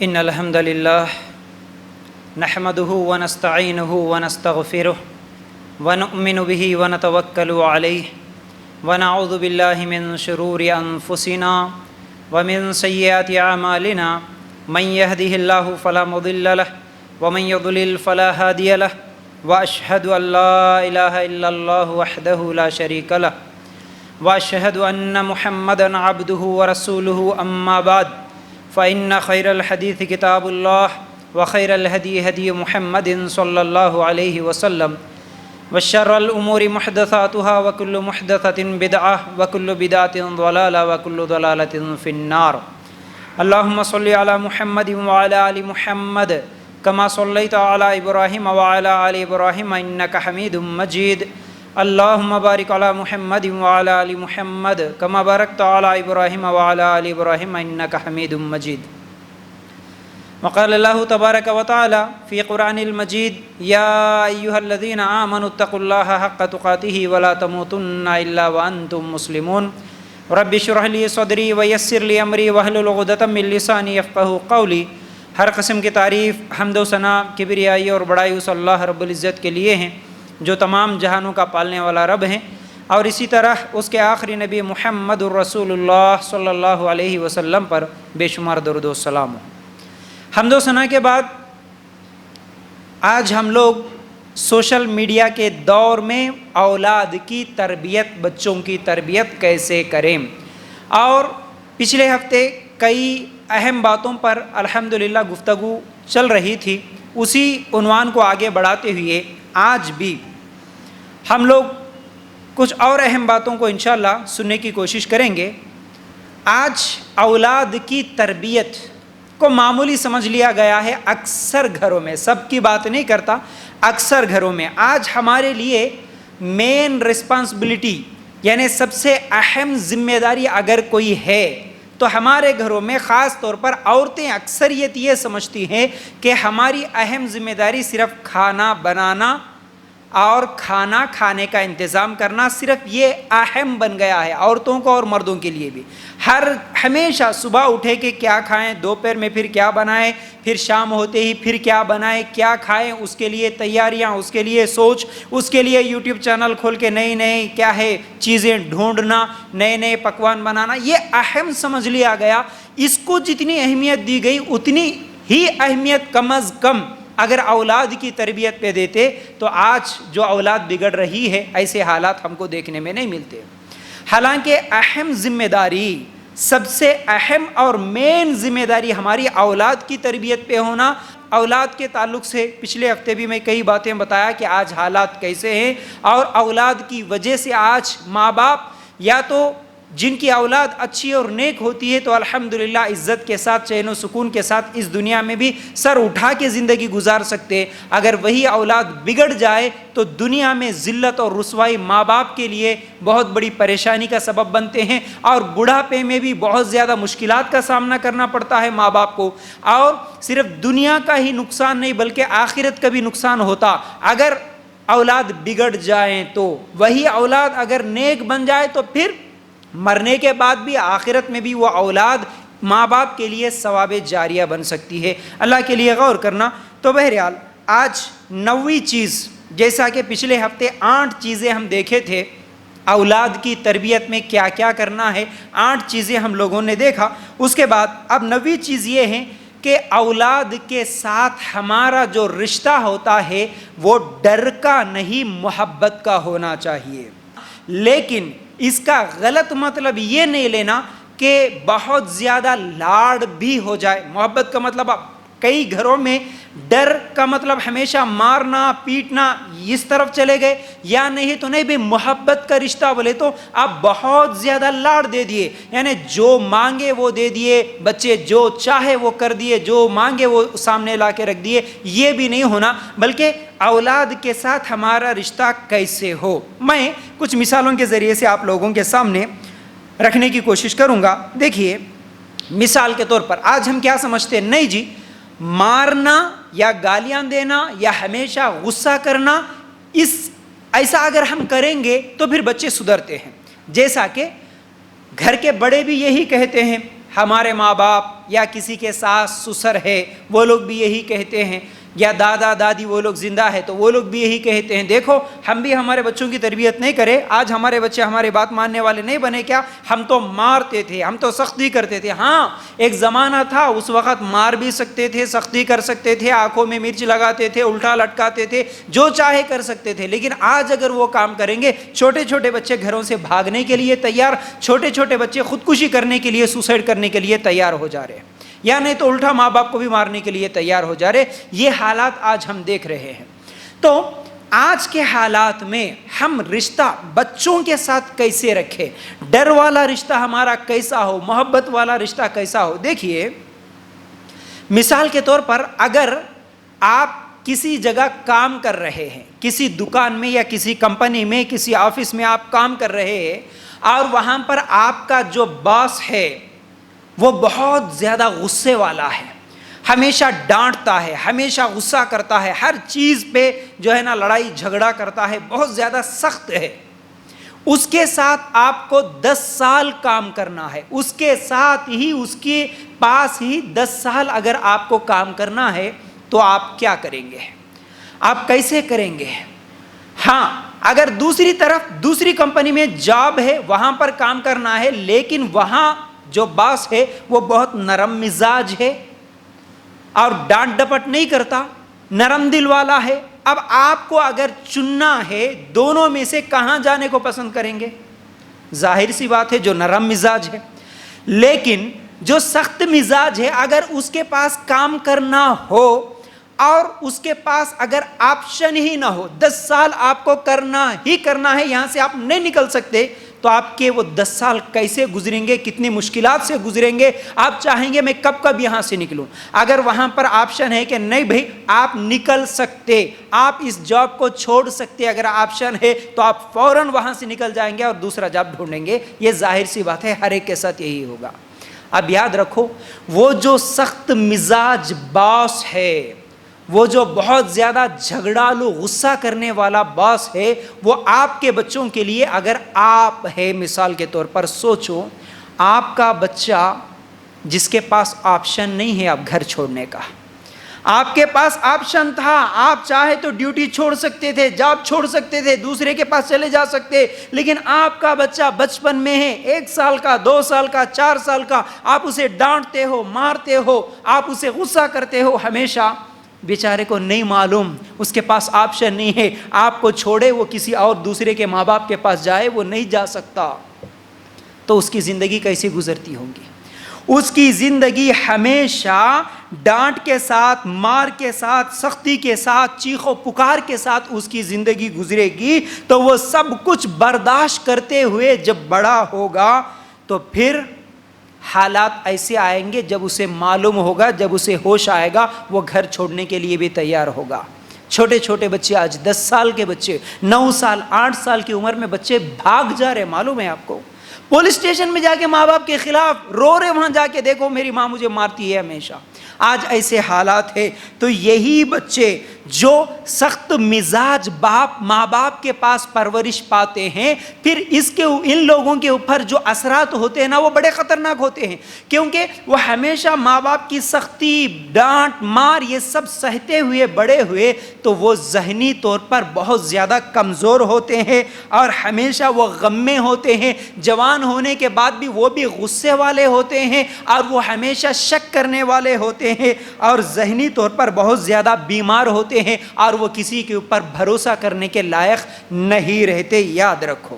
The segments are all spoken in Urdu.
إن الحمد لله نحمده ونستعينه ونستغفره ونؤمن به ونتوكل عليه ونعوذ بالله من شرور أنفسنا ومن سيئات أعمالنا من يهده الله فلا مضل له ومن يضلل فلا هادي له وأشهد أن لا إله إلا الله وحده لا شريك له وأشهد أن محمدًا عبده ورسوله أما بعد فإن خير الحديث كتاب الله وخير الهدي هدي محمد صلى الله عليه وسلم وشر الأمور محدثاتها وكل محدثة بدعة وكل بدعة ضلالة وكل ضلالة في النار. اللهم صل على محمد وعلى آل محمد كما صليت على إبراهيم وعلى آل إبراهيم إنك حميد مجيد. اللهم بارك على محمد وعلى آل محمد كما باركت على إبراهيم وعلى آل إبراهيم إنك حميد مجيد. وقال الله تبارك وتعالى في قرآن المجيد: يا أيها الذين آمنوا اتقوا الله حق تقاته ولا تموتن إلا وأنتم مسلمون. رب اشرح لي صدري ويسر لي أمري واحلل عقدة من لساني يفقهوا قولي. ہر قسم کی تعریف، حمد و ثنا، کبریائی اور بڑائی اس اللہ رب العزت کے لیے ہیں جو تمام جہانوں کا پالنے والا رب ہیں، اور اسی طرح اس کے آخری نبی محمد الرسول اللہ صلی اللہ علیہ وسلم پر بے شمار درود و سلام ہو. حمد و ثنا کے بعد آج ہم لوگ سوشل میڈیا کے دور میں اولاد کی تربیت، بچوں کی تربیت کیسے کریں، اور پچھلے ہفتے کئی اہم باتوں پر الحمدللہ گفتگو چل رہی تھی. اسی عنوان کو آگے بڑھاتے ہوئے آج بھی ہم لوگ کچھ اور اہم باتوں کو انشاءاللہ سننے کی کوشش کریں گے. آج اولاد کی تربیت کو معمولی سمجھ لیا گیا ہے اکثر گھروں میں، سب کی بات نہیں کرتا، اکثر گھروں میں. آج ہمارے لیے مین رسپانسبلٹی یعنی سب سے اہم ذمہ داری اگر کوئی ہے تو ہمارے گھروں میں خاص طور پر عورتیں اکثریت یہ سمجھتی ہیں کہ ہماری اہم ذمہ داری صرف کھانا بنانا اور کھانا کھانے کا انتظام کرنا، صرف یہ اہم بن گیا ہے عورتوں کو اور مردوں کے لیے بھی. ہمیشہ صبح اٹھے کہ کیا کھائیں، دوپہر میں پھر کیا بنائیں، پھر شام ہوتے ہی پھر کیا بنائیں، کیا کھائیں، اس کے لیے تیاریاں، اس کے لیے سوچ، اس کے لیے یوٹیوب چینل کھول کے نئی نئی کیا ہے چیزیں ڈھونڈنا، نئے نئے پکوان بنانا، یہ اہم سمجھ لیا گیا. اس کو جتنی اہمیت دی گئی اتنی ہی اہمیت کم از کم اگر اولاد کی تربیت پہ دیتے تو آج جو اولاد بگڑ رہی ہے ایسے حالات ہم کو دیکھنے میں نہیں ملتے. حالانکہ اہم ذمہ داری، سب سے اہم اور مین ذمہ داری ہماری اولاد کی تربیت پہ ہونا. اولاد کے تعلق سے پچھلے ہفتے بھی میں کئی باتیں بتایا کہ آج حالات کیسے ہیں، اور اولاد کی وجہ سے آج ماں باپ یا تو جن کی اولاد اچھی اور نیک ہوتی ہے تو الحمدللہ عزت کے ساتھ، چین و سکون کے ساتھ اس دنیا میں بھی سر اٹھا کے زندگی گزار سکتے. اگر وہی اولاد بگڑ جائے تو دنیا میں ذلت اور رسوائی ماں باپ کے لیے بہت بڑی پریشانی کا سبب بنتے ہیں، اور بڑھاپے میں بھی بہت زیادہ مشکلات کا سامنا کرنا پڑتا ہے ماں باپ کو. اور صرف دنیا کا ہی نقصان نہیں بلکہ آخرت کا بھی نقصان ہوتا اگر اولاد بگڑ جائیں. تو وہی اولاد اگر نیک بن جائے تو پھر مرنے کے بعد بھی آخرت میں بھی وہ اولاد ماں باپ کے لیے ثواب جاریہ بن سکتی ہے. اللہ کے لیے غور کرنا. تو بہرحال آج 9ویں چیز، جیسا کہ پچھلے ہفتے 8 چیزیں ہم دیکھے تھے اولاد کی تربیت میں کیا کیا کرنا ہے، 8 چیزیں ہم لوگوں نے دیکھا. اس کے بعد اب 9ویں چیز یہ ہے کہ اولاد کے ساتھ ہمارا جو رشتہ ہوتا ہے وہ ڈر کا نہیں، محبت کا ہونا چاہیے. لیکن اس کا غلط مطلب یہ نہیں لینا کہ بہت زیادہ لاڈ بھی ہو جائے. محبت کا مطلب کئی گھروں میں ڈر کا مطلب ہمیشہ مارنا پیٹنا اس طرف چلے گئے، یا نہیں تو نہیں بھی محبت کا رشتہ بولے تو آپ بہت زیادہ لاڈ دے دیے، یعنی جو مانگے وہ دے دیے، بچے جو چاہے وہ کر دیے، جو مانگے وہ سامنے لا کے رکھ دیے. یہ بھی نہیں ہونا، بلکہ اولاد کے ساتھ ہمارا رشتہ کیسے ہو. میں کچھ مثالوں کے ذریعے سے آپ لوگوں کے سامنے رکھنے کی کوشش کروں گا. دیکھیے، مثال کے طور پر آج ہم کیا سمجھتے ہیں، نہیں جی مارنا یا گالیاں دینا یا ہمیشہ غصہ کرنا، ایسا اگر ہم کریں گے تو پھر بچے سدھرتے ہیں. جیسا کہ گھر کے بڑے بھی یہی کہتے ہیں، ہمارے ماں باپ یا کسی کے ساس سسر ہے وہ لوگ بھی یہی کہتے ہیں، یا دادا دادی وہ لوگ زندہ ہے تو وہ لوگ بھی یہی کہتے ہیں، دیکھو ہم بھی ہمارے بچوں کی تربیت نہیں کرے، آج ہمارے بچے ہماری بات ماننے والے نہیں بنے کیا؟ ہم تو مارتے تھے، ہم تو سختی کرتے تھے۔ ہاں ایک زمانہ تھا اس وقت مار بھی سکتے تھے، سختی کر سکتے تھے، آنکھوں میں مرچ لگاتے تھے، الٹا لٹکاتے تھے، جو چاہے کر سکتے تھے، لیکن آج اگر وہ کام کریں گے، چھوٹے چھوٹے بچے گھروں سے بھاگنے کے لیے تیار، چھوٹے چھوٹے بچے خودکشی کرنے کے لیے، سوسائڈ کرنے کے لیے تیار ہو جا رہے ہیں، یا نہیں تو الٹا ماں باپ کو بھی مارنے کے لیے تیار ہو جا رہے۔ یہ حالات آج ہم دیکھ رہے ہیں۔ تو آج کے حالات میں ہم رشتہ بچوں کے ساتھ کیسے رکھیں؟ ڈر والا رشتہ ہمارا کیسا ہو؟ محبت والا رشتہ کیسا ہو؟ دیکھیے مثال کے طور پر اگر آپ کسی جگہ کام کر رہے ہیں، کسی دکان میں یا کسی کمپنی میں، کسی آفس میں آپ کام کر رہے ہیں، اور وہاں پر آپ کا جو باس ہے وہ بہت زیادہ غصے والا ہے، ہمیشہ ڈانٹتا ہے، ہمیشہ غصہ کرتا ہے، ہر چیز پہ جو ہے نا لڑائی جھگڑا کرتا ہے، بہت زیادہ سخت ہے، اس کے ساتھ آپ کو 10 سال کام کرنا ہے، اس کے ساتھ ہی اس کے پاس ہی 10 سال اگر آپ کو کام کرنا ہے تو آپ کیا کریں گے؟ آپ کیسے کریں گے؟ ہاں اگر دوسری طرف دوسری کمپنی میں جاب ہے، وہاں پر کام کرنا ہے، لیکن وہاں جو باس ہے وہ بہت نرم مزاج ہے اور ڈانٹ ڈپٹ نہیں کرتا، نرم دل والا ہے، اب آپ کو اگر چننا ہے دونوں میں سے کہاں جانے کو پسند کریں گے؟ ظاہر سی بات ہے جو نرم مزاج ہے، لیکن جو سخت مزاج ہے اگر اس کے پاس کام کرنا ہو اور اس کے پاس اگر آپشن ہی نہ ہو، 10 سال آپ کو کرنا ہی کرنا ہے، یہاں سے آپ نہیں نکل سکتے، تو آپ کے وہ 10 سال کیسے گزریں گے؟ کتنی مشکلات سے گزریں گے؟ آپ چاہیں گے میں کب کب یہاں سے نکلوں۔ اگر وہاں پر آپشن ہے کہ نہیں بھائی آپ نکل سکتے، آپ اس جاب کو چھوڑ سکتے، اگر آپشن ہے تو آپ فوراً وہاں سے نکل جائیں گے اور دوسرا جاب ڈھونڈیں گے۔ یہ ظاہر سی بات ہے، ہر ایک کے ساتھ یہی ہوگا۔ اب یاد رکھو وہ جو سخت مزاج باس ہے، وہ جو بہت زیادہ جھگڑالو غصہ کرنے والا باس ہے، وہ آپ کے بچوں کے لیے اگر آپ ہے، مثال کے طور پر سوچو آپ کا بچہ جس کے پاس آپشن نہیں ہے اب گھر چھوڑنے کا، آپ کے پاس آپشن تھا، آپ چاہے تو ڈیوٹی چھوڑ سکتے تھے، جاب چھوڑ سکتے تھے، دوسرے کے پاس چلے جا سکتے، لیکن آپ کا بچہ بچپن میں ہے، 1 سال کا، 2 سال کا، 4 سال کا، آپ اسے ڈانٹتے ہو، مارتے ہو، آپ اسے غصہ کرتے ہو، ہمیشہ بیچارے کو نہیں معلوم، اس کے پاس آپشن نہیں ہے، آپ کو چھوڑے وہ کسی اور دوسرے کے ماں باپ کے پاس جائے، وہ نہیں جا سکتا، تو اس کی زندگی کیسے گزرتی ہوگی؟ اس کی زندگی ہمیشہ ڈانٹ کے ساتھ، مار کے ساتھ، سختی کے ساتھ، چیخ و پکار کے ساتھ اس کی زندگی گزرے گی۔ تو وہ سب کچھ برداشت کرتے ہوئے جب بڑا ہوگا تو پھر حالات ایسے آئیں گے جب اسے معلوم ہوگا، جب اسے ہوش آئے گا، وہ گھر چھوڑنے کے لیے بھی تیار ہوگا۔ چھوٹے چھوٹے بچے، آج 10 سال کے بچے، 9 سال 8 سال کی عمر میں بچے بھاگ جا رہے، معلوم ہے آپ کو، پولیس اسٹیشن میں جا کے ماں باپ کے خلاف رو رہے، وہاں جا کے دیکھو میری ماں مجھے مارتی ہے ہمیشہ۔ آج ایسے حالات ہے، تو یہی بچے جو سخت مزاج ماں باپ کے پاس پرورش پاتے ہیں، پھر ان لوگوں کے اوپر جو اثرات ہوتے ہیں نا، وہ بڑے خطرناک ہوتے ہیں، کیونکہ وہ ہمیشہ ماں باپ کی سختی، ڈانٹ، مار یہ سب سہتے ہوئے بڑے ہوئے، تو وہ ذہنی طور پر بہت زیادہ کمزور ہوتے ہیں اور ہمیشہ وہ غم میں ہوتے ہیں۔ جوان ہونے کے بعد بھی وہ بھی غصے والے ہوتے ہیں اور وہ ہمیشہ شک کرنے والے ہوتے ہیں اور ذہنی طور پر بہت زیادہ بیمار ہوتے ہیں اور وہ کسی کے اوپر بھروسہ کرنے کے لائق نہیں رہتے۔ یاد رکھو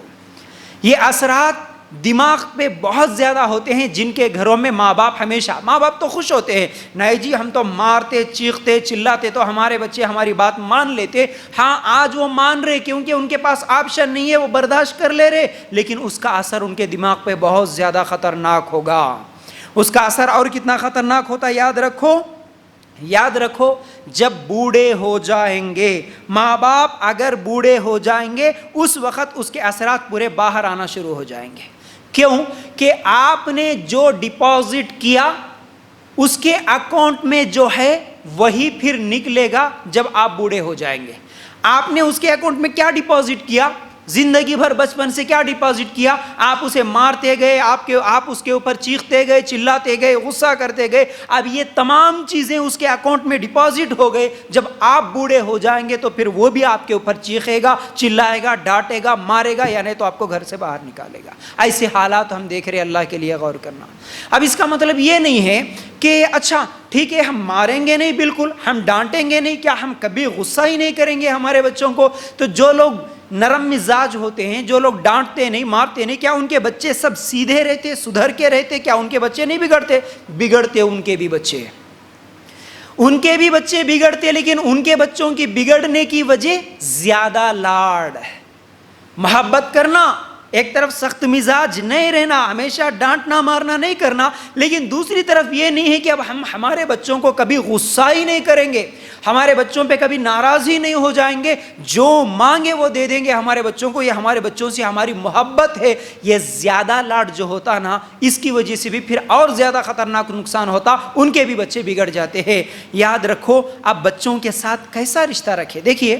یہ اثرات دماغ پہ بہت زیادہ ہوتے ہیں، جن کے گھروں میں ماں باپ ہمیشہ، ماں باپ تو خوش ہوتے ہیں، نہیں جی ہم تو مارتے چیختے چلاتے تو ہمارے بچے ہماری بات مان لیتے، ہاں آج وہ مان رہے کیونکہ ان کے پاس آپشن نہیں ہے، وہ برداشت کر لے رہے، لیکن اس کا اثر ان کے دماغ پہ بہت زیادہ خطرناک ہوگا۔ اس کا اثر اور کتنا خطرناک ہوتا ہے، یاد رکھو جب بوڑھے ہو جائیں گے، ماں باپ اگر بوڑھے ہو جائیں گے، اس وقت اس کے اثرات پورے باہر آنا شروع ہو جائیں گے۔ کیوں؟ کہ آپ نے جو ڈپازٹ کیا اس کے اکاؤنٹ میں جو ہے وہی پھر نکلے گا جب آپ بوڑھے ہو جائیں گے۔ آپ نے اس کے اکاؤنٹ میں کیا ڈپازٹ کیا؟ زندگی بھر بچپن سے کیا ڈپازٹ کیا؟ آپ اسے مارتے گئے، آپ اس کے اوپر چیختے گئے، چلاتے گئے، غصہ کرتے گئے. اب یہ تمام چیزیں اس کے اکاؤنٹ میں ڈپازٹ ہو گئے. جب آپ بوڑھے ہو جائیں گے تو پھر وہ بھی آپ کے اوپر چیخے گا، چلائے گا، ڈانٹے گا، مارے گا، یا نہیں تو آپ کو گھر سے باہر نکالے گا. ایسے حالات ہم دیکھ رہے ہیں. اللہ کے لیے غور کرنا. اب اس کا مطلب یہ نہیں ہے کہ اچھا ٹھیک ہے ہم ماریں گے نہیں، بالکل ہم ڈانٹیں گے نہیں، کیا ہم کبھی غصہ ہی نہیں کریں گے ہمارے بچوں کو؟ تو جو لوگ نرم مزاج ہوتے ہیں، جو لوگ ڈانٹتے نہیں، مارتے نہیں، کیا ان کے بچے سب سیدھے رہتے، سدھر کے رہتے؟ کیا ان کے بچے نہیں بگڑتے؟ بگڑتے. ان کے بھی بچے، ان کے بھی بچے بگڑتے. لیکن ان کے بچوں کی بگڑنے کی وجہ زیادہ لاڑ، محبت کرنا، ایک طرف سخت مزاج نہیں رہنا، ہمیشہ ڈانٹنا مارنا نہیں کرنا. لیکن دوسری طرف یہ نہیں ہے کہ اب ہم ہمارے بچوں کو کبھی غصہ ہی نہیں کریں گے، ہمارے بچوں پہ کبھی ناراض ہی نہیں ہو جائیں گے، جو مانگے وہ دے دیں گے ہمارے بچوں کو. یہ ہمارے بچوں سے ہماری محبت ہے. یہ زیادہ لاڈ جو ہوتا نا، اس کی وجہ سے بھی پھر اور زیادہ خطرناک نقصان ہوتا، ان کے بھی بچے بگڑ جاتے ہیں. یاد رکھو آپ بچوں کے ساتھ کیسا رشتہ رکھے. دیکھیے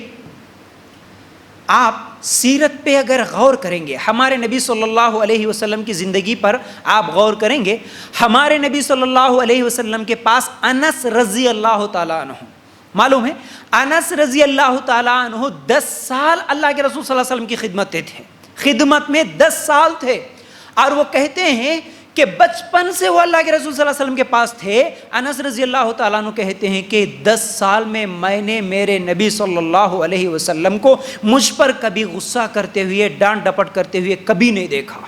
آپ سیرت پہ اگر غور کریں گے، ہمارے نبی صلی اللہ علیہ وسلم کی زندگی پر آپ غور کریں گے. ہمارے نبی صلی اللہ علیہ وسلم کے پاس انس رضی اللہ تعالیٰ عنہ، معلوم ہے انس رضی اللہ تعالیٰ عنہ 10 سال اللہ کے رسول صلی اللہ علیہ وسلم کی خدمت میں 10 سال تھے. اور وہ کہتے ہیں کہ بچپن سے وہ اللہ کے رسول صلی اللہ علیہ وسلم کے پاس تھے. انس رضی اللہ تعالیٰ عنہ کہتے ہیں کہ 10 سال میں نے میرے نبی صلی اللہ علیہ وسلم کو مجھ پر کبھی غصہ کرتے ہوئے، ڈانٹ ڈپٹ کرتے ہوئے کبھی نہیں دیکھا.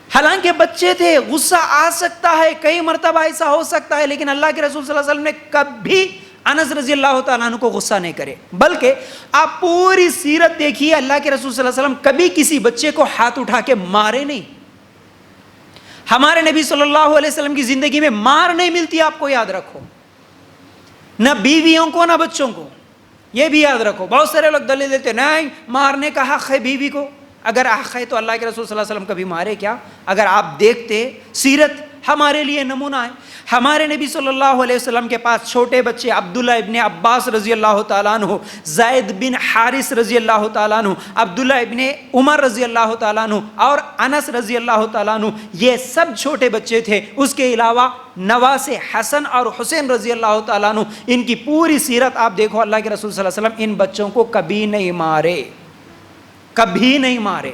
حالانکہ بچے تھے، غصہ آ سکتا ہے، کئی مرتبہ ایسا ہو سکتا ہے، لیکن اللہ کے رسول صلی اللہ علیہ وسلم نے کبھی انس رضی اللہ تعالیٰ عنہ کو غصہ نہیں کرے. بلکہ آپ پوری سیرت دیکھیے، اللہ کے رسول صلی اللہ علیہ وسلم کبھی کسی بچے کو ہاتھ اٹھا کے مارے نہیں. ہمارے نبی صلی اللہ علیہ وسلم کی زندگی میں مار نہیں ملتی. آپ کو یاد رکھو، نہ بیویوں کو نہ بچوں کو. یہ بھی یاد رکھو. بہت سارے لوگ دلیل دیتے نہیں مارنے کا حق ہے بیوی کو. اگر حق ہے تو اللہ کے رسول صلی اللہ علیہ وسلم کبھی مارے کیا؟ اگر آپ دیکھتے سیرت ہمارے لیے نمونہ ہے. ہمارے نبی صلی اللہ علیہ وسلم کے پاس چھوٹے بچے عبداللہ ابن عباس رضی اللہ تعالیٰ عنہ، زید بن حارث رضی اللہ تعالیٰ عنہ، عبداللہ ابن عمر رضی اللہ تعالیٰ عنہ اور انس رضی اللہ تعالیٰ عنہ، یہ سب چھوٹے بچے تھے. اس کے علاوہ نواز حسن اور حسین رضی اللہ تعالیٰ عنہ. ان کی پوری سیرت آپ دیکھو، اللہ کے رسول صلی اللہ علیہ وسلم ان بچوں کو کبھی نہیں مارے، کبھی نہیں مارے.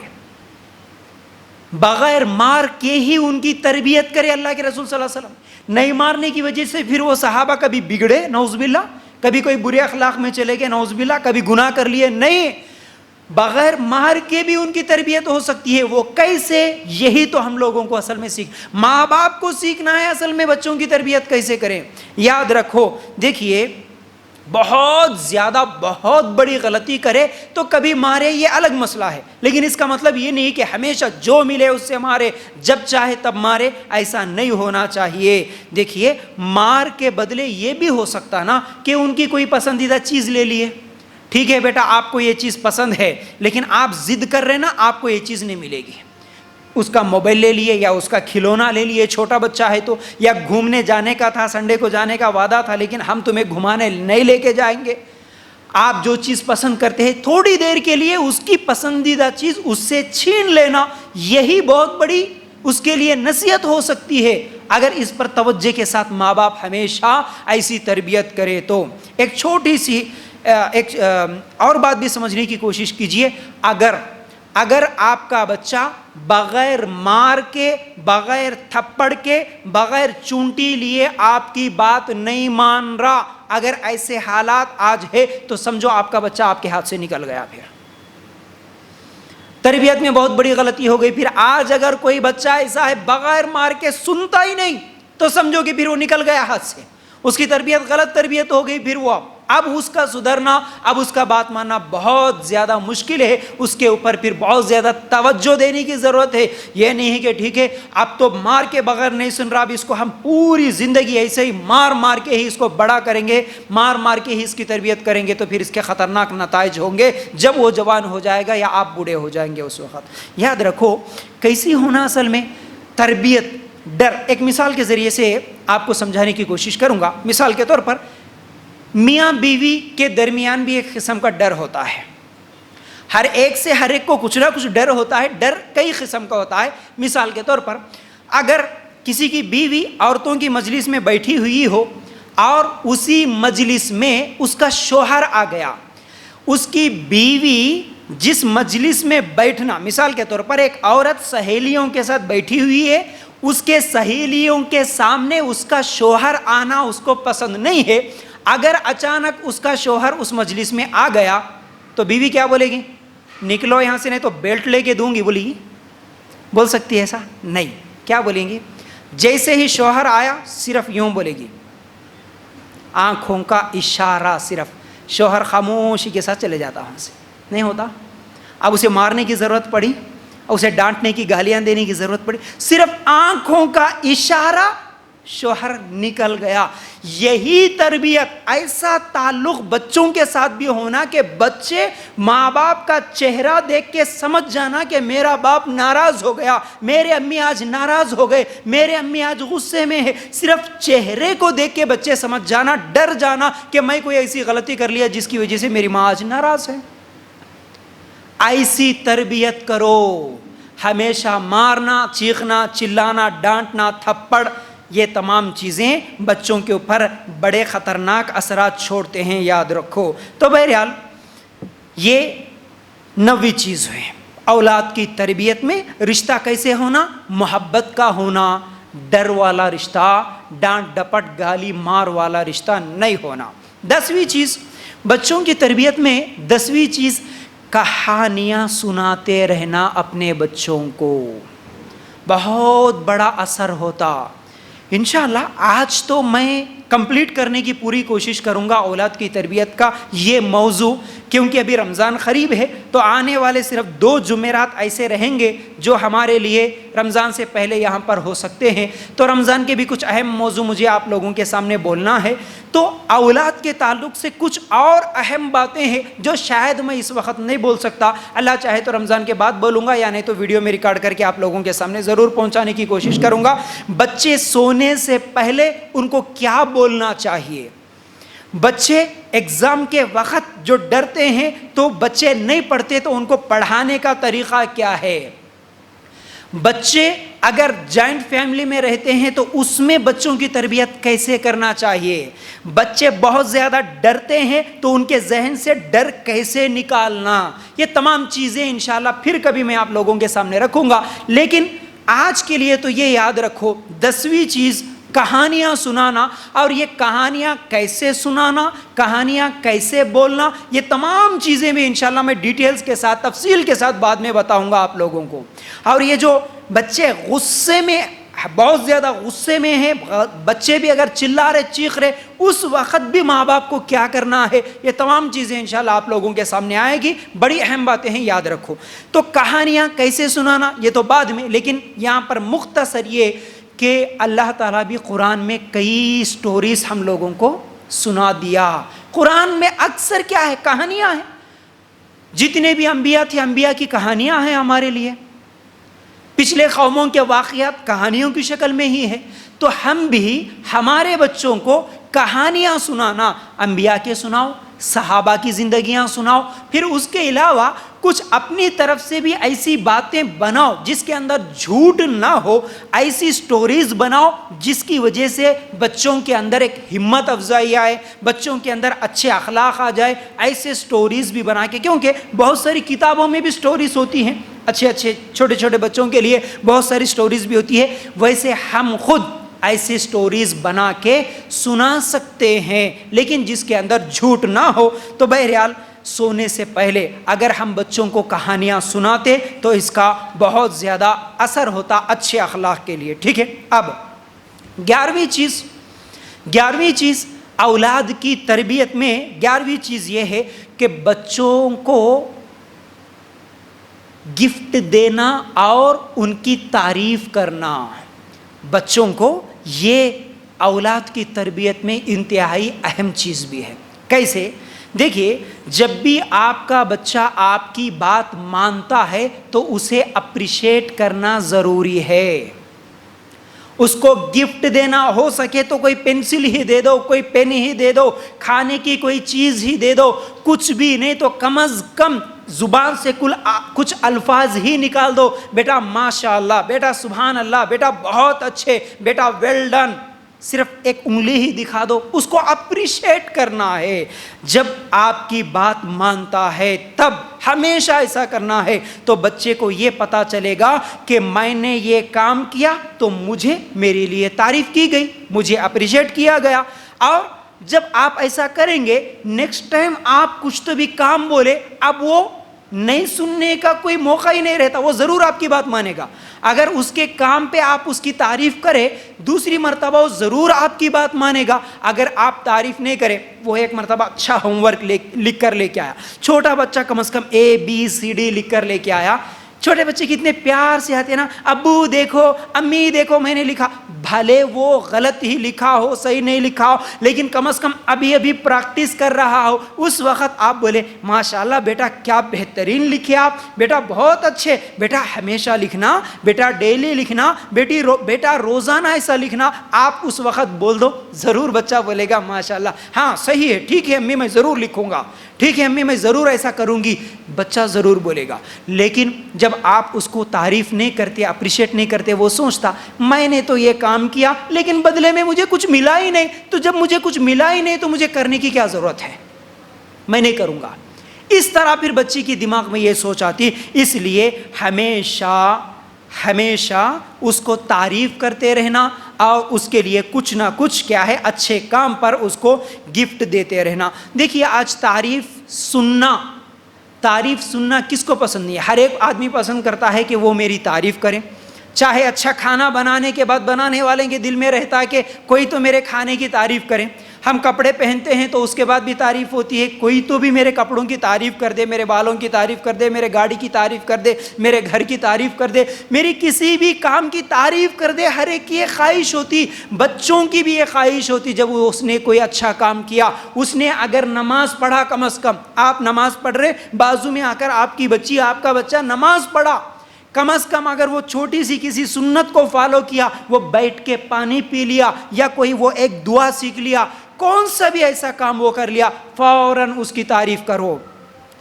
بغیر مار کے ہی ان کی تربیت کرے اللہ کے رسول صلی اللہ علیہ وسلم. نہیں مارنے کی وجہ سے پھر وہ صحابہ کبھی بگڑے نعوذ باللہ، کبھی کوئی برے اخلاق میں چلے گئے نعوذ باللہ، کبھی گناہ کر لیے. نہیں، بغیر مار کے بھی ان کی تربیت ہو سکتی ہے. وہ کیسے؟ یہی تو ہم لوگوں کو اصل میں ماں باپ کو سیکھنا ہے اصل میں بچوں کی تربیت کیسے کریں. یاد رکھو، دیکھیے بہت زیادہ بہت بڑی غلطی کرے تو کبھی مارے، یہ الگ مسئلہ ہے. لیکن اس کا مطلب یہ نہیں کہ ہمیشہ جو ملے اس سے مارے، جب چاہے تب مارے. ایسا نہیں ہونا چاہیے. دیکھیے مار کے بدلے یہ بھی ہو سکتا نا کہ ان کی کوئی پسندیدہ چیز لے لیے. ٹھیک ہے بیٹا آپ کو یہ چیز پسند ہے، لیکن آپ ضد کر رہے نا، آپ کو یہ چیز نہیں ملے گی. اس کا موبائل لے لیے یا اس کا کھلونا لے لیے، چھوٹا بچہ ہے تو، یا گھومنے جانے کا تھا، سنڈے کو جانے کا وعدہ تھا لیکن ہم تمہیں گھمانے نہیں لے کے جائیں گے. آپ جو چیز پسند کرتے ہیں تھوڑی دیر کے لیے اس کی پسندیدہ چیز اس سے چھین لینا، یہی بہت بڑی اس کے لیے نصیحت ہو سکتی ہے اگر اس پر توجہ کے ساتھ ماں باپ ہمیشہ ایسی تربیت کرے تو. ایک چھوٹی سی ایک اور بات بھی سمجھنے کی کوشش کیجئے. اگر آپ کا بچہ بغیر مار کے، بغیر تھپڑ کے، بغیر چونٹی لیے آپ کی بات نہیں مان رہا، اگر ایسے حالات آج ہے تو سمجھو آپ کا بچہ آپ کے ہاتھ سے نکل گیا. پھر تربیت میں بہت بڑی غلطی ہو گئی. پھر آج اگر کوئی بچہ ایسا ہے بغیر مار کے سنتا ہی نہیں تو سمجھو کہ پھر وہ نکل گیا ہاتھ سے، اس کی تربیت غلط تربیت ہو گئی. پھر وہ اب اس کا سدھرنا، اب اس کا بات ماننا بہت زیادہ مشکل ہے. اس کے اوپر پھر بہت زیادہ توجہ دینے کی ضرورت ہے. یہ نہیں ہے کہ ٹھیک ہے اب تو مار کے بغیر نہیں سن رہا، اب اس کو ہم پوری زندگی ایسے ہی مار کے ہی اس کو بڑا کریں گے، مار کے ہی اس کی تربیت کریں گے تو پھر اس کے خطرناک نتائج ہوں گے جب وہ جوان ہو جائے گا یا آپ بوڑھے ہو جائیں گے اس وقت. یاد رکھو کیسی ہونا اصل میں تربیت. ڈر، ایک مثال کے ذریعے سے آپ کو سمجھانے کی کوشش کروں گا. مثال کے طور پر میاں بیوی کے درمیان بھی ایک قسم کا ڈر ہوتا ہے. ہر ایک کو کچھ نہ کچھ ڈر ہوتا ہے. ڈر کئی قسم کا ہوتا ہے. مثال کے طور پر اگر کسی کی بیوی عورتوں کی مجلس میں بیٹھی ہوئی ہو اور اسی مجلس میں اس کا شوہر آ گیا, اس کی بیوی جس مجلس میں بیٹھنا, مثال کے طور پر ایک عورت سہیلیوں کے ساتھ بیٹھی ہوئی ہے, اس کے سہیلیوں کے سامنے اس کا شوہر آنا اس کو پسند نہیں ہے. اگر اچانک اس کا شوہر اس مجلس میں آ گیا تو بیوی کیا بولے گی؟ نکلو یہاں سے نہیں تو بیلٹ لے کے دوں گی, بولے گی؟ بول سکتی ہے ایسا؟ نہیں. کیا بولیں گی؟ جیسے ہی شوہر آیا صرف یوں بولے گی, آنکھوں کا اشارہ صرف, شوہر خاموشی کے ساتھ چلے جاتا وہاں سے. نہیں ہوتا. اب اسے مارنے کی ضرورت پڑی, اسے ڈانٹنے کی, گالیاں دینے کی ضرورت پڑی, صرف آنکھوں کا اشارہ, شوہر نکل گیا. یہی تربیت, ایسا تعلق بچوں کے ساتھ بھی ہونا کہ بچے ماں باپ کا چہرہ دیکھ کے سمجھ جانا کہ میرا باپ ناراض ہو گیا, میرے امی آج ناراض ہو گئے, میرے امی آج غصے میں ہے. صرف چہرے کو دیکھ کے بچے سمجھ جانا, ڈر جانا کہ میں کوئی ایسی غلطی کر لیا جس کی وجہ سے میری ماں آج ناراض ہے. ایسی تربیت کرو. ہمیشہ مارنا, چیخنا, چلانا, ڈانٹنا, تھپڑ, یہ تمام چیزیں بچوں کے اوپر بڑے خطرناک اثرات چھوڑتے ہیں, یاد رکھو. تو بہرحال یہ 9ویں چیز ہے. اولاد کی تربیت میں رشتہ کیسے ہونا؟ محبت کا ہونا, ڈر والا رشتہ, ڈانٹ ڈپٹ گالی مار والا رشتہ نہیں ہونا. 10ویں چیز بچوں کی تربیت میں, 10ویں چیز کہانیاں سناتے رہنا اپنے بچوں کو. بہت اثر اثر ہوتا. انشاءاللہ آج تو میں کمپلیٹ کرنے کی پوری کوشش کروں گا اولاد کی تربیت کا یہ موضوع, کیونکہ ابھی رمضان قریب ہے, تو آنے والے صرف 2 جمعرات ایسے رہیں گے جو ہمارے لیے رمضان سے پہلے یہاں پر ہو سکتے ہیں. تو رمضان کے بھی کچھ اہم موضوع مجھے آپ لوگوں کے سامنے بولنا ہے. تو اولاد کے تعلق سے کچھ اور اہم باتیں ہیں جو شاید میں اس وقت نہیں بول سکتا. اللہ چاہے تو رمضان کے بعد بولوں گا, یا نہیں تو ویڈیو میں ریکارڈ کر کے آپ لوگوں کے سامنے ضرور پہنچانے کی کوشش کروں گا. بچے سونے سے پہلے ان کو کیا بولنا چاہیے. بچے ایگزام کے وقت جو ڈرتے ہیں تو بچے نہیں پڑھتے, تو ان کو پڑھانے کا طریقہ کیا ہے. بچے اگر جوائنٹ فیملی میں رہتے ہیں تو اس میں بچوں کی تربیت کیسے کرنا چاہیے. بچے بہت زیادہ ڈرتے ہیں تو ان کے ذہن سے ڈر کیسے نکالنا. یہ تمام چیزیں انشاءاللہ پھر کبھی میں آپ لوگوں کے سامنے رکھوں گا. لیکن آج کے لیے تو یہ یاد رکھو, 10ویں چیز کہانیاں سنانا. اور یہ کہانیاں کیسے سنانا, کہانیاں کیسے بولنا, یہ تمام چیزیں بھی انشاءاللہ میں ڈیٹیلز کے ساتھ, تفصیل کے ساتھ بعد میں بتاؤں گا آپ لوگوں کو. اور یہ جو بچے غصے میں, بہت زیادہ غصے میں ہیں بچے, بھی اگر چلا رہے چیخ رہے, اس وقت بھی ماں باپ کو کیا کرنا ہے, یہ تمام چیزیں انشاءاللہ آپ لوگوں کے سامنے آئے گی. بڑی اہم باتیں ہیں, یاد رکھو. تو کہانیاں کیسے سنانا یہ تو بعد میں, لیکن یہاں پر مختصر یہ کہ اللہ تعالیٰ بھی قرآن میں کئی سٹوریز ہم لوگوں کو سنا دیا. قرآن میں اکثر کیا ہے, کہانیاں ہیں. جتنے بھی انبیاء تھے, انبیاء کی کہانیاں ہیں ہمارے لیے. پچھلے قوموں کے واقعات کہانیوں کی شکل میں ہی ہے. تو ہم بھی ہمارے بچوں کو کہانیاں سنانا, انبیاء کے سناؤ, صحابہ کی زندگیاں سناؤ, پھر اس کے علاوہ کچھ اپنی طرف سے بھی ایسی باتیں بناؤ جس کے اندر جھوٹ نہ ہو. ایسی سٹوریز بناؤ جس کی وجہ سے بچوں کے اندر ایک ہمت افزائی آئے, بچوں کے اندر اچھے اخلاق آ جائے. ایسے سٹوریز بھی بنا کے, کیونکہ بہت ساری کتابوں میں بھی سٹوریز ہوتی ہیں, اچھے چھوٹے چھوٹے بچوں کے لیے بہت ساری سٹوریز بھی ہوتی ہے. ویسے ہم خود ایسی سٹوریز بنا کے سنا سکتے ہیں, لیکن جس کے اندر جھوٹ نہ ہو. تو بہرحال سونے سے پہلے اگر ہم بچوں کو کہانیاں سناتے تو اس کا بہت زیادہ اثر ہوتا اچھے اخلاق کے لیے. ٹھیک ہے. اب 11ویں چیز اولاد کی تربیت میں 11ویں چیز یہ ہے کہ بچوں کو گفٹ دینا اور ان کی تعریف کرنا. بچوں کو یہ اولاد کی تربیت میں انتہائی اہم چیز بھی ہے. کیسے؟ دیکھیے, جب بھی آپ کا بچہ آپ کی بات مانتا ہے تو اسے اپریشیٹ کرنا ضروری ہے. اس کو گفٹ دینا, ہو سکے تو کوئی پینسل ہی دے دو, کوئی پین ہی دے دو, کھانے کی کوئی چیز ہی دے دو, کچھ بھی نہیں تو کم از کم زبان سے کچھ الفاظ ہی نکال دو، بیٹا ماشاء اللہ، بیٹا سبحان اللہ، بیٹا بہت اچھے، بیٹا ویل ڈن، صرف ایک انگلی ہی دکھا دو، اس کو اپریشیٹ کرنا ہے۔ جب آپ کی بات مانتا ہے تب ہمیشہ ایسا کرنا ہے، تو بچے کو یہ پتا چلے گا کہ میں نے یہ کام کیا تو مجھے میرے لیے تعریف کی گئی، مجھے اپریشیٹ کیا گیا۔ اور جب آپ ایسا کریں گے، نیکسٹ ٹائم آپ کچھ تو بھی کام بولے، اب وہ نہیں سننے کا کوئی موقع ہی نہیں رہتا، وہ ضرور آپ کی بات مانے گا۔ اگر اس کے کام پہ آپ اس کی تعریف کریں، دوسری مرتبہ وہ ضرور آپ کی بات مانے گا۔ اگر آپ تعریف نہیں کریں، وہ ایک مرتبہ اچھا ہوم ورک لکھ کر لے کے آیا، چھوٹا بچہ کم از کم ABCD لکھ کر لے کے آیا، چھوٹے بچے کتنے پیار سے آتے ہیں نا، ابو دیکھو، امی دیکھو میں نے لکھا، بھلے وہ غلط ہی لکھا ہو، صحیح نہیں لکھا ہو، لیکن کم از کم ابھی پریکٹس کر رہا ہو، اس وقت آپ بولے ماشاءاللہ بیٹا کیا بہترین لکھے آپ، بیٹا بہت اچھے، بیٹا ہمیشہ لکھنا، بیٹا ڈیلی لکھنا، بیٹا روزانہ ایسا لکھنا۔ آپ اس وقت بول دو، ضرور بچہ بولے گا ماشاءاللہ ہاں صحیح ہے، ٹھیک ہے امی میں ضرور لکھوں گا، ٹھیک ہے امی میں ضرور ایسا کروں گی، بچہ ضرور بولے گا۔ لیکن جب آپ اس کو تعریف نہیں کرتے، اپریشیٹ نہیں کرتے، وہ سوچتا میں نے تو یہ کام کیا لیکن بدلے میں مجھے کچھ ملا ہی نہیں، تو جب مجھے کچھ ملا ہی نہیں تو مجھے کرنے کی کیا ضرورت ہے، میں نہیں کروں گا۔ اس طرح پھر بچے کی دماغ میں یہ سوچ آتی، اس لیے ہمیشہ اس کو تعریف کرتے رہنا اور اس کے لیے کچھ نہ کچھ کیا ہے اچھے کام پر اس کو گفٹ دیتے رہنا۔ دیکھیے آج تعریف سننا کس کو پسند نہیں ہے؟ ہر ایک آدمی پسند کرتا ہے کہ وہ میری تعریف کرے، چاہے اچھا کھانا بنانے کے بعد بنانے والے کے دل میں رہتا ہے کہ کوئی تو میرے کھانے کی تعریف کرے، ہم کپڑے پہنتے ہیں تو اس کے بعد بھی تعریف ہوتی ہے، کوئی تو بھی میرے کپڑوں کی تعریف کر دے، میرے بالوں کی تعریف کر دے، میرے گاڑی کی تعریف کر دے، میرے گھر کی تعریف کر دے، میری کسی بھی کام کی تعریف کر دے۔ ہر ایک کی یہ خواہش ہوتی، بچوں کی بھی یہ خواہش ہوتی، جب اس نے کوئی اچھا کام کیا، اس نے اگر نماز پڑھا، کم از کم آپ نماز پڑھ رہے، بازو میں آ کر آپ کی بچی، آپ کا بچہ نماز پڑھا، کم از کم اگر وہ چھوٹی سی کسی سنت کو فالو کیا، وہ بیٹھ کے پانی پی لیا یا کوئی وہ ایک دعا سیکھ لیا، کون سا بھی ایسا کام وہ کر لیا، فوراً اس کی تعریف کرو۔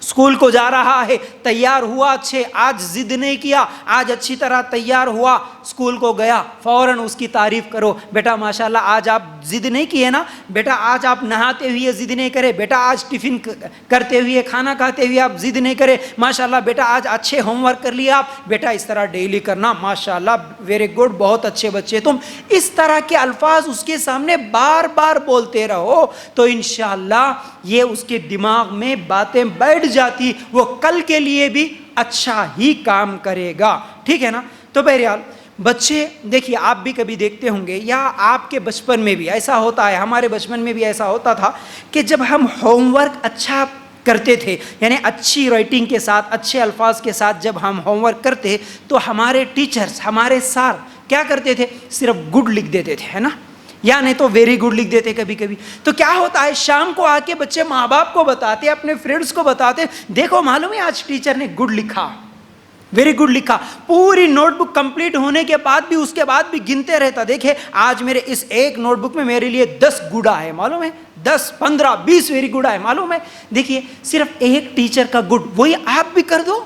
اسکول کو جا رہا ہے، تیار ہوا اچھے، آج ضد نہیں کیا، آج اچھی طرح تیار ہوا، اسکول کو گیا، فوراً اس کی تعریف کرو، بیٹا ماشاءاللہ آج آپ ضد نہیں کیے نا، بیٹا آج آپ نہاتے ہوئے ضد نہیں کرے، بیٹا آج ٹفن کرتے ہوئے، کھانا کھاتے ہوئے آپ ضد نہیں کرے، ماشاءاللہ بیٹا آج اچھے ہوم ورک کر لیا آپ، بیٹا اس طرح ڈیلی کرنا، ماشاءاللہ ویری گڈ، بہت اچھے بچے تم۔ اس طرح کے الفاظ اس کے سامنے بار بار بولتے رہو تو انشاءاللہ یہ اس کے دماغ میں باتیں بیٹھ جاتی، وہ کل کے لیے بھی اچھا ہی کام کرے گا، ٹھیک ہے نا۔ تو بہرحال بچے دیکھیے، آپ بھی کبھی دیکھتے ہوں گے یا آپ کے بچپن میں بھی ایسا ہوتا ہے، ہمارے بچپن میں بھی ایسا ہوتا تھا کہ جب ہم ہوم ورک اچھا کرتے تھے، یعنی اچھی رائٹنگ کے ساتھ، اچھے الفاظ کے ساتھ جب ہم ہوم ورک کرتے تو ہمارے ٹیچرز، ہمارے سر کیا کرتے تھے؟ صرف گڈ لکھ دیتے تھے، ہے نا، یا نہیں تو ویری گڈ لکھ دیتے کبھی کبھی۔ تو کیا ہوتا ہے، شام کو آ کے بچے ماں باپ کو بتاتے، اپنے فرینڈس کو بتاتے، دیکھو معلوم ہے آج ٹیچر نے گڈ لکھا، ویری گڈ لکھا۔ پوری نوٹ بک کمپلیٹ ہونے کے بعد بھی، اس کے بعد بھی گنتے رہتا، دیکھے آج میرے اس ایک نوٹ بک میں میرے لیے 10 گڈ آئے، معلوم ہے 10 15 20 ویری گڈ آئے، معلوم ہے۔ دیکھیے صرف ایک ٹیچر کا گڈ، وہی آپ بھی کر دو۔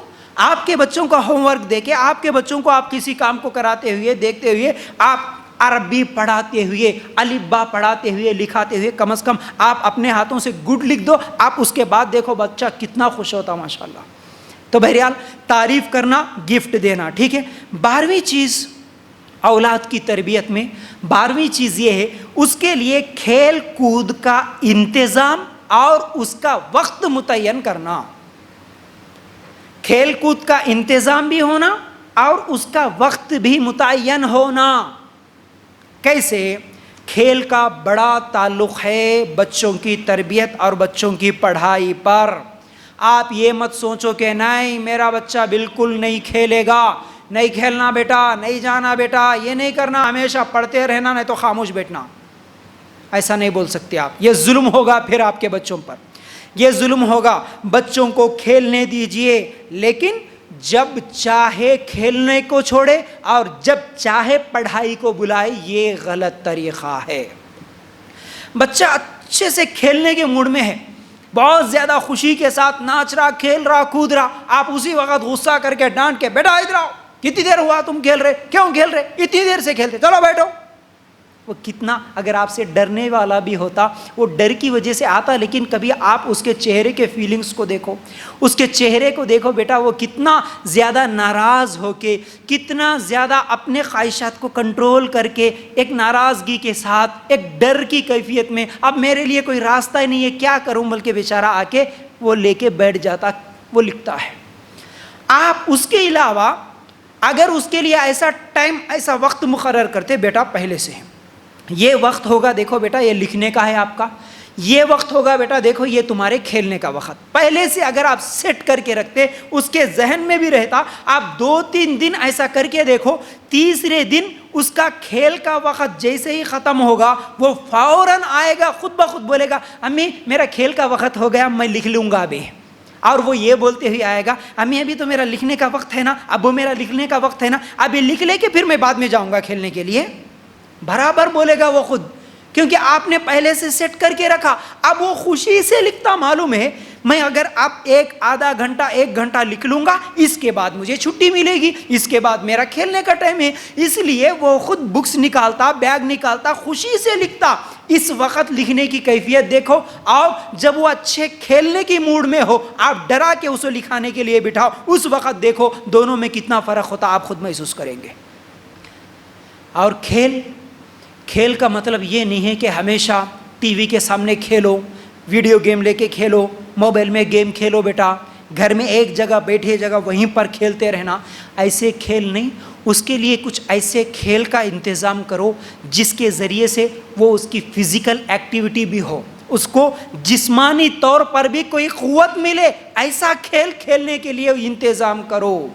آپ کے بچوں کا ہوم ورک دیکھے، آپ کے بچوں کو آپ کسی کام کو کراتے ہوئے، دیکھتے ہوئے، آپ عربی پڑھاتے ہوئے، الف با پڑھاتے ہوئے، لکھاتے ہوئے، کم از کم آپ اپنے ہاتھوں سے گڈ لکھ دو، آپ اس کے بعد دیکھو بچہ کتنا خوش ہوتا، ماشاءاللہ۔ تو بہرحال تعریف کرنا، گفٹ دینا، ٹھیک ہے۔ 12ویں چیز اولاد کی تربیت میں، 12ویں چیز یہ ہے، اس کے لیے کھیل کود کا انتظام اور اس کا وقت متعین کرنا۔ کھیل کود کا انتظام بھی ہونا اور اس کا وقت بھی متعین ہونا۔ کیسے؟ کھیل کا بڑا تعلق ہے بچوں کی تربیت اور بچوں کی پڑھائی پر۔ آپ یہ مت سوچو کہ نہیں میرا بچہ بالکل نہیں کھیلے گا، نہیں کھیلنا بیٹا، نہیں جانا بیٹا، یہ نہیں کرنا، ہمیشہ پڑھتے رہنا، نہیں تو خاموش بیٹھنا۔ ایسا نہیں بول سکتے آپ، یہ ظلم ہوگا پھر آپ کے بچوں پر، یہ ظلم ہوگا۔ بچوں کو کھیلنے دیجئے، لیکن جب چاہے کھیلنے کو چھوڑے اور جب چاہے پڑھائی کو بلائے، یہ غلط طریقہ ہے۔ بچہ اچھے سے کھیلنے کے موڈ میں ہے، بہت زیادہ خوشی کے ساتھ ناچ رہا، کھیل رہا، کود رہا، آپ اسی وقت غصہ کر کے ڈانٹ کے بیٹا ادھر آؤ، کتنی دیر ہوا تم کھیل رہے، کیوں کھیل رہے، اتنی دیر سے کھیلتے، چلو بیٹھو. وہ کتنا اگر آپ سے ڈرنے والا بھی ہوتا، وہ ڈر کی وجہ سے آتا، لیکن کبھی آپ اس کے چہرے کے فیلنگز کو دیکھو، اس کے چہرے کو دیکھو بیٹا، وہ کتنا زیادہ ناراض ہو کے، کتنا زیادہ اپنے خواہشات کو کنٹرول کر کے، ایک ناراضگی کے ساتھ، ایک ڈر کی کیفیت میں، اب میرے لیے کوئی راستہ ہی نہیں ہے، کیا کروں، بلکہ بیچارہ آ کے وہ لے کے بیٹھ جاتا، وہ لکھتا ہے. آپ اس کے علاوہ اگر اس کے لیے ایسا ٹائم، ایسا وقت مقرر کرتے، بیٹا پہلے سے یہ وقت ہوگا، دیکھو بیٹا یہ لکھنے کا ہے آپ کا، یہ وقت ہوگا بیٹا دیکھو یہ تمہارے کھیلنے کا وقت، پہلے سے اگر آپ سیٹ کر کے رکھتے، اس کے ذہن میں بھی رہتا. آپ 2-3 دن ایسا کر کے دیکھو، تیسرے دن اس کا کھیل کا وقت جیسے ہی ختم ہوگا، وہ فوراً آئے گا، خود بخود بولے گا امی میرا کھیل کا وقت ہو گیا، میں لکھ لوں گا ابھی. اور وہ یہ بولتے ہوئے آئے گا امی ابھی تو میرا لکھنے کا وقت ہے نا، ابو میرا لکھنے کا وقت ہے نا، ابھی لکھ لے کے پھر میں بعد میں جاؤں گا کھیلنے کے لیے. برابر بولے گا وہ خود، کیونکہ آپ نے پہلے سے سیٹ کر کے رکھا. اب وہ خوشی سے لکھتا، معلوم ہے میں اگر اب آدھا گھنٹہ 1 گھنٹہ لکھ لوں گا، اس کے بعد مجھے چھٹی ملے گی، اس کے بعد میرا کھیلنے کا ٹائم ہے، اس لیے وہ خود بکس نکالتا، بیگ نکالتا، خوشی سے لکھتا. اس وقت لکھنے کی کیفیت دیکھو، اور جب وہ اچھے کھیلنے کی موڈ میں ہو، آپ ڈرا کے اسے لکھانے کے لیے بٹھاؤ، اس وقت دیکھو دونوں میں کتنا فرق ہوتا، آپ خود محسوس کریں گے. اور کھیل کا مطلب یہ نہیں ہے کہ ہمیشہ ٹی وی کے سامنے کھیلو، ویڈیو گیم لے کے کھیلو، موبائل میں گیم کھیلو. بیٹا گھر میں ایک جگہ بیٹھے جگہ وہیں پر کھیلتے رہنا، ایسے کھیل نہیں. اس کے لیے کچھ ایسے کھیل کا انتظام کرو جس کے ذریعے سے وہ اس کی فزیکل ایکٹیویٹی بھی ہو، اس کو جسمانی طور پر بھی کوئی قوت ملے. ایسا کھیل کھیلنے کے لیے انتظام کرو،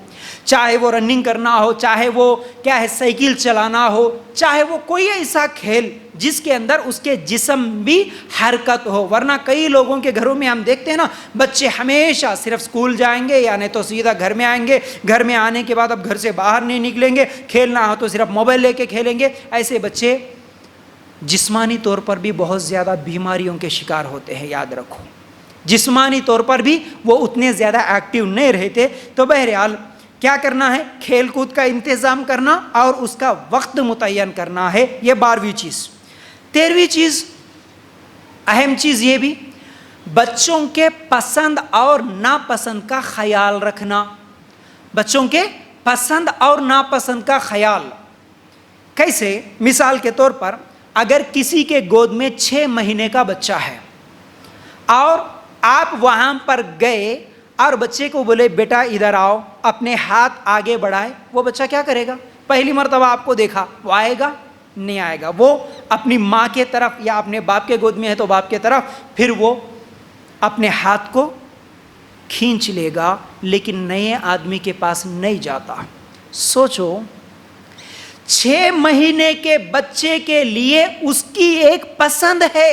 چاہے وہ رننگ کرنا ہو، چاہے وہ کیا ہے سائیکل چلانا ہو، چاہے وہ کوئی ایسا کھیل جس کے اندر اس کے جسم بھی حرکت ہو. ورنہ کئی لوگوں کے گھروں میں ہم دیکھتے ہیں نا، بچے ہمیشہ صرف اسکول جائیں گے یا نہیں تو سیدھا گھر میں آئیں گے، گھر میں آنے کے بعد اب گھر سے باہر نہیں نکلیں گے، کھیلنا ہو تو صرف موبائل لے کے کھیلیں گے. ایسے بچے جسمانی طور پر بھی بہت زیادہ بیماریوں کے شکار ہوتے ہیں، یاد رکھو. جسمانی طور پر بھی وہ اتنے زیادہ ایکٹیو نہیں رہتے. تو بہرحال کیا کرنا ہے، کھیل کود کا انتظام کرنا اور اس کا وقت متعین کرنا ہے. یہ 12ویں چیز. 13ویں چیز، اہم چیز یہ بھی، بچوں کے پسند اور ناپسند کا خیال رکھنا. بچوں کے پسند اور ناپسند کا خیال کیسے؟ مثال کے طور پر اگر کسی کے گود میں 6 مہینے کا بچہ ہے اور آپ وہاں پر گئے اور بچے کو بولے بیٹا ادھر آؤ، اپنے ہاتھ آگے بڑھائے، وہ بچہ کیا کرے گا؟ پہلی مرتبہ آپ کو دیکھا، وہ آئے گا نہیں آئے گا، وہ اپنی ماں کے طرف یا اپنے باپ کے گود میں ہے تو باپ کے طرف، پھر وہ اپنے ہاتھ کو کھینچ لے گا، لیکن نئے آدمی کے پاس نہیں جاتا. سوچو 6 مہینے کے بچے کے لیے اس کی ایک پسند ہے،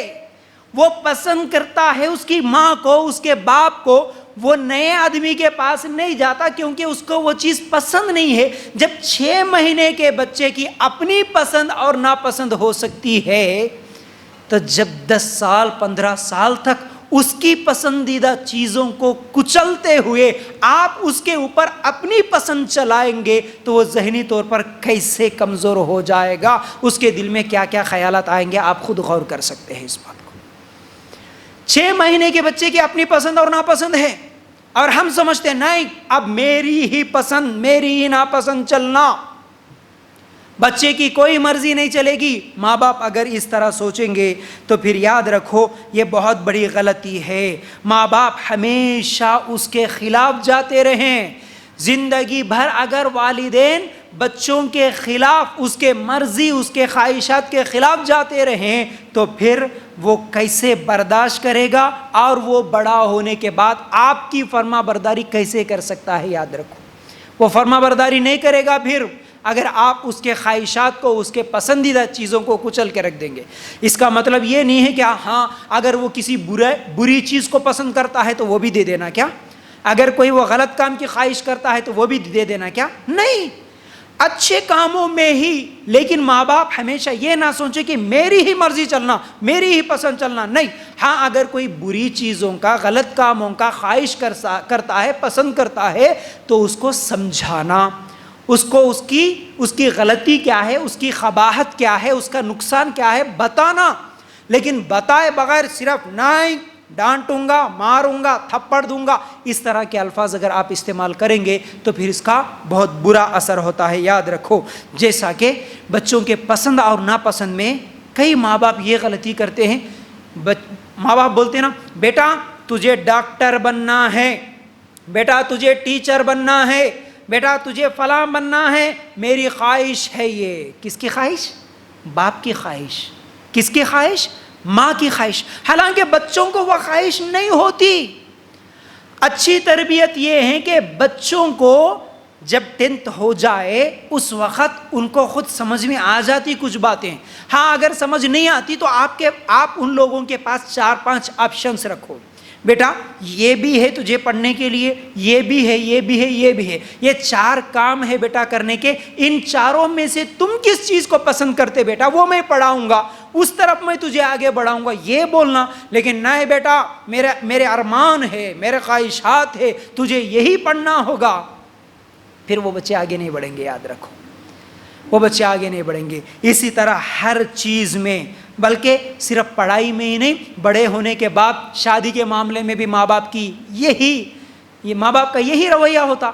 وہ پسند کرتا ہے اس کی ماں کو، اس کے باپ کو. وہ نئے آدمی کے پاس نہیں جاتا کیونکہ اس کو وہ چیز پسند نہیں ہے. جب 6 مہینے کے بچے کی اپنی پسند اور ناپسند ہو سکتی ہے، تو جب 10 سال 15 سال تک اس کی پسندیدہ چیزوں کو کچلتے ہوئے آپ اس کے اوپر اپنی پسند چلائیں گے تو وہ ذہنی طور پر کیسے کمزور ہو جائے گا، اس کے دل میں کیا کیا خیالات آئیں گے، آپ خود غور کر سکتے ہیں اس بات کو. 6 مہینے کے بچے کی اپنی پسند اور ناپسند ہے، اور ہم سمجھتے ہیں نہیں اب میری ہی پسند میری ہی ناپسند چلنا، بچے کی کوئی مرضی نہیں چلے گی. ماں باپ اگر اس طرح سوچیں گے تو پھر یاد رکھو یہ بہت بڑی غلطی ہے. ماں باپ ہمیشہ اس کے خلاف جاتے رہیں. زندگی بھر اگر والدین بچوں کے خلاف، اس کے مرضی اس کے خواہشات کے خلاف جاتے رہیں تو پھر وہ کیسے برداشت کرے گا، اور وہ بڑا ہونے کے بعد آپ کی فرما برداری کیسے کر سکتا ہے. یاد رکھو وہ فرما برداری نہیں کرے گا پھر اگر آپ اس کے خواہشات کو، اس کے پسندیدہ چیزوں کو کچل کے رکھ دیں گے. اس کا مطلب یہ نہیں ہے کہ ہاں اگر وہ کسی بری چیز کو پسند کرتا ہے تو وہ بھی دے دینا، کیا اگر کوئی وہ غلط کام کی خواہش کرتا ہے تو وہ بھی دے دینا، کیا نہیں. اچھے کاموں میں ہی، لیکن ماں باپ ہمیشہ یہ نہ سوچے کہ میری ہی مرضی چلنا، میری ہی پسند چلنا، نہیں. ہاں اگر کوئی بری چیزوں کا، غلط کاموں کا خواہش کرتا ہے، پسند کرتا ہے، تو اس کو سمجھانا، اس کو اس کی غلطی کیا ہے، اس کی قباحت کیا ہے، اس کا نقصان کیا ہے بتانا. لیکن بتائے بغیر صرف نہیں ڈانٹوں گا، ماروں گا، تھپڑ دوں گا، اس طرح کے الفاظ اگر آپ استعمال کریں گے تو پھر اس کا بہت برا اثر ہوتا ہے. یاد رکھو، جیسا کہ بچوں کے پسند اور ناپسند میں کئی ماں باپ یہ غلطی کرتے ہیں. ماں باپ بولتے ہیں نا، بیٹا تجھے ڈاکٹر بننا ہے، بیٹا تجھے ٹیچر بننا ہے، بیٹا تجھے فلاں بننا ہے، میری خواہش ہے یہ. کس کی خواہش؟ باپ کی خواہش. کس کی خواہش؟ ماں کی خواہش. حالانکہ بچوں کو وہ خواہش نہیں ہوتی. اچھی تربیت یہ ہے کہ بچوں کو جب 10th ہو جائے اس وقت ان کو خود سمجھ میں آ جاتی کچھ باتیں. ہاں اگر سمجھ نہیں آتی تو آپ ان لوگوں کے پاس 4-5 آپشنز رکھو. بیٹا یہ بھی ہے تجھے پڑھنے کے لیے، یہ بھی ہے، یہ بھی ہے، یہ بھی ہے، یہ 4 کام ہے بیٹا کرنے کے. ان چاروں میں سے تم کس چیز کو پسند کرتے بیٹا، وہ میں پڑھاؤں گا، اس طرف میں تجھے آگے بڑھاؤں گا، یہ بولنا. لیکن نہیں بیٹا میرے ارمان ہے، میرے خواہشات ہے، تجھے یہی پڑھنا ہوگا، پھر وہ بچے آگے نہیں بڑھیں گے. یاد رکھو، وہ بچے آگے نہیں بڑھیں گے. اسی طرح ہر چیز میں، بلکہ صرف پڑھائی میں ہی نہیں، بڑے ہونے کے بعد شادی کے معاملے میں بھی ماں باپ کا یہی رویہ ہوتا.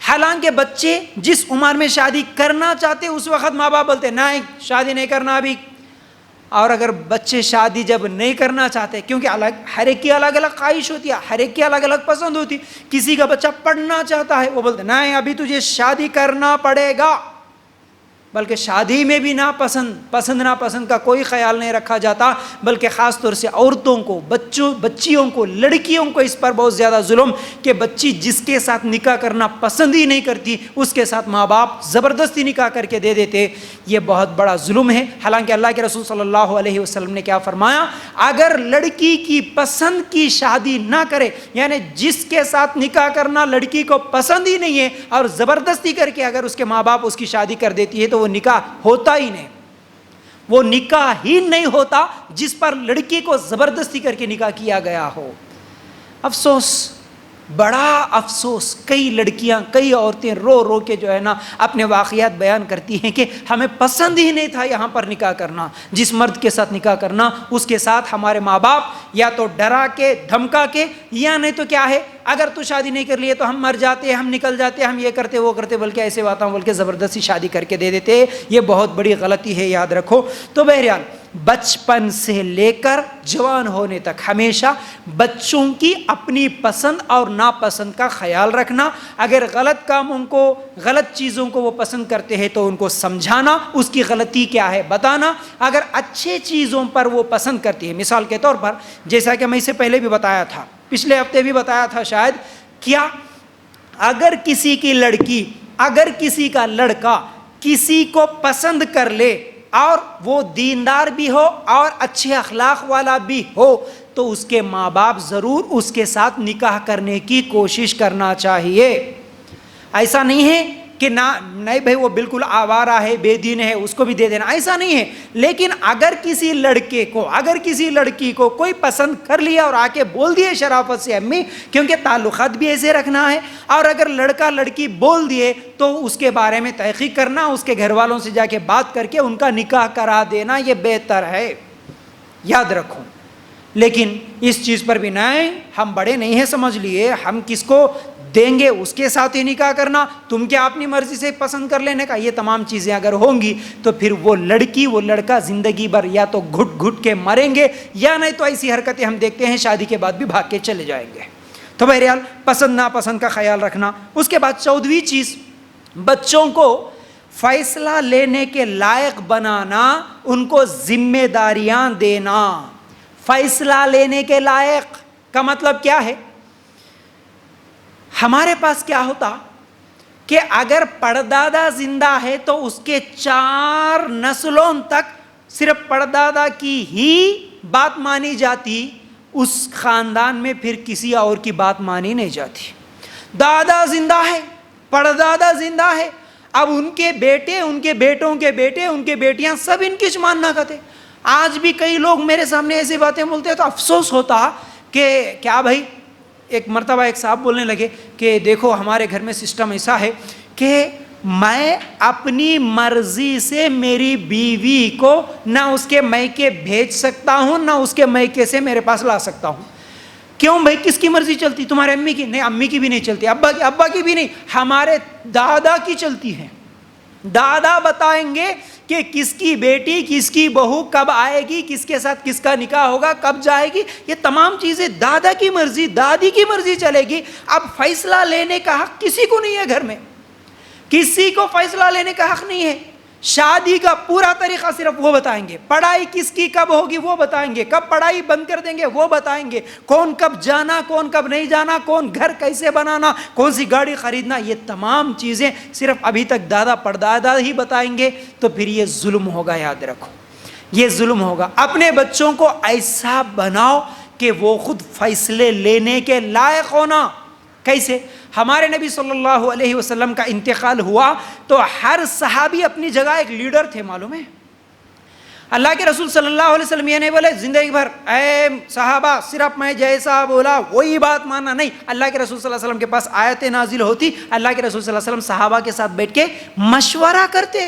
حالانکہ بچے جس عمر میں شادی کرنا چاہتے اس وقت ماں باپ بولتے نہیں شادی نہیں کرنا ابھی. اور اگر بچے شادی جب نہیں کرنا چاہتے، کیونکہ ہر ایک کی الگ الگ خواہش ہوتی ہے، ہر ایک کی الگ الگ پسند ہوتی. کسی کا بچہ پڑھنا چاہتا ہے، وہ بولتے نہیں ابھی تجھے شادی کرنا پڑے گا. بلکہ شادی میں بھی پسند ناپسند کا کوئی خیال نہیں رکھا جاتا، بلکہ خاص طور سے عورتوں کو، بچیوں کو، لڑکیوں کو اس پر بہت زیادہ ظلم کہ بچی جس کے ساتھ نکاح کرنا پسند ہی نہیں کرتی اس کے ساتھ ماں باپ زبردستی نکاح کر کے دے دیتے. یہ بہت بڑا ظلم ہے. حالانکہ اللہ کے رسول صلی اللہ علیہ وسلم نے کیا فرمایا، اگر لڑکی کی پسند کی شادی نہ کرے، یعنی جس کے ساتھ نکاح کرنا لڑکی کو پسند ہی نہیں ہے اور زبردستی کر کے اگر اس کے ماں باپ اس کی شادی کر دیتی ہے تو وہ نکاح ہوتا ہی نہیں. وہ نکاح ہی نہیں ہوتا جس پر لڑکی کو زبردستی کر کے نکاح کیا گیا ہو. افسوس، بڑا افسوس. کئی لڑکیاں، کئی عورتیں رو رو کے جو ہے نا اپنے واقعات بیان کرتی ہیں کہ ہمیں پسند ہی نہیں تھا یہاں پر نکاح کرنا. جس مرد کے ساتھ نکاح کرنا اس کے ساتھ ہمارے ماں باپ یا تو ڈرا کے دھمکا کے، یا نہیں تو کیا ہے، اگر تو شادی نہیں کر لیے تو ہم مر جاتے، ہم نکل جاتے، ہم یہ کرتے وہ کرتے، بلکہ ایسے باتیں بول کے زبردستی شادی کر کے دے دیتے. یہ بہت بڑی غلطی ہے، یاد رکھو. تو بہرحال بچپن سے لے کر جوان ہونے تک ہمیشہ بچوں کی اپنی پسند اور ناپسند کا خیال رکھنا. اگر غلط کاموں کو، غلط چیزوں کو وہ پسند کرتے ہیں تو ان کو سمجھانا، اس کی غلطی کیا ہے بتانا. اگر اچھے چیزوں پر وہ پسند کرتی ہے، مثال کے طور پر جیسا کہ میں اسے پہلے بھی بتایا تھا، پچھلے ہفتے بھی بتایا تھا شاید، کیا اگر کسی کی لڑکی، اگر کسی کا لڑکا کسی کو پسند کر لے اور وہ دیندار بھی ہو اور اچھے اخلاق والا بھی ہو تو اس کے ماں باپ ضرور اس کے ساتھ نکاح کرنے کی کوشش کرنا چاہیے. ایسا نہیں ہے کہ نہیں بھائی وہ بالکل آوارہ ہے، بے دین ہے، اس کو بھی دے دینا، ایسا نہیں ہے. لیکن اگر کسی لڑکے کو، اگر کسی لڑکی کو کوئی پسند کر لیا اور آ کے بول دیے شرافت سے امی، کیونکہ تعلقات بھی ایسے رکھنا ہے، اور اگر لڑکا لڑکی بول دیے تو اس کے بارے میں تحقیق کرنا، اس کے گھر والوں سے جا کے بات کر کے ان کا نکاح کرا دینا، یہ بہتر ہے. یاد رکھو. لیکن اس چیز پر بھی نہیں، ہم بڑے نہیں ہیں سمجھ لیے، ہم کس کو دیں گے اس کے ساتھ ہی نکاح کرنا، تم کیا اپنی مرضی سے پسند کر لینے کا. یہ تمام چیزیں اگر ہوں گی تو پھر وہ لڑکی، وہ لڑکا زندگی بھر یا تو گھٹ گھٹ کے مریں گے، یا نہیں تو ایسی حرکتیں ہم دیکھتے ہیں شادی کے بعد بھی بھاگ کے چلے جائیں گے. تو بہرحال پسند ناپسند کا خیال رکھنا. اس کے بعد 14ویں چیز، بچوں کو فیصلہ لینے کے لائق بنانا، ان کو ذمہ داریاں دینا. فیصلہ لینے کے لائق کا مطلب کیا ہے؟ ہمارے پاس کیا ہوتا کہ اگر پردادا زندہ ہے تو اس کے 4 نسلوں تک صرف پردادا کی ہی بات مانی جاتی، اس خاندان میں پھر کسی اور کی بات مانی نہیں جاتی. دادا زندہ ہے، پردادا زندہ ہے، اب ان کے بیٹے، ان کے بیٹوں کے بیٹے، ان کے بیٹیاں سب ان کی ماننا کرتے. آج بھی کئی لوگ میرے سامنے ایسی باتیں بولتے ہیں تو افسوس ہوتا کہ کیا بھائی. ایک مرتبہ ایک صاحب بولنے لگے کہ دیکھو ہمارے گھر میں سسٹم ایسا ہے کہ میں اپنی مرضی سے میری بیوی کو نہ اس کے میکے بھیج سکتا ہوں، نہ اس کے میکے سے میرے پاس لا سکتا ہوں. کیوں بھائی؟ کس کی مرضی چلتی؟ تمہارے امی کی؟ نہیں، امی کی بھی نہیں چلتی، ابا کی بھی نہیں، ہمارے دادا کی چلتی ہے. دادا بتائیں گے کہ کس کی بیٹی، کس کی بہو کب آئے گی، کس کے ساتھ کس کا نکاح ہوگا، کب جائے گی، یہ تمام چیزیں دادا کی مرضی، دادی کی مرضی چلے گی. اب فیصلہ لینے کا حق کسی کو نہیں ہے گھر میں، کسی کو فیصلہ لینے کا حق نہیں ہے. شادی کا پورا طریقہ صرف وہ بتائیں گے، پڑھائی کس کی کب ہوگی وہ بتائیں گے، کب پڑھائی بند کر دیں گے وہ بتائیں گے، کون کب جانا، کون کب نہیں جانا، کون گھر کیسے بنانا، کون سی گاڑی خریدنا، یہ تمام چیزیں صرف ابھی تک دادا پردادا ہی بتائیں گے. تو پھر یہ ظلم ہوگا، یاد رکھو یہ ظلم ہوگا. اپنے بچوں کو ایسا بناؤ کہ وہ خود فیصلے لینے کے لائق ہونا. کیسے؟ ہمارے نبی صلی اللہ علیہ وسلم کا انتقال ہوا تو ہر صحابی اپنی جگہ ایک لیڈر تھے. معلوم ہے اللہ کے رسول صلی اللہ علیہ وسلم یہ نہیں بولے زندگی بھر اے صحابہ صرف میں جیسا بولا وہی بات ماننا. نہیں، اللہ کے رسول صلی اللہ علیہ وسلم کے پاس آیتیں نازل ہوتی، اللہ کے رسول صلی اللہ علیہ وسلم صحابہ کے ساتھ بیٹھ کے مشورہ کرتے.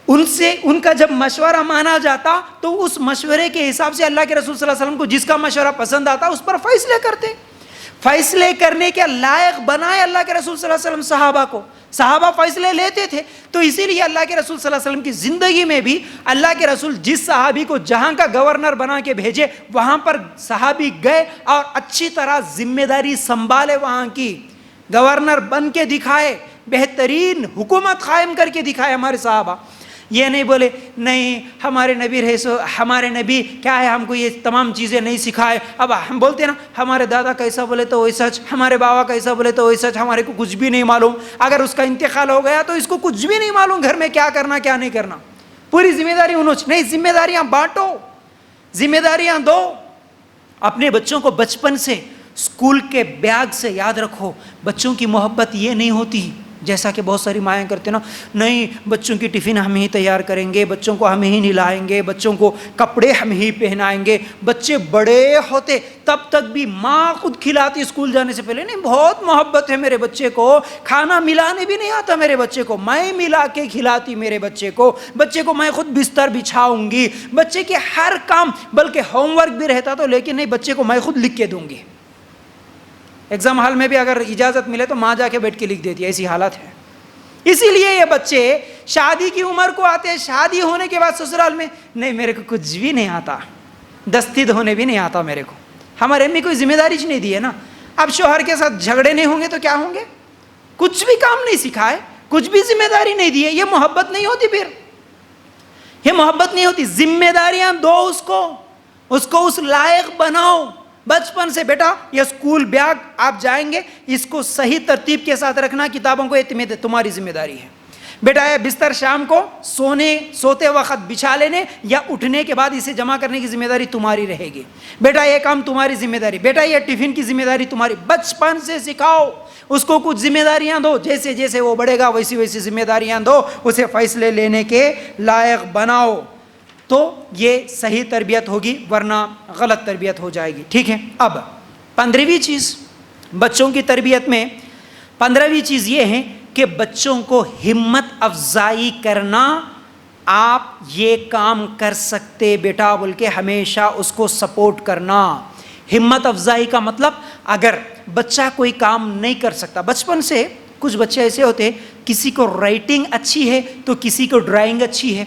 ان کا جب مشورہ مانا جاتا تو اس مشورے کے حساب سے اللہ کے رسول صلی اللہ علیہ وسلم کو جس کا مشورہ پسند آتا اس پر فیصلے کرتے. فیصلے کرنے کے لائق بنائے اللہ کے رسول صلی اللہ علیہ وسلم صحابہ کو. صحابہ فیصلے لیتے تھے. تو اسی لیے اللہ کے رسول صلی اللہ علیہ وسلم کی زندگی میں بھی اللہ کے رسول جس صحابی کو جہاں کا گورنر بنا کے بھیجے وہاں پر صحابی گئے اور اچھی طرح ذمہ داری سنبھالے، وہاں کی گورنر بن کے دکھائے، بہترین حکومت قائم کر کے دکھائے ہمارے صحابہ. یہ نہیں بولے نہیں ہمارے نبی رہے سو ہمارے نبی کیا ہے ہم کو یہ تمام چیزیں نہیں سکھائے. اب ہم بولتے ہیں نا ہمارے دادا کیسا بولے تو وہی سچ، ہمارے بابا کیسا بولے تو وہی سچ، ہمارے کو کچھ بھی نہیں معلوم. اگر اس کا انتقال ہو گیا تو اس کو کچھ بھی نہیں معلوم گھر میں کیا کرنا کیا نہیں کرنا. پوری ذمہ داری نہیں، ذمہ داریاں بانٹو، ذمہ داریاں دو. اپنے بچوں کو بچپن سے اسکول کے بیگ سے یاد رکھو. بچوں کی محبت یہ نہیں ہوتی جیسا کہ بہت ساری مائیں کرتے نا، نہیں بچوں کی ٹفن ہم ہی تیار کریں گے، بچوں کو ہم ہی نلائیں گے، بچوں کو کپڑے ہم ہی پہنائیں گے. بچے بڑے ہوتے تب تک بھی ماں خود کھلاتی اسکول جانے سے پہلے. نہیں، بہت محبت ہے میرے بچے کو، کھانا ملانے بھی نہیں آتا میرے بچے کو، میں ملا کے کھلاتی میرے بچے کو میں خود بستر بچھاؤں گی. بچے کے ہر کام، بلکہ ہوم ورک بھی رہتا تو لیکن نہیں، بچے کو میں خود لکھ کے دوں گی. ایگزام ہال میں بھی اگر اجازت ملے تو ماں جا کے بیٹھ کے لکھ دیتی ہے، ایسی حالت ہے. اسی لیے یہ بچے شادی کی عمر کو آتے، شادی ہونے کے بعد سسرال میں نہیں میرے کو کچھ بھی نہیں آتا، دستی دھونے بھی نہیں آتا میرے کو. ہمارے امی کوئی ذمہ داری نہیں دی ہے نا. اب شوہر کے ساتھ جھگڑے نہیں ہوں گے تو کیا ہوں گے؟ کچھ بھی کام نہیں سکھائے، کچھ بھی ذمہ داری نہیں دی ہے. یہ محبت نہیں ہوتی، پھر یہ محبت نہیں ہوتی. ذمہ داریاں دو اس کو اس لائق بناؤ. بچپن سے بیٹا یہ اسکول بیگ آپ جائیں گے، اس کو صحیح ترتیب کے ساتھ رکھنا، کتابوں کو یہ تمہاری ذمہ داری ہے. بیٹا یہ بستر شام کو سوتے وقت بچھا لینے یا اٹھنے کے بعد اسے جمع کرنے کی ذمہ داری تمہاری رہے گی. بیٹا یہ کام تمہاری ذمہ داری. بیٹا یہ ٹفن کی ذمہ داری تمہاری. بچپن سے سکھاؤ اس کو، کچھ ذمہ داریاں دو. جیسے جیسے وہ بڑھے گا ویسی ویسی ذمہ داریاں دو، اسے فیصلے لینے کے لائق بناؤ. تو یہ صحیح تربیت ہوگی، ورنہ غلط تربیت ہو جائے گی. ٹھیک ہے. اب 15ویں چیز بچوں کی تربیت میں، 15ویں چیز یہ ہے کہ بچوں کو ہمت افزائی کرنا. آپ یہ کام کر سکتے بیٹا بول کے ہمیشہ اس کو سپورٹ کرنا. ہمت افزائی کا مطلب اگر بچہ کوئی کام نہیں کر سکتا، بچپن سے کچھ بچے ایسے ہوتے ہیں کسی کو رائٹنگ اچھی ہے تو کسی کو ڈرائنگ اچھی ہے،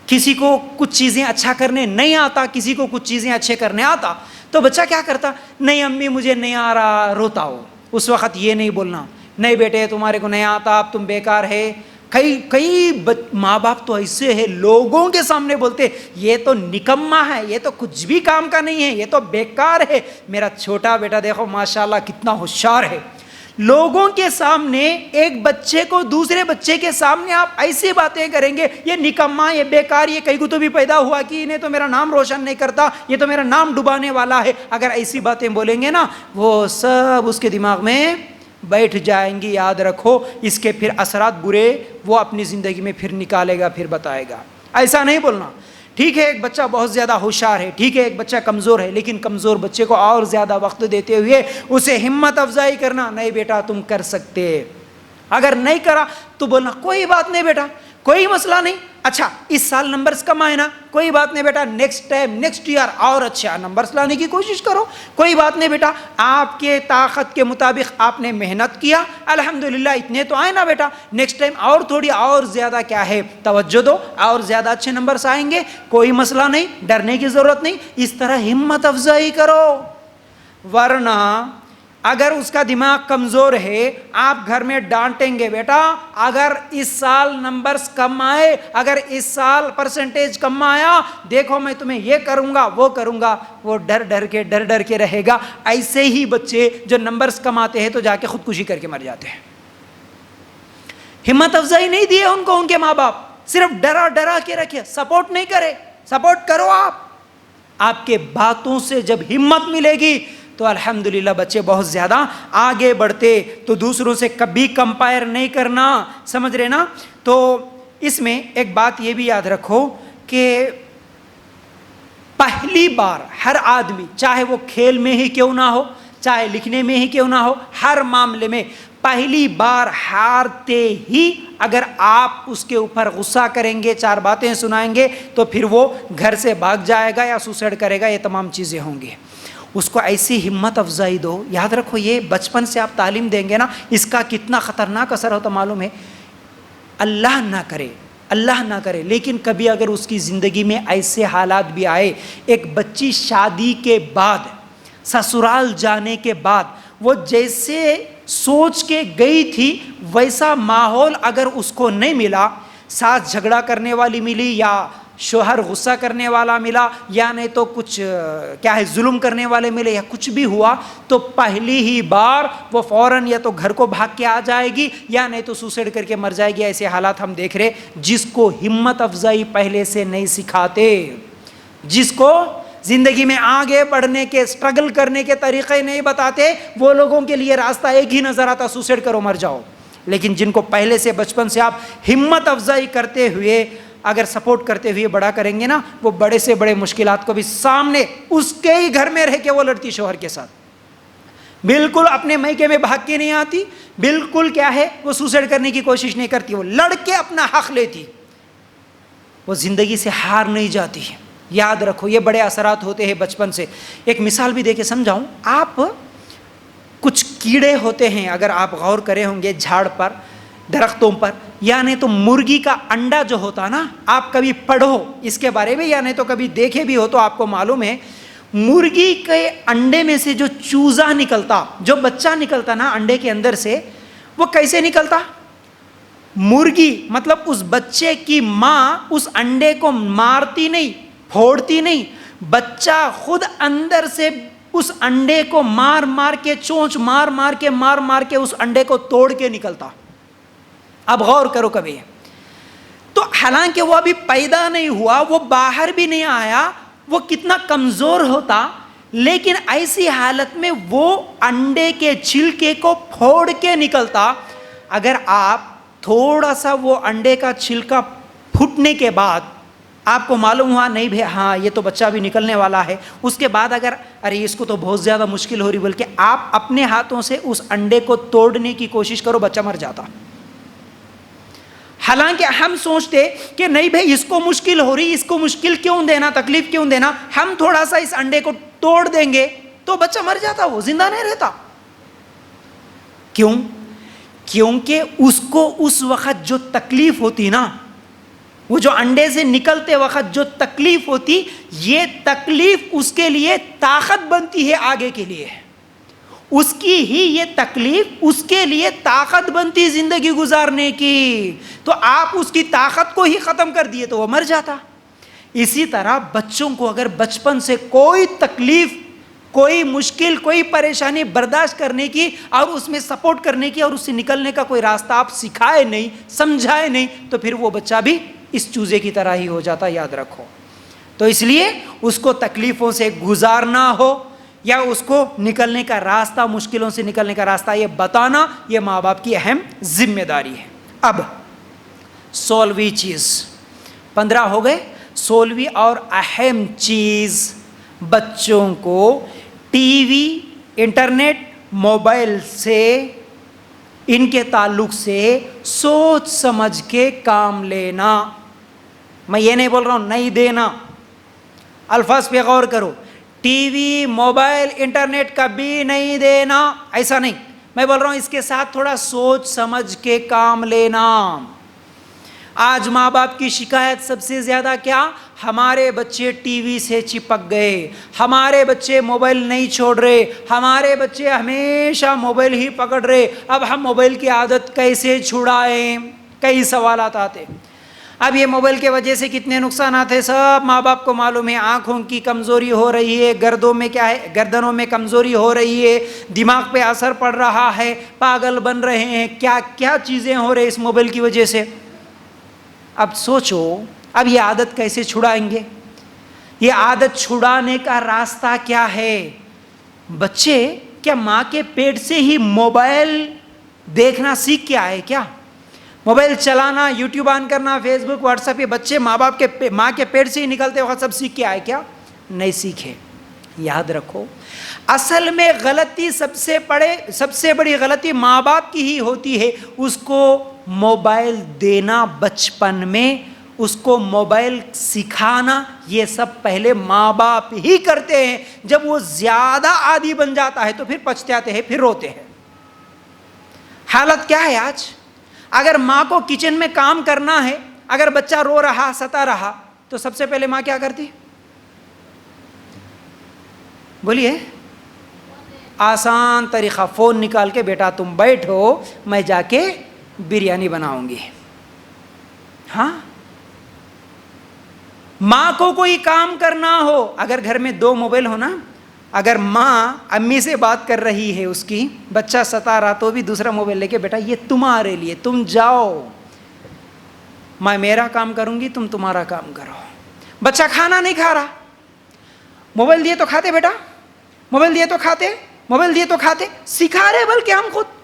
کسی کو کچھ چیزیں اچھا کرنے نہیں آتا، کسی کو کچھ چیزیں اچھے کرنے آتا. تو بچہ کیا کرتا؟ نہیں امی مجھے نہیں آ رہا، روتا ہو. اس وقت یہ نہیں بولنا نہیں بیٹے تمہارے کو نہیں آتا، اب تم بیکار ہے. کئی ماں باپ تو ایسے ہیں لوگوں کے سامنے بولتے یہ تو نکما ہے، یہ تو کچھ بھی کام کا نہیں ہے، یہ تو بیکار ہے. میرا چھوٹا بیٹا دیکھو ماشاءاللہ کتنا ہوشیار ہے. لوگوں کے سامنے ایک بچے کو دوسرے بچے کے سامنے آپ ایسی باتیں کریں گے یہ نکما، یہ بیکار، یہ کہیں کو تو بھی پیدا ہوا کہ انہیں تو میرا نام روشن نہیں کرتا، یہ تو میرا نام ڈبانے والا ہے. اگر ایسی باتیں بولیں گے نا وہ سب اس کے دماغ میں بیٹھ جائیں گی. یاد رکھو اس کے پھر اثرات برے وہ اپنی زندگی میں پھر نکالے گا, پھر بتائے گا. ایسا نہیں بولنا ٹھیک ہے ایک بچہ بہت زیادہ ہوشیار ہے, ٹھیک ہے ایک بچہ کمزور ہے, لیکن کمزور بچے کو اور زیادہ وقت دیتے ہوئے اسے ہمت افزائی کرنا, نہیں بیٹا تم کر سکتے. اگر نہیں کرا تو بولنا کوئی بات نہیں بیٹا, کوئی مسئلہ نہیں, اچھا اس سال نمبرز کم آئے نا, کوئی بات نہیں بیٹا, نیکسٹ ٹائم نیکسٹ ایئر اور اچھا نمبرز لانے کی کوشش کرو, کوئی بات نہیں بیٹا, آپ کے طاقت کے مطابق آپ نے محنت کیا, الحمدللہ اتنے تو آئے نا بیٹا, نیکسٹ ٹائم اور تھوڑی اور زیادہ کیا ہے توجہ دو, اور زیادہ اچھے نمبرز آئیں گے, کوئی مسئلہ نہیں, ڈرنے کی ضرورت نہیں. اس طرح ہمت افزائی کرو. ورنہ اگر اس کا دماغ کمزور ہے, آپ گھر میں ڈانٹیں گے بیٹا اگر اس سال نمبرز کم آئے, اگر اس سال پرسنٹیج کم آیا, دیکھو میں تمہیں یہ کروں گا وہ کروں گا, وہ ڈر ڈر کے رہے گا. ایسے ہی بچے جو نمبرز کم آتے ہیں تو جا کے خودکشی کر کے مر جاتے ہیں. ہمت افزائی نہیں دیے ان کو ان کے ماں باپ, صرف ڈرا کے رکھے, سپورٹ نہیں کرے. سپورٹ کرو آپ کے باتوں سے جب ہمت ملے گی تو الحمدللہ بچے بہت زیادہ آگے بڑھتے. تو دوسروں سے کبھی کمپائر نہیں کرنا, سمجھ رہے نا. تو اس میں ایک بات یہ بھی یاد رکھو کہ پہلی بار ہر آدمی, چاہے وہ کھیل میں ہی کیوں نہ ہو, چاہے لکھنے میں ہی کیوں نہ ہو, ہر معاملے میں پہلی بار ہارتے ہی اگر آپ اس کے اوپر غصہ کریں گے, چار باتیں سنائیں گے, تو پھر وہ گھر سے بھاگ جائے گا یا سوسائڈ کرے گا, یہ تمام چیزیں ہوں گی. اس کو ایسی ہمت افزائی دو. یاد رکھو یہ بچپن سے آپ تعلیم دیں گے نا, اس کا کتنا خطرناک اثر ہوتا معلوم ہے. اللہ نہ کرے لیکن کبھی اگر اس کی زندگی میں ایسے حالات بھی آئے, ایک بچی شادی کے بعد, سسرال جانے کے بعد, وہ جیسے سوچ کے گئی تھی ویسا ماحول اگر اس کو نہیں ملا, ساتھ جھگڑا کرنے والی ملی, یا شوہر غصہ کرنے والا ملا, یا نہیں تو کچھ کیا ہے ظلم کرنے والے ملے, یا کچھ بھی ہوا, تو پہلی ہی بار وہ فوراً یا تو گھر کو بھاگ کے آ جائے گی یا نہیں تو سوسائڈ کر کے مر جائے گی. ایسے حالات ہم دیکھ رہے. جس کو ہمت افزائی پہلے سے نہیں سکھاتے, جس کو زندگی میں آگے بڑھنے کے, اسٹرگل کرنے کے طریقے نہیں بتاتے, وہ لوگوں کے لیے راستہ ایک ہی نظر آتا, سوسائڈ کرو مر جاؤ. لیکن جن کو پہلے سے بچپن سے آپ ہمت افزائی کرتے ہوئے, اگر سپورٹ کرتے ہوئے بڑا کریں گے نا, وہ بڑے سے بڑے مشکلات کو بھی سامنے اس کے ہی گھر میں رہ کے وہ لڑتی شوہر کے ساتھ, بالکل اپنے میکے میں بھاگ کے نہیں آتی, بالکل کیا ہے وہ سوسائڈ کرنے کی کوشش نہیں کرتی, وہ لڑ کے اپنا حق لیتی, وہ زندگی سے ہار نہیں جاتی. یاد رکھو یہ بڑے اثرات ہوتے ہیں بچپن سے. ایک مثال بھی دے کے سمجھاؤں. آپ کچھ کیڑے ہوتے ہیں, اگر آپ غور کرے ہوں گے جھاڑ پر, درختوں پر, یا نہیں تو مرغی کا انڈا جو ہوتا نا, آپ کبھی پڑھو اس کے بارے میں, یا نہیں تو کبھی دیکھے بھی ہو تو آپ کو معلوم ہے, مرغی کے انڈے میں سے جو چوزا نکلتا, جو بچہ نکلتا نا انڈے کے اندر سے, وہ کیسے نکلتا؟ مرغی مطلب اس بچے کی ماں اس انڈے کو مارتی نہیں, پھوڑتی نہیں, بچہ خود اندر سے اس انڈے کو مار کے, چونچ مار کے اس انڈے کو توڑ کے نکلتا. اب غور کرو کبھی. تو حالانکہ وہ ابھی پیدا نہیں ہوا, وہ باہر بھی نہیں آیا, وہ کتنا کمزور ہوتا, لیکن ایسی حالت میں وہ انڈے کے چھلکے کو پھوڑ کے نکلتا. اگر آپ تھوڑا سا وہ انڈے کا چھلکا پھٹنے کے بعد آپ کو معلوم ہوا نہیں بھائی ہاں یہ تو بچہ بھی نکلنے والا ہے, اس کے بعد اگر ارے اس کو تو بہت زیادہ مشکل ہو رہی, بلکہ آپ اپنے ہاتھوں سے اس انڈے کو توڑنے کی کوشش کرو, بچہ مر جاتا. حالانکہ ہم سوچتے کہ نہیں بھائی اس کو مشکل ہو رہی, اس کو مشکل کیوں دینا, تکلیف کیوں دینا, ہم تھوڑا سا اس انڈے کو توڑ دیں گے تو بچہ مر جاتا, وہ زندہ نہیں رہتا. کیوں؟ کیونکہ اس کو اس وقت جو تکلیف ہوتی نا, وہ جو انڈے سے نکلتے وقت جو تکلیف ہوتی, یہ تکلیف اس کے لیے طاقت بنتی ہے آگے کے لیے. اس کی ہی یہ تکلیف اس کے لیے طاقت بنتی زندگی گزارنے کی. تو آپ اس کی طاقت کو ہی ختم کر دیے تو وہ مر جاتا. اسی طرح بچوں کو اگر بچپن سے کوئی تکلیف, کوئی مشکل, کوئی پریشانی برداشت کرنے کی اور اس میں سپورٹ کرنے کی اور اس سے نکلنے کا کوئی راستہ آپ سکھائے نہیں, سمجھائے نہیں, تو پھر وہ بچہ بھی اس چوزے کی طرح ہی ہو جاتا. یاد رکھو. تو اس لیے اس کو تکلیفوں سے گزارنا ہو, یا اس کو نکلنے کا راستہ، مشکلوں سے نکلنے کا راستہ یہ بتانا، یہ ماں باپ کی اہم ذمہ داری ہے۔ اب 16ویں چیز، 15 ہو گئے، 16ویں اور اہم چیز، بچوں کو ٹی وی، انٹرنیٹ، موبائل سے، ان کے تعلق سے سوچ سمجھ کے کام لینا۔ میں یہ نہیں بول رہا ہوں نہیں دینا، الفاظ پہ غور کرو، ٹی وی، موبائل، انٹرنیٹ کبھی نہیں دینا، ایسا نہیں، میں بول رہا ہوں اس کے ساتھ تھوڑا سوچ سمجھ کے کام لینا۔ آج ماں باپ کی شکایت سب سے زیادہ کیا؟ ہمارے بچے ٹی وی سے چپک گئے، ہمارے بچے موبائل نہیں چھوڑ رہے، ہمارے بچے ہمیشہ موبائل ہی پکڑ رہے، اب ہم موبائل کی عادت کیسے چھڑائیں؟ کئی سوالات آتے۔ اب یہ موبائل کے وجہ سے کتنے نقصانات ہیں سب ماں باپ کو معلوم ہے۔ آنکھوں کی کمزوری ہو رہی ہے، گردوں میں کیا ہے، گردنوں میں کمزوری ہو رہی ہے، دماغ پہ اثر پڑ رہا ہے، پاگل بن رہے ہیں، کیا کیا چیزیں ہو رہی اس موبائل کی وجہ سے۔ اب سوچو، اب یہ عادت کیسے چھڑائیں گے؟ یہ عادت چھڑانے کا راستہ کیا ہے؟ بچے کیا ماں کے پیٹ سے ہی موبائل دیکھنا سیکھ کے آئے کیا؟ موبائل چلانا، یوٹیوب آن کرنا، فیس بک، واٹس ایپ، یہ بچے ماں کے پیٹ سے ہی نکلتے وقت سب سیکھ کے آئے کیا؟ نہیں سیکھے۔ یاد رکھو، اصل میں غلطی سب سے بڑی غلطی ماں باپ کی ہی ہوتی ہے۔ اس کو موبائل دینا بچپن میں، اس کو موبائل سکھانا، یہ سب پہلے ماں باپ ہی کرتے ہیں۔ جب وہ زیادہ عادی بن جاتا ہے تو پھر پچھتاتے ہیں، پھر روتے ہیں۔ حالت کیا ہے آج؟ اگر ماں کو کچن میں کام کرنا ہے، اگر بچہ رو رہا، ستا رہا، تو سب سے پہلے ماں کیا کرتی؟ بولیے، آسان طریقہ، فون نکال کے بیٹا تم بیٹھو، میں جا کے بریانی بناؤں گی۔ ہاں، ماں کو کوئی کام کرنا ہو، اگر گھر میں 2 موبائل ہو نا، اگر ماں امی سے بات کر رہی ہے، اس کی بچہ ستا رہا تو بھی دوسرا موبائل لے کے، بیٹا یہ تمہارے لیے، تم جاؤ، میں میرا کام کروں گی، تم تمہارا کام کرو۔ بچہ کھانا نہیں کھا رہا، موبائل دیے تو کھاتے بیٹا، موبائل دیے تو کھاتے، موبائل دیے تو کھاتے، سکھا رہے بلکہ ہم خود۔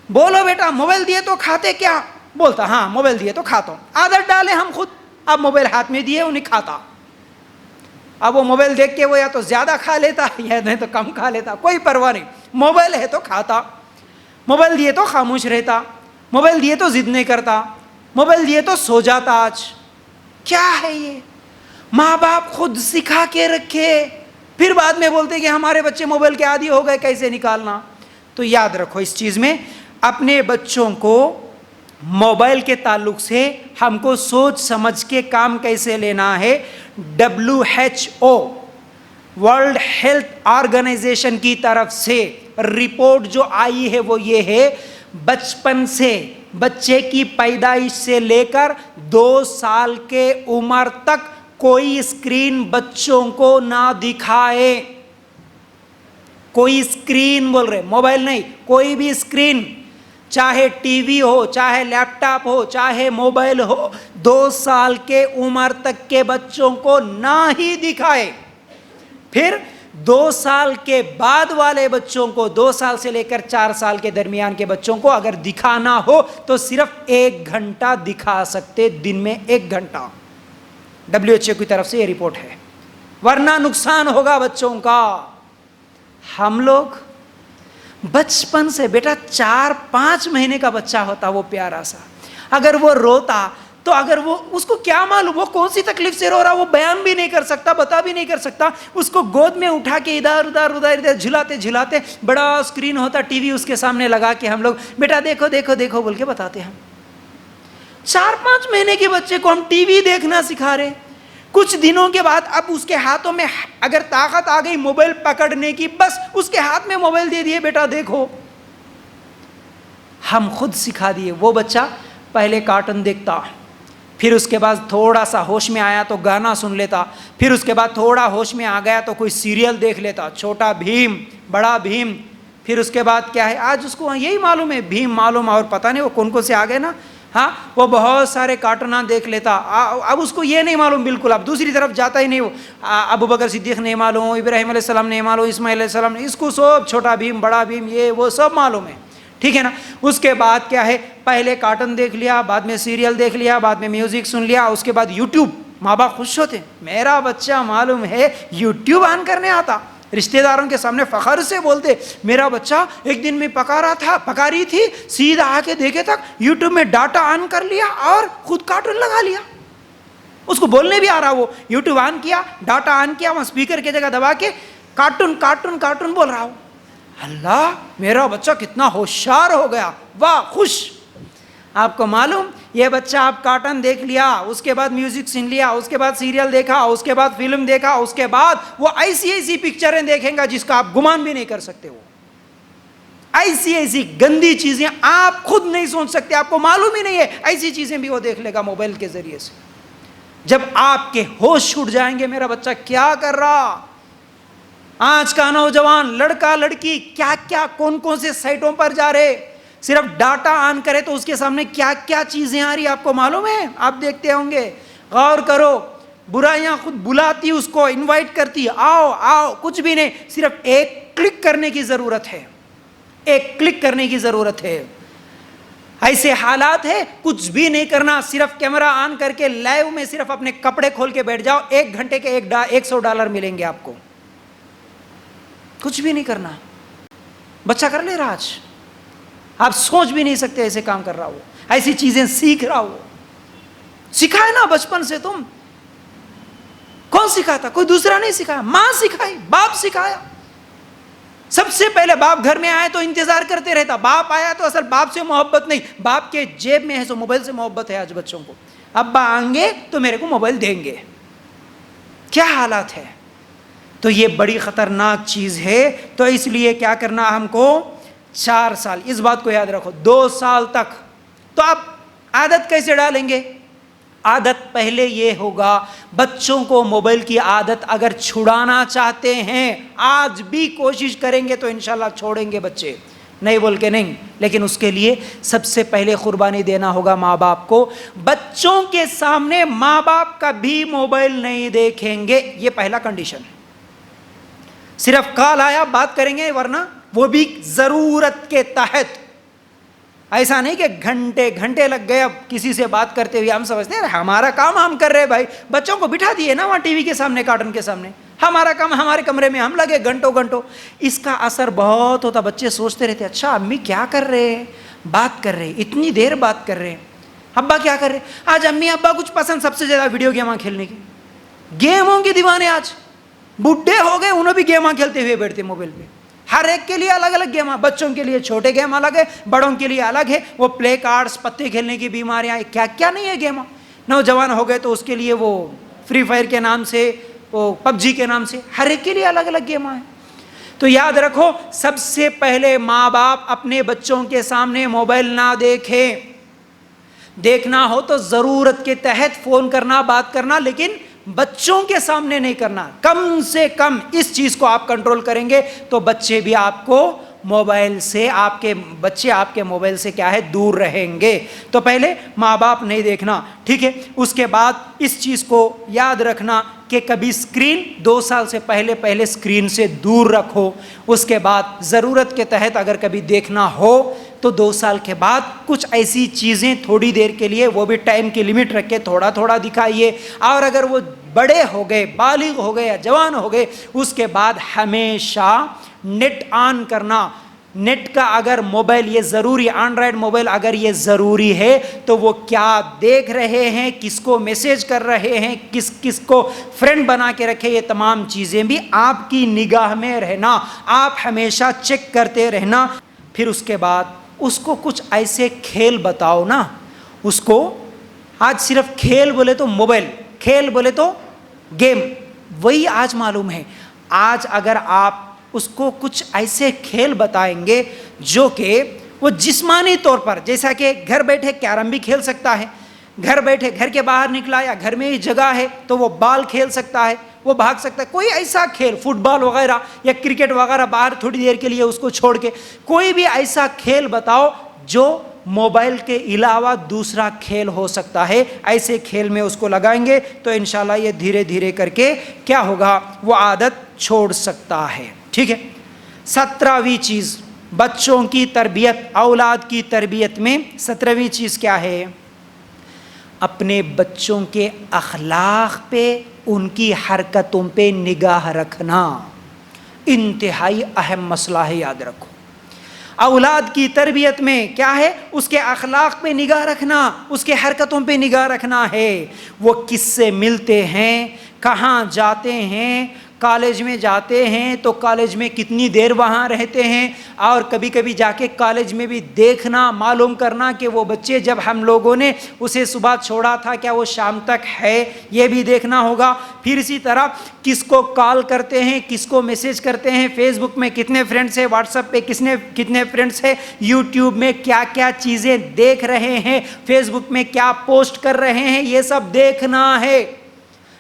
بولو بیٹا موبائل دیے تو کھاتے کیا؟ بولتا ہاں موبائل دیے تو کھاتا ہوں۔ عادت ڈالے ہم خود، اب موبائل ہاتھ میں دیے وہ نہیں کھاتا۔ اب وہ موبائل دیکھ کے وہ یا تو زیادہ کھا لیتا یا نہیں تو کم کھا لیتا، کوئی پرواہ نہیں، موبائل ہے تو کھاتا، موبائل دیے تو خاموش رہتا، موبائل دیے تو ضد نہیں کرتا، موبائل دیے تو سو جاتا۔ آج کیا ہے یہ؟ ماں باپ خود سکھا کے رکھے، پھر بعد میں بولتے کہ ہمارے بچے موبائل کے عادی ہو گئے، کیسے نکالنا؟ تو یاد رکھو اس چیز میں، اپنے بچوں کو موبائل کے تعلق سے ہم کو سوچ سمجھ کے کام کیسے لینا ہے۔ WHO ورلڈ ہیلتھ آرگنائزیشن کی طرف سے رپورٹ جو آئی ہے وہ یہ ہے، بچپن سے، بچے کی پیدائش سے لے کر 2 سال کے عمر تک کوئی اسکرین بچوں کو نہ دکھائے۔ کوئی اسکرین بول رہے، موبائل نہیں، کوئی بھی اسکرین، چاہے ٹی وی ہو، چاہے لیپ ٹاپ ہو، چاہے موبائل ہو، 2 سال کے عمر تک کے بچوں کو نہ ہی دکھائے۔ پھر 2 سال کے بعد والے بچوں کو، 2 سال سے لے کر 4 سال کے درمیان کے بچوں کو اگر دکھانا ہو تو صرف 1 گھنٹہ دکھا سکتے، دن میں 1 گھنٹہ۔ WHO کی طرف سے یہ رپورٹ ہے، ورنہ نقصان ہوگا بچوں کا۔ ہم لوگ بچپن سے، بیٹا 4-5 مہینے کا بچہ ہوتا وہ پیارا سا، اگر وہ روتا تو اگر وہ، اس کو کیا معلوم وہ کون سی تکلیف سے رو رہا، وہ بیان بھی نہیں کر سکتا، بتا بھی نہیں کر سکتا، اس کو گود میں اٹھا کے ادھر ادھر جھلاتے بڑا اسکرین ہوتا ٹی وی اس کے سامنے لگا کے ہم لوگ بیٹا دیکھو دیکھو دیکھو بول کے بتاتے ہیں۔ 4-5 مہینے کے بچے کو ہم ٹی وی دیکھنا سکھا رہے، کچھ دنوں کے بعد اب اس کے ہاتھوں میں اگر طاقت آ گئی موبائل پکڑنے کی، بس اس کے ہاتھ میں موبائل دے دیے، بیٹا دیکھو۔ ہم خود سکھا دیے۔ وہ بچہ پہلے کارٹون دیکھتا، پھر اس کے بعد تھوڑا سا ہوش میں آیا تو گانا سن لیتا، پھر اس کے بعد تھوڑا ہوش میں آ گیا تو کوئی سیریل دیکھ لیتا، چھوٹا بھیم، بڑا بھیم، پھر اس کے بعد کیا ہے، آج اس کو یہی معلوم ہے، بھیم معلوم، اور پتہ نہیں وہ کون کون سے آ گئے نا، ہاں وہ بہت سارے کارٹون دیکھ لیتا، اب اس کو یہ نہیں معلوم بالکل، اب دوسری طرف جاتا ہی نہیں، وہ ابو بکر صدیق نہیں معلوم، ابراہیم علیہ السلام نہیں معلوم، اسماعیل علیہ السلام نہیں، اس کو سب چھوٹا بھیم بڑا بھیم یہ وہ سب معلوم ہے، ٹھیک ہے نا. اس کے بعد کیا ہے، پہلے کارٹون دیکھ لیا، بعد میں سیریل دیکھ لیا، بعد میں میوزک سن لیا، اس کے بعد یوٹیوب. ماں باپ خوش ہوتے، میرا بچہ معلوم ہے یوٹیوب آن کرنے آتا، رشتہ داروں کے سامنے فخر سے بولتے میرا بچہ ایک دن میں پکا رہی تھی، سیدھا آ کے دیکھے تک یوٹیوب میں ڈاٹا آن کر لیا اور خود کارٹون لگا لیا. اس کو بولنے بھی آ رہا، وہ یوٹیوب آن کیا، ڈاٹا آن کیا، وہاں اسپیکر کی جگہ دبا کے کارٹون کارٹون کارٹون بول رہا ہوں. اللہ میرا بچہ کتنا ہوشیار ہو گیا، واہ خوش. آپ کو معلوم یہ بچہ آپ کارٹون دیکھ لیا، اس کے بعد میوزک سن لیا، اس کے بعد سیریل دیکھا، اس کے بعد فلم دیکھا، اس کے بعد وہ ایسی پکچریں دیکھیں گا جس کا آپ گمان بھی نہیں کر سکتے. وہ ایسی گندی چیزیں آپ خود نہیں سوچ سکتے، آپ کو معلوم ہی نہیں ہے، ایسی چیزیں بھی وہ دیکھ لے گا موبائل کے ذریعے سے. جب آپ کے ہوش اٹھ جائیں گے میرا بچہ کیا کر رہا. آج کا نوجوان لڑکا لڑکی کیا کیا کون سے سائٹوں پر جا رہے، صرف ڈاٹا آن کرے تو اس کے سامنے کیا کیا چیزیں آ رہی آپ کو معلوم ہے. آپ دیکھتے ہوں گے، غور کرو، برائیاں خود بلاتی اس کو، انوائٹ کرتی، آؤ آؤ، کچھ بھی نہیں، صرف ایک کلک کرنے کی ضرورت ہے، ایک کلک کرنے کی ضرورت ہے. ایسے حالات ہے کچھ بھی نہیں کرنا، صرف کیمرہ آن کر کے لائیو میں صرف اپنے کپڑے کھول کے بیٹھ جاؤ، 1 گھنٹے کے $100 ملیں گے آپ کو. کچھ بھی نہیں کرنا، بچہ کر لے رہا آج. آپ سوچ بھی نہیں سکتے ایسے کام کر رہا ہو، ایسی چیزیں سیکھ رہا ہو. سکھائے نا بچپن سے، تم کون سکھاتا؟ کوئی دوسرا نہیں سکھایا، ماں سکھائی، باپ سکھایا. سب سے پہلے باپ گھر میں آئے تو انتظار کرتے رہتا، باپ آیا تو اصل باپ سے محبت نہیں، باپ کے جیب میں ہے سو موبائل سے محبت ہے. آج بچوں کو ابا آئیں گے تو میرے کو موبائل دیں گے. کیا حالات ہے. تو یہ بڑی خطرناک چیز ہے. تو اس لیے کیا کرنا ہم کو، 4 سال، اس بات کو یاد رکھو، 2 سال تک. تو آپ عادت کیسے ڈالیں گے؟ عادت پہلے یہ ہوگا، بچوں کو موبائل کی عادت اگر چھڑانا چاہتے ہیں، آج بھی کوشش کریں گے تو انشاءاللہ چھوڑیں گے بچے، نہیں بول کے نہیں. لیکن اس کے لیے سب سے پہلے قربانی دینا ہوگا ماں باپ کو. بچوں کے سامنے ماں باپ کبھی موبائل نہیں دیکھیں گے، یہ پہلا کنڈیشن. صرف کال آیا بات کریں گے، ورنہ وہ بھی ضرورت کے تحت. ایسا نہیں کہ گھنٹے گھنٹے لگ گئے اب کسی سے بات کرتے ہوئے. ہم سمجھتے ہیں ہمارا کام ہم کر رہے بھائی، بچوں کو بٹھا دیے نا وہاں ٹی وی کے سامنے، کارٹون کے سامنے، ہمارا کام ہمارے کمرے میں، ہم لگے گھنٹوں گھنٹوں. اس کا اثر بہت ہوتا. بچے سوچتے رہتے اچھا امی کیا کر رہے ہیں، بات کر رہے ہیں، اتنی دیر بات کر رہے ہیں، ابا کیا کر رہے ہیں. آج امی ابا کچھ پسند سب سے زیادہ ویڈیو گیماں کھیلنے کی، گیموں کے دیوانے. آج بڈھے ہو گئے انہوں بھی گیماں کھیلتے ہوئے بیٹھتے موبائل پہ. ہر ایک کے لیے الگ الگ گیم، بچوں کے لیے چھوٹے گیم الگ ہے، بڑوں کے لیے الگ ہے. وہ پلے کارڈز، پتے کھیلنے کی بیماریاں، کیا کیا نہیں ہے گیم. نوجوان ہو گئے تو اس کے لیے وہ فری فائر کے نام سے، وہ پب جی کے نام سے، ہر ایک کے لیے الگ الگ گیم ہیں. تو یاد رکھو، سب سے پہلے ماں باپ اپنے بچوں کے سامنے موبائل نہ دیکھیں. دیکھنا ہو تو ضرورت کے تحت فون کرنا، بات کرنا، لیکن بچوں کے سامنے نہیں کرنا. کم سے کم اس چیز کو آپ کنٹرول کریں گے تو بچے بھی آپ کو موبائل سے، آپ کے بچے آپ کے موبائل سے کیا ہے، دور رہیں گے. تو پہلے ماں باپ نہیں دیکھنا، ٹھیک ہے. اس کے بعد اس چیز کو یاد رکھنا کہ کبھی اسکرین 2 سال سے پہلے اسکرین سے دور رکھو. اس کے بعد ضرورت کے تحت اگر کبھی دیکھنا ہو تو 2 سال کے بعد کچھ ایسی چیزیں تھوڑی دیر کے لیے، وہ بھی ٹائم کی لمٹ رکھ کے تھوڑا تھوڑا دکھائیے. اور اگر وہ بڑے ہو گئے، بالغ ہو گئے یا جوان ہو گئے، اس کے بعد ہمیشہ نیٹ آن کرنا. نیٹ کا اگر موبائل یہ ضروری، اینڈرائڈ موبائل اگر یہ ضروری ہے تو وہ کیا دیکھ رہے ہیں، کس کو میسج کر رہے ہیں، کس کو فرینڈ بنا کے رکھے، یہ تمام چیزیں بھی آپ کی نگاہ میں رہنا. آپ ہمیشہ چیک کرتے رہنا. پھر اس کے بعد اس کو کچھ ایسے کھیل بتاؤ نا. اس کو آج صرف کھیل بولے تو موبائل، کھیل بولے تو گیم، وہی آج معلوم ہے. آج اگر آپ اس کو کچھ ایسے کھیل بتائیں گے جو کہ وہ جسمانی طور پر، جیسا کہ گھر بیٹھے کیرم بھی کھیل سکتا ہے، گھر بیٹھے گھر کے باہر نکلا یا گھر میں ہی جگہ ہے تو وہ بال کھیل سکتا ہے، وہ بھاگ سکتا ہے. کوئی ایسا کھیل، فٹ بال وغیرہ یا کرکٹ وغیرہ، باہر تھوڑی دیر کے لیے اس کو چھوڑ کے کوئی بھی ایسا کھیل بتاؤ جو موبائل کے علاوہ دوسرا کھیل ہو سکتا ہے، ایسے کھیل میں اس کو لگائیں گے تو انشاءاللہ یہ دھیرے دھیرے کر کے کیا ہوگا، وہ عادت چھوڑ سکتا ہے. ٹھیک ہے. 17ویں چیز بچوں کی تربیت، اولاد کی تربیت میں 17ویں چیز کیا ہے؟ اپنے بچوں کے اخلاق پہ، ان کی حرکتوں پہ نگاہ رکھنا انتہائی اہم مسئلہ ہے، یاد رکھو. اولاد کی تربیت میں کیا ہے؟ اس کے اخلاق پہ نگاہ رکھنا، اس کے حرکتوں پہ نگاہ رکھنا ہے. وہ کس سے ملتے ہیں، کہاں جاتے ہیں، کالج میں جاتے ہیں تو کالج میں کتنی دیر وہاں رہتے ہیں، اور کبھی کبھی جا کے کالج میں بھی دیکھنا، معلوم کرنا کہ وہ بچے جب ہم لوگوں نے اسے صبح چھوڑا تھا کیا وہ شام تک ہے، یہ بھی دیکھنا ہوگا. پھر اسی طرح کس کو کال کرتے ہیں، کس کو میسج کرتے ہیں، فیس بک میں کتنے فرینڈس ہیں، واٹس ایپ پہ کتنے فرینڈس ہیں، یوٹیوب میں کیا کیا چیزیں دیکھ رہے ہیں، فیس بک میں کیا پوسٹ کر رہے ہیں، یہ سب دیکھنا ہے.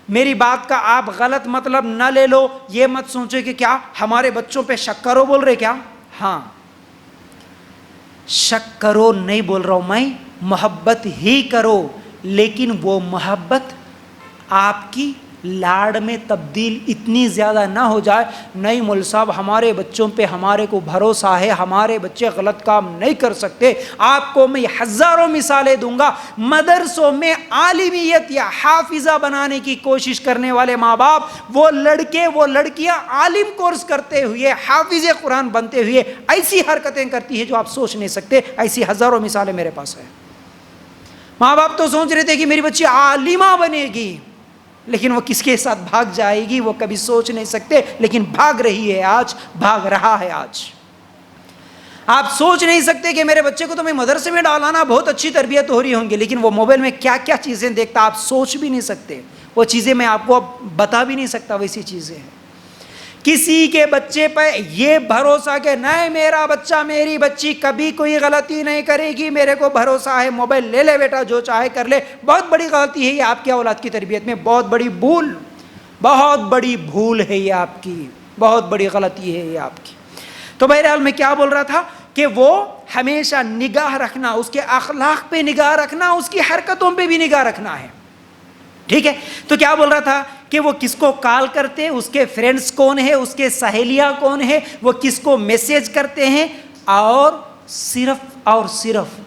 میری بات کا آپ غلط مطلب نہ لے لو، یہ مت سوچو کہ کیا ہمارے بچوں پہ شک کرو بول رہے کیا. ہاں شک کرو نہیں بول رہا ہوں میں، محبت ہی کرو، لیکن وہ محبت آپ کی لاڑ میں تبدیل اتنی زیادہ نہ ہو جائے. نہیں مول صاحب ہمارے بچوں پہ ہمارے کو بھروسہ ہے، ہمارے بچے غلط کام نہیں کر سکتے. آپ کو میں ہزاروں مثالیں دوں گا. مدرسوں میں عالمیت یا حافظہ بنانے کی کوشش کرنے والے ماں باپ، وہ لڑکے وہ لڑکیاں عالم کورس کرتے ہوئے، حافظ قرآن بنتے ہوئے ایسی حرکتیں کرتی ہیں جو آپ سوچ نہیں سکتے. ایسی ہزاروں مثالیں میرے پاس ہیں. ماں باپ تو سوچ رہے تھے کہ میری بچی عالمہ بنے گی، لیکن وہ کس کے ساتھ بھاگ جائے گی وہ کبھی سوچ نہیں سکتے، لیکن بھاگ رہی ہے آج، بھاگ رہا ہے آج. آپ سوچ نہیں سکتے کہ میرے بچے کو تو میں مدرسے میں ڈالانا، بہت اچھی تربیت ہو رہی ہوں گی، لیکن وہ موبائل میں کیا کیا چیزیں دیکھتا آپ سوچ بھی نہیں سکتے. وہ چیزیں میں آپ کو بتا بھی نہیں سکتا، ویسی چیزیں ہیں. کسی کے بچے پہ یہ بھروسہ کہ نہیں میرا بچہ میری بچی کبھی کوئی غلطی نہیں کرے گی، میرے کو بھروسہ ہے، موبائل لے لے بیٹا جو چاہے کر لے، بہت بڑی غلطی ہے یہ آپ کی اولاد کی تربیت میں. بہت بڑی بھول، بہت بڑی بھول ہے یہ آپ کی، بہت بڑی غلطی ہے یہ آپ کی. تو بہرحال میں کیا بول رہا تھا کہ وہ ہمیشہ نگاہ رکھنا، اس کے اخلاق پہ نگاہ رکھنا، اس کی حرکتوں پہ بھی نگاہ رکھنا ہے. ٹھیک ہے. تو کیا بول رہا تھا کہ وہ کس کو کال کرتے ہیں، اس کے فرینڈز کون ہیں، اس کے سہیلیاں کون ہیں، وہ کس کو میسج کرتے ہیں، اور صرف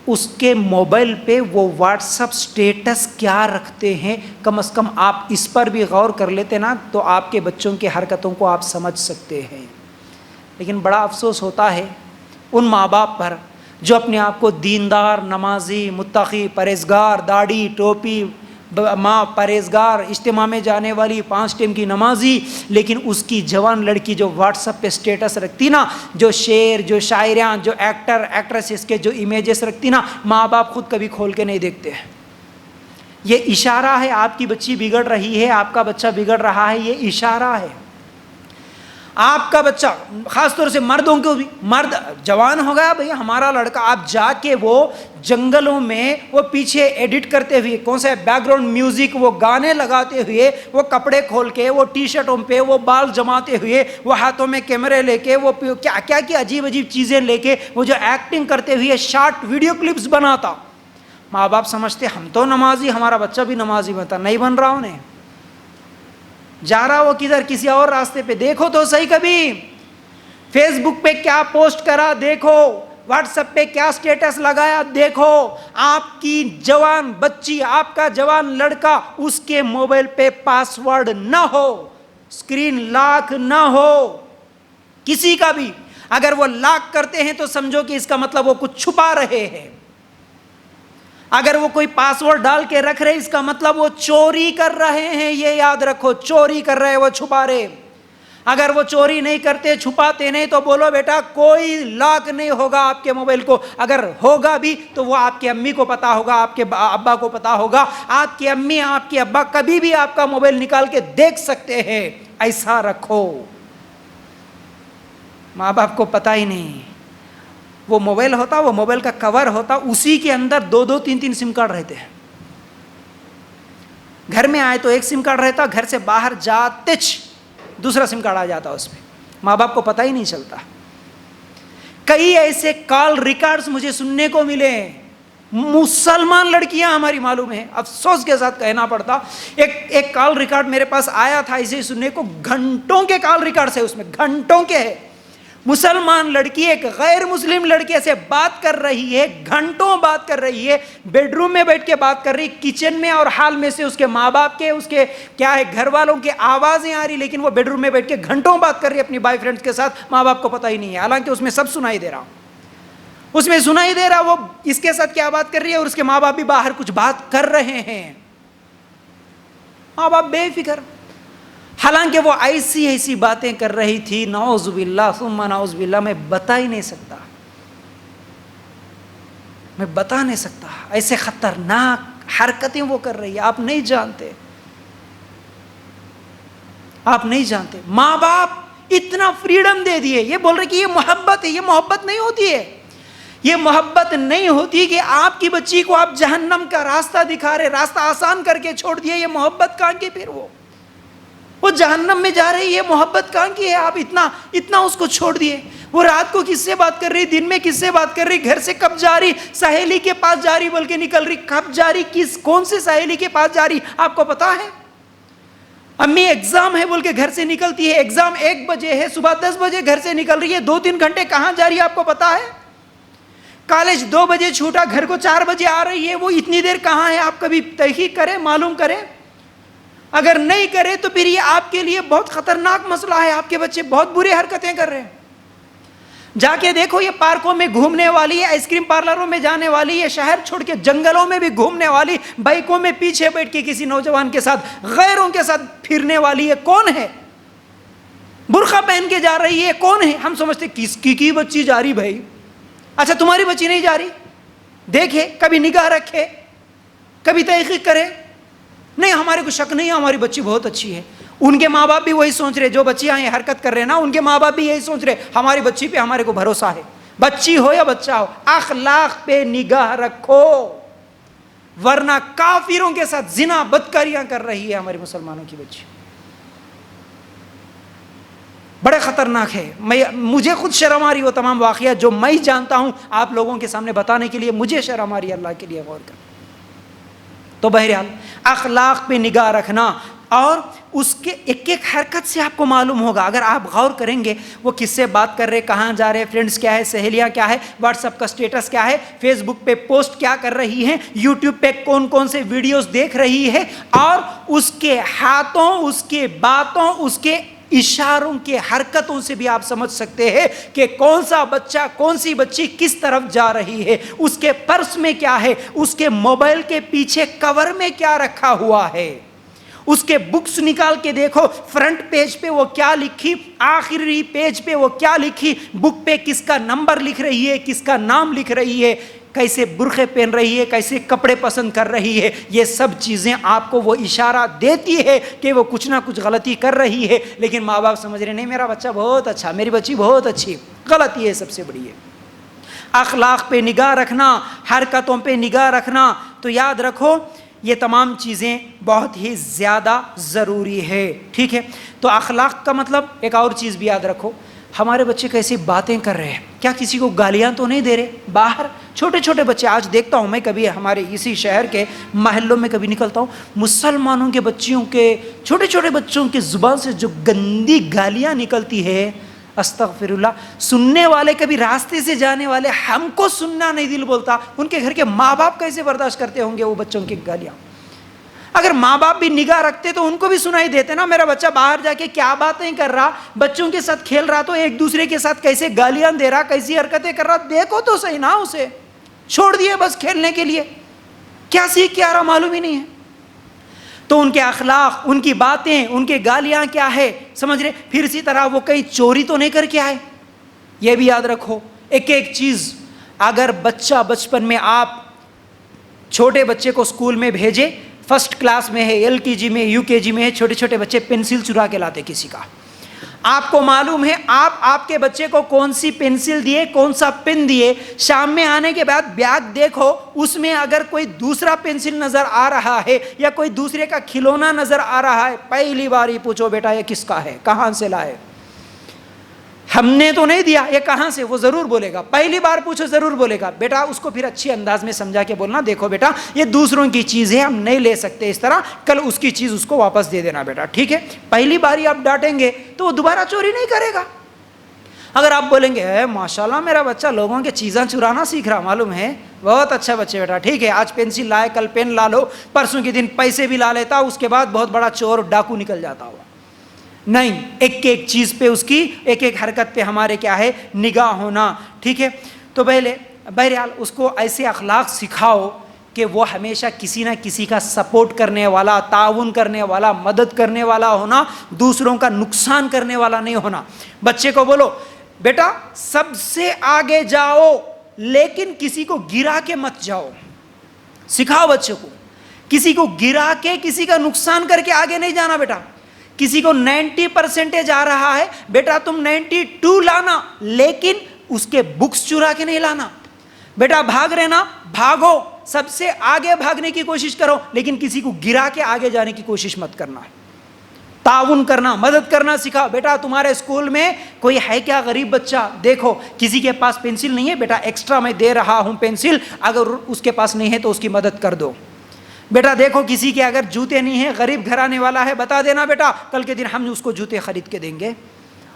اس کے موبائل پہ وہ واٹس اپ سٹیٹس کیا رکھتے ہیں. کم از کم آپ اس پر بھی غور کر لیتے نا تو آپ کے بچوں کی حرکتوں کو آپ سمجھ سکتے ہیں. لیکن بڑا افسوس ہوتا ہے ان ماں باپ پر جو اپنے آپ کو دیندار، نمازی، متقی، پرہیزگار، داڑھی ٹوپی، ماں پرہیزگار، اجتماع میں جانے والی، 5 ٹائم کی نمازی، لیکن اس کی جوان لڑکی جو واٹس ایپ پہ سٹیٹس رکھتی نا، جو شعر، جو شاعریاں، جو ایکٹر ایکٹریسز کے جو امیجز رکھتی نا، ماں باپ خود کبھی کھول کے نہیں دیکھتے. یہ اشارہ ہے آپ کی بچی بگڑ رہی ہے، آپ کا بچہ بگڑ رہا ہے، یہ اشارہ ہے. آپ کا بچہ خاص طور سے مردوں کو بھی، مرد جوان ہو گیا بھئی ہمارا لڑکا، آپ جا کے وہ جنگلوں میں وہ پیچھے ایڈٹ کرتے ہوئے کون سا بیک گراؤنڈ میوزک، وہ گانے لگاتے ہوئے، وہ کپڑے کھول کے، وہ ٹی شرٹوں پہ وہ بال جماتے ہوئے، وہ ہاتھوں میں کیمرے لے کے، وہ کیا کیا کی عجیب عجیب چیزیں لے کے وہ جو ایکٹنگ کرتے ہوئے شارٹ ویڈیو کلپس بناتا. ماں باپ سمجھتے ہم تو نمازی، ہمارا بچہ بھی نمازی بنتا. نہیں بن رہا انہیں، جا رہا وہ کدھر، کسی اور راستے پہ. دیکھو تو صحیح کبھی فیس بک پہ کیا پوسٹ کرا دیکھو، واٹس ایپ پہ کیا سٹیٹس لگایا دیکھو. آپ کی جوان بچی، آپ کا جوان لڑکا، اس کے موبائل پہ پاسورڈ نہ ہو، اسکرین لاک نہ ہو کسی کا بھی. اگر وہ لاک کرتے ہیں تو سمجھو کہ اس کا مطلب وہ کچھ چھپا رہے ہیں. اگر وہ کوئی پاسورڈ ڈال کے رکھ رہے اس کا مطلب وہ چوری کر رہے ہیں. یہ یاد رکھو، چوری کر رہے، وہ چھپا رہے. اگر وہ چوری نہیں کرتے، چھپاتے نہیں، تو بولو بیٹا کوئی لاک نہیں ہوگا آپ کے موبائل کو. اگر ہوگا بھی تو وہ آپ کی امی کو پتا ہوگا، آپ کے ابا کو پتا ہوگا. آپ کی امی، آپ کے ابا کبھی بھی آپ کا موبائل نکال کے دیکھ سکتے ہیں. ایسا رکھو. ماں باپ کو پتا ہی نہیں. وہ موبائل ہوتا، وہ موبائل کا کور ہوتا، اسی کے اندر 2 3 سم کارڈ رہتے ہیں. گھر میں آئے تو ایک سم کارڈ رہتا، گھر سے باہر جاتے دوسرا سم کارڈ آ جاتا اس میں. ماں باپ کو پتہ ہی نہیں چلتا. کئی ایسے کال ریکارڈز مجھے سننے کو ملے ہیں، مسلمان لڑکیاں ہماری معلوم ہیں، افسوس کے ساتھ کہنا پڑتا، ایک کال ریکارڈ میرے پاس آیا تھا اسے سننے کو، گھنٹوں کے کال ریکارڈ ہے، اس میں گھنٹوں کے ہے، مسلمان لڑکی ایک غیر مسلم لڑکے سے بات کر رہی ہے، گھنٹوں بات کر رہی ہے، بیڈ روم میں بیٹھ کے بات کر رہی، کچن میں اور ہال میں سے اس کے ماں باپ کے، اس کے کیا ہے گھر والوں کے آوازیں آ رہی، لیکن وہ بیڈ روم میں بیٹھ کے گھنٹوں بات کر رہی ہے اپنی بوائے فرینڈ کے ساتھ، ماں باپ کو پتہ ہی نہیں ہے، حالانکہ اس میں سب سنائی دے رہا، اس میں سنائی دے رہا وہ اس کے ساتھ کیا بات کر رہی ہے، اور اس کے ماں باپ بھی باہر کچھ بات کر رہے ہیں، ماں باپ بے فکر، حالانکہ وہ ایسی باتیں کر رہی تھی، نعوذ باللہ ثم نعوذ باللہ، میں بتا ہی نہیں سکتا، میں بتا نہیں سکتا، ایسے خطرناک حرکتیں وہ کر رہی ہے، آپ نہیں جانتے، آپ نہیں جانتے، ماں باپ اتنا فریڈم دے دیے، یہ بول رہے کہ یہ محبت ہے، یہ محبت نہیں ہوتی ہے، یہ محبت نہیں ہوتی کہ آپ کی بچی کو آپ جہنم کا راستہ دکھا رہے، راستہ آسان کر کے چھوڑ دیے، یہ محبت کہاں کی، پھر وہ جہنم میں جا رہی ہے، محبت کہاں کی ہے، آپ اتنا اس کو چھوڑ دیے، وہ رات کو کس سے بات کر رہی، دن میں کس سے بات کر رہی، گھر سے کب جا رہی، سہیلی کے پاس جا رہی بلکہ نکل رہی، کب جا رہی، کون سے سہیلی کے پاس جا رہی آپ کو پتا ہے، امی ایگزام ہے بول کے گھر سے نکلتی ہے، ایگزام 1 بجے ہے، صبح 10 بجے گھر سے نکل رہی ہے، 2-3 گھنٹے کہاں جا رہی ہے آپ کو پتا ہے، کالج 2 بجے چھوٹا، گھر کو 4 بجے آ رہی ہے، وہ اتنی دیر کہاں ہے، آپ کبھی تحقیق کریں، معلوم کریں، اگر نہیں کرے تو پھر یہ آپ کے لیے بہت خطرناک مسئلہ ہے، آپ کے بچے بہت بری حرکتیں کر رہے ہیں، جا کے دیکھو یہ پارکوں میں گھومنے والی ہے، آئس کریم پارلروں میں جانے والی ہے، شہر چھوڑ کے جنگلوں میں بھی گھومنے والی، بائکوں میں پیچھے بیٹھ کے کسی نوجوان کے ساتھ غیروں کے ساتھ پھرنے والی ہے، کون ہے، برقع پہن کے جا رہی ہے، کون ہے، ہم سمجھتے کس کی بچی جا رہی بھائی، اچھا تمہاری بچی نہیں جا رہی، دیکھے کبھی نگاہ رکھے، کبھی تحقیق کرے، نہیں ہمارے کو شک نہیں ہے ہماری بچی بہت اچھی ہے، ان کے ماں باپ بھی وہی سوچ رہے، جو بچیاں یہ حرکت کر رہے ہیں نا، ان کے ماں باپ بھی یہی سوچ رہے، ہماری بچی پہ ہمارے کو بھروسہ ہے، بچی ہو یا بچہ ہو، اخلاق پہ نگاہ رکھو، ورنہ کافروں کے ساتھ زنا بدکاریاں کر رہی ہے ہمارے مسلمانوں کی بچی، بڑے خطرناک ہے، مجھے خود شرم آ رہی وہ تمام واقعات جو میں جانتا ہوں آپ لوگوں کے سامنے بتانے کے لیے، مجھے شرم آ رہی ہے، اللہ کے لیے غور کر، تو بہرحال اخلاق پہ نگاہ رکھنا، اور اس کے ایک حرکت سے آپ کو معلوم ہوگا، اگر آپ غور کریں گے وہ کس سے بات کر رہے، کہاں جا رہے، فرینڈز کیا ہے، سہیلیاں کیا ہے، واٹس ایپ کا سٹیٹس کیا ہے، فیس بک پہ پوسٹ کیا کر رہی ہیں، یوٹیوب پہ کون سے ویڈیوز دیکھ رہی ہے، اور اس کے ہاتھوں، اس کے باتوں، اس کے اشاروں کے حرکتوں سے بھی آپ سمجھ سکتے ہیں کہ کون سا بچہ، کون سی بچی کس طرف جا رہی ہے، اس کے پرس میں کیا ہے، اس کے موبائل کے پیچھے کور میں کیا رکھا ہوا ہے، اس کے بکس نکال کے دیکھو، فرنٹ پیج پہ وہ کیا لکھی، آخری پیج پہ وہ کیا لکھی، بک پہ کس کا نمبر لکھ رہی ہے، کس کا نام لکھ رہی ہے، کیسے برقعے پہن رہی ہے، کیسے کپڑے پسند کر رہی ہے، یہ سب چیزیں آپ کو وہ اشارہ دیتی ہے کہ وہ کچھ نہ کچھ غلطی کر رہی ہے، لیکن ماں باپ سمجھ رہے نہیں میرا بچہ بہت اچھا، میری بچی بہت اچھی، غلطی ہے سب سے بڑی ہے، اخلاق پہ نگاہ رکھنا، حرکتوں پہ نگاہ رکھنا، تو یاد رکھو یہ تمام چیزیں بہت ہی زیادہ ضروری ہے، ٹھیک ہے، تو اخلاق کا مطلب ایک اور چیز بھی یاد رکھو، ہمارے بچے کیسی باتیں کر رہے ہیں، کیا کسی کو گالیاں تو نہیں دے رہے، باہر چھوٹے چھوٹے بچے، آج دیکھتا ہوں میں، کبھی ہمارے اسی شہر کے محلوں میں کبھی نکلتا ہوں، مسلمانوں کے بچیوں کے، چھوٹے چھوٹے بچوں کی زبان سے جو گندی گالیاں نکلتی ہے، استغفر اللہ، سننے والے، کبھی راستے سے جانے والے، ہم کو سننا نہیں دل بولتا، ان کے گھر کے ماں باپ کیسے برداشت کرتے ہوں گے وہ بچوں کی گالیاں، اگر ماں باپ بھی نگاہ رکھتے تو ان کو بھی سنائی دیتے نا، میرا بچہ باہر جا کے کیا باتیں کر رہا، بچوں کے ساتھ کھیل رہا تو ایک دوسرے کے ساتھ کیسے گالیاں دے رہا، کیسی حرکتیں کر رہا، دیکھو تو صحیح نا، اسے چھوڑ دیے بس کھیلنے کے لیے، کیا سیکھ کے آ رہا معلوم ہی نہیں ہے، تو ان کے اخلاق، ان کی باتیں، ان کے گالیاں کیا ہے، سمجھ رہے، پھر اسی طرح وہ کہیں چوری تو نہیں کر کے آئے، یہ بھی یاد رکھو، ایک ایک چیز، اگر بچہ بچپن میں آپ چھوٹے بچے کو اسکول میں بھیجے، فرسٹ کلاس میں ہے، LKG میں، UKG میں ہے، چھوٹے چھوٹے بچے پینسل چرا کے لاتے کسی کا، آپ کو معلوم ہے آپ کے بچے کو کون سی پینسل دیے، کون سا پن دیے، شام میں آنے کے بعد بیگ دیکھو، اس میں اگر کوئی دوسرا پینسل نظر آ رہا ہے یا کوئی دوسرے کا کھلونا نظر آ رہا ہے، پہلی بار ہی پوچھو بیٹا یہ کس کا ہے، کہاں سے لائے، ہم نے تو نہیں دیا، یہ کہاں سے؟ وہ ضرور بولے گا، پہلی بار پوچھو ضرور بولے گا۔ بیٹا اس کو پھر اچھی انداز میں سمجھا کے بولنا، دیکھو بیٹا یہ دوسروں کی چیز ہے، ہم نہیں لے سکتے اس طرح، کل اس کی چیز اس کو واپس دے دینا بیٹا، ٹھیک ہے؟ پہلی باری آپ ڈانٹیں گے تو وہ دوبارہ چوری نہیں کرے گا۔ اگر آپ بولیں گے اے ماشاءاللہ میرا بچہ لوگوں کے چیزاں چرانا سیکھ رہا، معلوم ہے، بہت اچھا بچے بیٹا، ٹھیک ہے، آج پینسل لائے کل پین لا لو، پرسوں کے دن پیسے بھی لا لیتا، اس کے بعد بہت بڑا چور ڈاکو نکل جاتا ہوا۔ نہیں، ایک ایک چیز پہ اس کی ایک ایک حرکت پہ ہمارے کیا ہے، نگاہ ہونا، ٹھیک ہے؟ تو بہرحال اس کو ایسے اخلاق سکھاؤ کہ وہ ہمیشہ کسی نہ کسی کا سپورٹ کرنے والا، تعاون کرنے والا، مدد کرنے والا ہونا، دوسروں کا نقصان کرنے والا نہیں ہونا۔ بچے کو بولو بیٹا سب سے آگے جاؤ لیکن کسی کو گرا کے مت جاؤ، سکھاؤ بچے کو، کسی کو گرا کے کسی کا نقصان کر کے آگے نہیں جانا بیٹا۔ کسی کو 90% آ رہا ہے بیٹا تم 92 لانا، لیکن اس کے بکس چرا کے نہیں لانا۔ بیٹا بھاگ رہے نا، بھاگو، سب سے آگے بھاگنے کی کوشش کرو، لیکن کسی کو گرا کے آگے جانے کی کوشش مت کرنا۔ تعاون کرنا، مدد کرنا سکھاؤ۔ بیٹا تمہارے اسکول میں کوئی ہے کیا غریب بچہ؟ دیکھو کسی کے پاس پینسل نہیں ہے بیٹا، ایکسٹرا میں دے رہا ہوں پینسل، اگر اس کے پاس نہیں ہے تو اس کی مدد کر دو۔ بیٹا دیکھو کسی کے اگر جوتے نہیں ہیں، غریب گھرانے والا ہے، بتا دینا بیٹا، کل کے دن ہم اس کو جوتے خرید کے دیں گے۔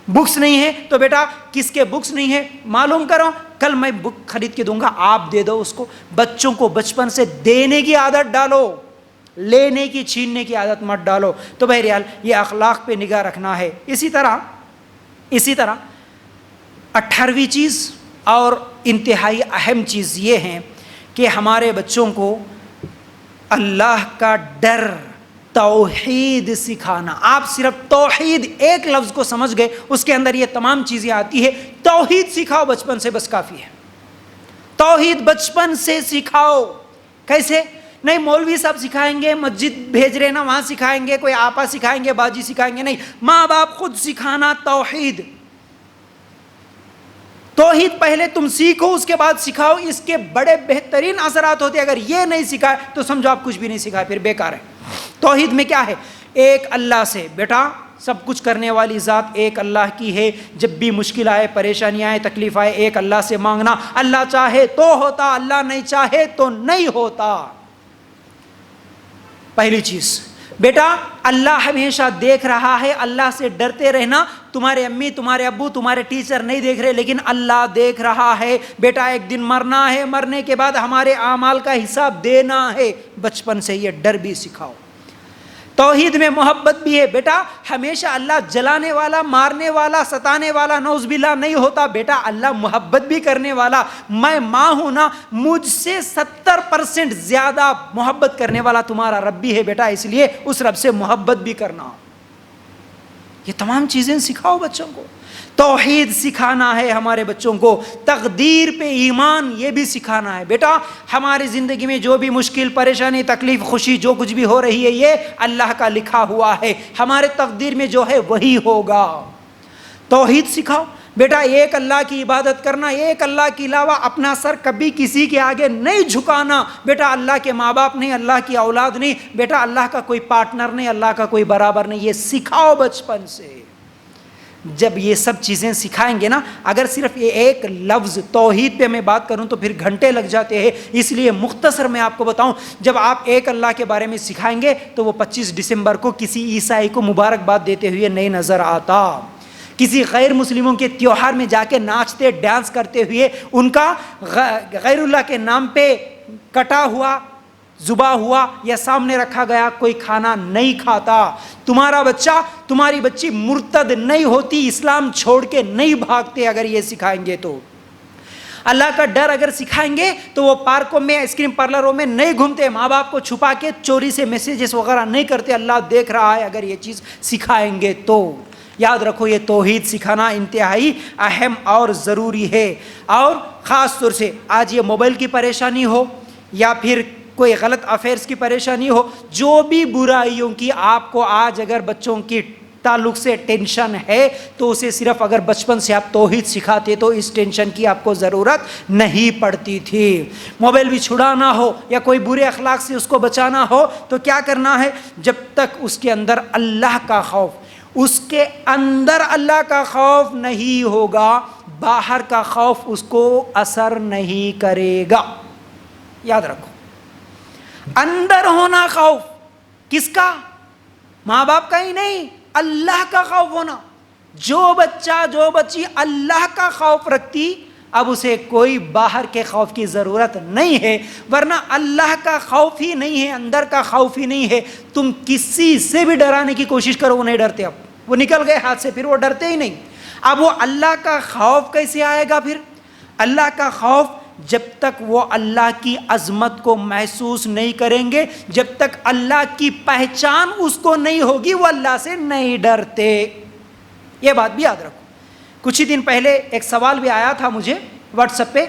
بکس نہیں ہے تو بیٹا کس کے بکس نہیں ہے معلوم کرو، کل میں بک خرید کے دوں گا، آپ دے دو اس کو۔ بچوں کو بچپن سے دینے کی عادت ڈالو، لینے کی چھیننے کی عادت مت ڈالو۔ تو بہرحال یہ اخلاق پہ نگاہ رکھنا ہے۔ اسی طرح 18ویں چیز اور انتہائی اہم چیز یہ ہے کہ ہمارے بچوں کو اللہ کا ڈر، توحید سکھانا۔ آپ صرف توحید ایک لفظ کو سمجھ گئے، اس کے اندر یہ تمام چیزیں آتی ہے۔ توحید سکھاؤ بچپن سے، بس کافی ہے۔ توحید بچپن سے سکھاؤ۔ کیسے؟ نہیں مولوی صاحب سکھائیں گے، مسجد بھیج رہے نا وہاں سکھائیں گے، کوئی آپا سکھائیں گے، باجی سکھائیں گے، نہیں، ماں باپ خود سکھانا توحید۔ توحید پہلے تم سیکھو، اس کے بعد سکھاؤ، اس کے بڑے بہترین اثرات ہوتے ہیں۔ اگر یہ نہیں سکھائے تو سمجھو آپ کچھ بھی نہیں سکھائے، پھر بیکار ہے۔ توحید میں کیا ہے؟ ایک اللہ سے، بیٹا سب کچھ کرنے والی ذات ایک اللہ کی ہے، جب بھی مشکل آئے، پریشانی آئے، تکلیف آئے، ایک اللہ سے مانگنا، اللہ چاہے تو ہوتا، اللہ نہیں چاہے تو نہیں ہوتا۔ پہلی چیز بیٹا اللہ ہمیشہ دیکھ رہا ہے، اللہ سے ڈرتے رہنا۔ تمہارے امی، تمہارے ابو، تمہارے ٹیچر نہیں دیکھ رہے، لیکن اللہ دیکھ رہا ہے۔ بیٹا ایک دن مرنا ہے، مرنے کے بعد ہمارے اعمال کا حساب دینا ہے۔ بچپن سے یہ ڈر بھی سکھاؤ۔ توحید میں محبت بھی ہے، بیٹا ہمیشہ اللہ جلانے والا، مارنے والا، ستانے والا نعوذ باللہ نہیں ہوتا، بیٹا اللہ محبت بھی کرنے والا۔ میں ماں ہوں نا، مجھ سے 70% زیادہ محبت کرنے والا تمہارا رب بھی ہے بیٹا، اس لیے اس رب سے محبت بھی کرنا۔ یہ تمام چیزیں سکھاؤ بچوں کو۔ توحید سکھانا ہے ہمارے بچوں کو، تقدیر پہ ایمان یہ بھی سکھانا ہے۔ بیٹا ہماری زندگی میں جو بھی مشکل، پریشانی، تکلیف، خوشی جو کچھ بھی ہو رہی ہے، یہ اللہ کا لکھا ہوا ہے، ہمارے تقدیر میں جو ہے وہی ہوگا۔ توحید سکھاؤ۔ بیٹا ایک اللہ کی عبادت کرنا، ایک اللہ کے علاوہ اپنا سر کبھی کسی کے آگے نہیں جھکانا۔ بیٹا اللہ کے ماں باپ نہیں، اللہ کی اولاد نہیں، بیٹا اللہ کا کوئی پارٹنر نہیں، اللہ کا کوئی برابر نہیں، یہ سکھاؤ بچپن سے۔ جب یہ سب چیزیں سکھائیں گے نا، اگر صرف یہ ایک لفظ توحید پہ میں بات کروں تو پھر گھنٹے لگ جاتے ہیں، اس لیے مختصر میں آپ کو بتاؤں، جب آپ ایک اللہ کے بارے میں سکھائیں گے تو وہ 25 دسمبر کو کسی عیسائی کو مبارکباد دیتے ہوئے نہیں نظر آتا، کسی غیر مسلموں کے تیوہار میں جا کے ناچتے ڈانس کرتے ہوئے ان کا غیر اللہ کے نام پہ کٹا ہوا، ذبح ہوا یا سامنے رکھا گیا کوئی کھانا نہیں کھاتا۔ تمہارا بچہ، تمہاری بچی مرتد نہیں ہوتی، اسلام چھوڑ کے نہیں بھاگتے اگر یہ سکھائیں گے تو۔ اللہ کا ڈر اگر سکھائیں گے تو وہ پارکوں میں، آئس کریم پارلروں میں نہیں گھومتے، ماں باپ کو چھپا کے چوری سے میسیجز وغیرہ نہیں کرتے، اللہ دیکھ رہا ہے اگر یہ چیز سکھائیں گے تو۔ یاد رکھو یہ توحید سکھانا انتہائی اہم اور ضروری ہے۔ اور خاص طور سے آج یہ موبائل کی پریشانی ہو یا پھر کوئی غلط افیئرس کی پریشانی ہو، جو بھی برائیوں کی آپ کو آج اگر بچوں کی تعلق سے ٹینشن ہے تو اسے صرف اگر بچپن سے آپ توحید سکھاتے تو اس ٹینشن کی آپ کو ضرورت نہیں پڑتی تھی۔ موبائل بھی چھڑانا ہو یا کوئی برے اخلاق سے اس کو بچانا ہو تو کیا کرنا ہے؟ جب تک اس کے اندر اللہ کا خوف، اس کے اندر اللہ کا خوف نہیں ہوگا، باہر کا خوف اس کو اثر نہیں کرے گا۔ یاد رکھو، اندر ہونا خوف کس کا؟ ماں باپ کا ہی نہیں، اللہ کا خوف ہونا۔ جو بچہ جو بچی اللہ کا خوف رکھتی، اب اسے کوئی باہر کے خوف کی ضرورت نہیں ہے، ورنہ اللہ کا خوف ہی نہیں ہے، اندر کا خوف ہی نہیں ہے، تم کسی سے بھی ڈرانے کی کوشش کرو وہ نہیں ڈرتے، اب وہ نکل گئے ہاتھ سے، پھر وہ ڈرتے ہی نہیں۔ اب وہ اللہ کا خوف کیسے آئے گا پھر؟ اللہ کا خوف جب تک وہ اللہ کی عظمت کو محسوس نہیں کریں گے، جب تک اللہ کی پہچان اس کو نہیں ہوگی، وہ اللہ سے نہیں ڈرتے۔ یہ بات بھی یاد رکھو۔ کچھ ہی دن پہلے ایک سوال بھی آیا تھا مجھے واٹس ایپ پہ،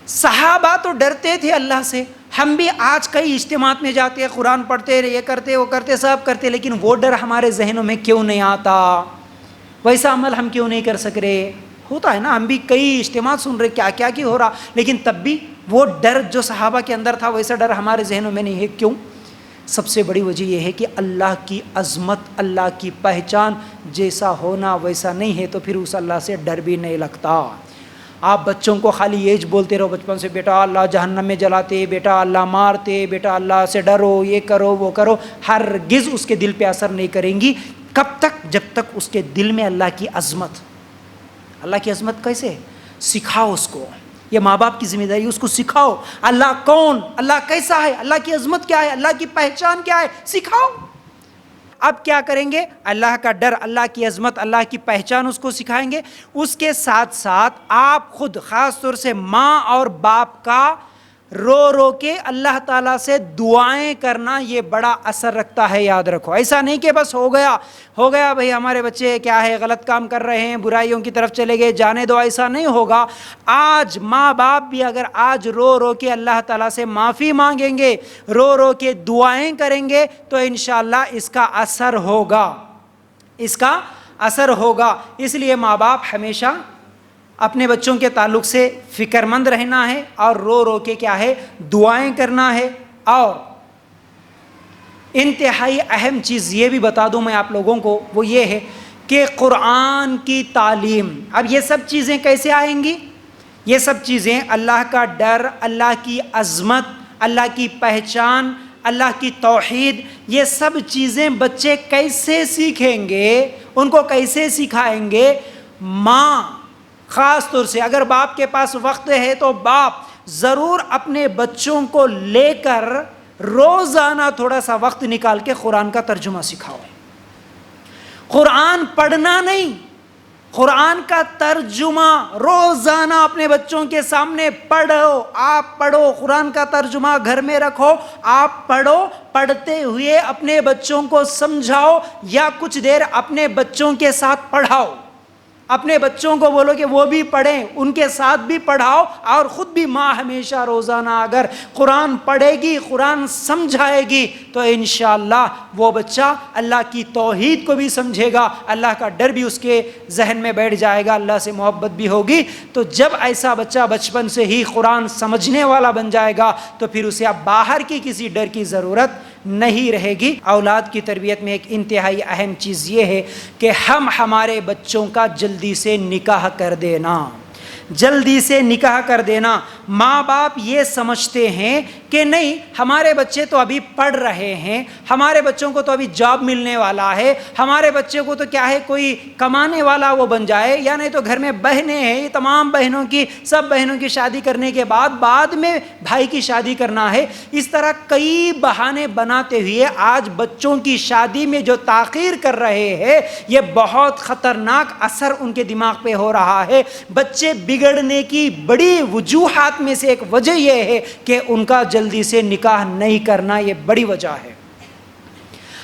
صحابہ تو ڈرتے تھے اللہ سے، ہم بھی آج کئی اجتماعات میں جاتے ہیں، قرآن پڑھتے، یہ کرتے وہ کرتے سب کرتے، لیکن وہ ڈر ہمارے ذہنوں میں کیوں نہیں آتا؟ ویسا عمل ہم کیوں نہیں کر سک رہے؟ ہوتا ہے نا، ہم بھی کئی اجتماعات سن رہے کیا کیا کی ہو رہا، لیکن تب بھی وہ ڈر جو صحابہ کے اندر تھا ویسا ڈر ہمارے ذہنوں میں نہیں ہے۔ کیوں؟ سب سے بڑی وجہ یہ ہے کہ اللہ کی عظمت، اللہ کی پہچان جیسا ہونا ویسا نہیں ہے، تو پھر اس اللہ سے ڈر بھی نہیں لگتا۔ آپ بچوں کو خالی یہ بولتے رہو بچپن سے، بیٹا اللہ جہنم میں جلاتے، بیٹا اللہ مارتے، بیٹا اللہ سے ڈرو، یہ کرو وہ کرو، ہرگز اس کے دل پہ اثر نہیں کریں گی۔ کب تک؟ جب تک اس کے دل میں اللہ کی عظمت۔ اللہ کی عظمت کیسے؟ سکھاؤ اس کو، یہ ماں باپ کی ذمہ داری، اس کو سکھاؤ اللہ کون، اللہ کیسا ہے، اللہ کی عظمت کیا ہے، اللہ کی پہچان کیا ہے، سکھاؤ۔ اب کیا کریں گے؟ اللہ کا ڈر، اللہ کی عظمت، اللہ کی پہچان اس کو سکھائیں گے۔ اس کے ساتھ ساتھ آپ خود، خاص طور سے ماں اور باپ کا رو رو کے اللہ تعالیٰ سے دعائیں کرنا، یہ بڑا اثر رکھتا ہے، یاد رکھو۔ ایسا نہیں کہ بس ہو گیا بھئی ہمارے بچے کیا ہے غلط کام کر رہے ہیں، برائیوں کی طرف چلے گئے، جانے دو، ایسا نہیں ہوگا۔ آج ماں باپ بھی اگر آج رو رو کے اللہ تعالیٰ سے معافی مانگیں گے، رو رو کے دعائیں کریں گے، تو انشاءاللہ اس کا اثر ہوگا، اس کا اثر ہوگا۔ اس لیے ماں باپ ہمیشہ اپنے بچوں کے تعلق سے فکر مند رہنا ہے، اور رو رو کے کیا ہے دعائیں کرنا ہے۔ اور انتہائی اہم چیز یہ بھی بتا دوں میں آپ لوگوں کو، وہ یہ ہے کہ قرآن کی تعلیم۔ اب یہ سب چیزیں کیسے آئیں گی؟ یہ سب چیزیں اللہ کا ڈر، اللہ کی عظمت، اللہ کی پہچان، اللہ کی توحید، یہ سب چیزیں بچے کیسے سیکھیں گے، ان کو کیسے سکھائیں گے؟ ماں خاص طور سے، اگر باپ کے پاس وقت ہے تو باپ ضرور اپنے بچوں کو لے کر روزانہ تھوڑا سا وقت نکال کے قرآن کا ترجمہ سکھاؤ۔ قرآن پڑھنا نہیں، قرآن کا ترجمہ روزانہ اپنے بچوں کے سامنے پڑھو۔ آپ پڑھو، قرآن کا ترجمہ گھر میں رکھو، آپ پڑھو، پڑھتے ہوئے اپنے بچوں کو سمجھاؤ، یا کچھ دیر اپنے بچوں کے ساتھ پڑھاؤ۔ اپنے بچوں کو بولو کہ وہ بھی پڑھیں، ان کے ساتھ بھی پڑھاؤ، اور خود بھی ماں ہمیشہ روزانہ اگر قرآن پڑھے گی، قرآن سمجھائے گی، تو انشاءاللہ وہ بچہ اللہ کی توحید کو بھی سمجھے گا، اللہ کا ڈر بھی اس کے ذہن میں بیٹھ جائے گا، اللہ سے محبت بھی ہوگی۔ تو جب ایسا بچہ بچپن سے ہی قرآن سمجھنے والا بن جائے گا، تو پھر اسے اب باہر کی کسی ڈر کی ضرورت نہیں رہے گی۔ اولاد کی تربیت میں ایک انتہائی اہم چیز یہ ہے کہ ہم ہمارے بچوں کا جلدی سے نکاح کر دینا، جلدی سے نکاح کر دینا۔ ماں باپ یہ سمجھتے ہیں کہ نہیں ہمارے بچے تو ابھی پڑھ رہے ہیں، ہمارے بچوں کو تو ابھی جاب ملنے والا ہے، ہمارے بچے کو تو کیا ہے کوئی کمانے والا وہ بن جائے، یا نہیں تو گھر میں بہنیں ہیں، یہ تمام بہنوں کی سب بہنوں کی شادی کرنے کے بعد میں بھائی کی شادی کرنا ہے۔ اس طرح کئی بہانے بناتے ہوئے آج بچوں کی شادی میں جو تاخیر کر رہے ہیں، یہ بہت خطرناک اثر ان کے دماغ پہ ہو رہا ہے۔ بچے بگڑنے کی بڑی وجوہات میں سے ایک وجہ یہ ہے کہ ان کا جلدی سے نکاح نہیں کرنا، یہ بڑی وجہ ہے۔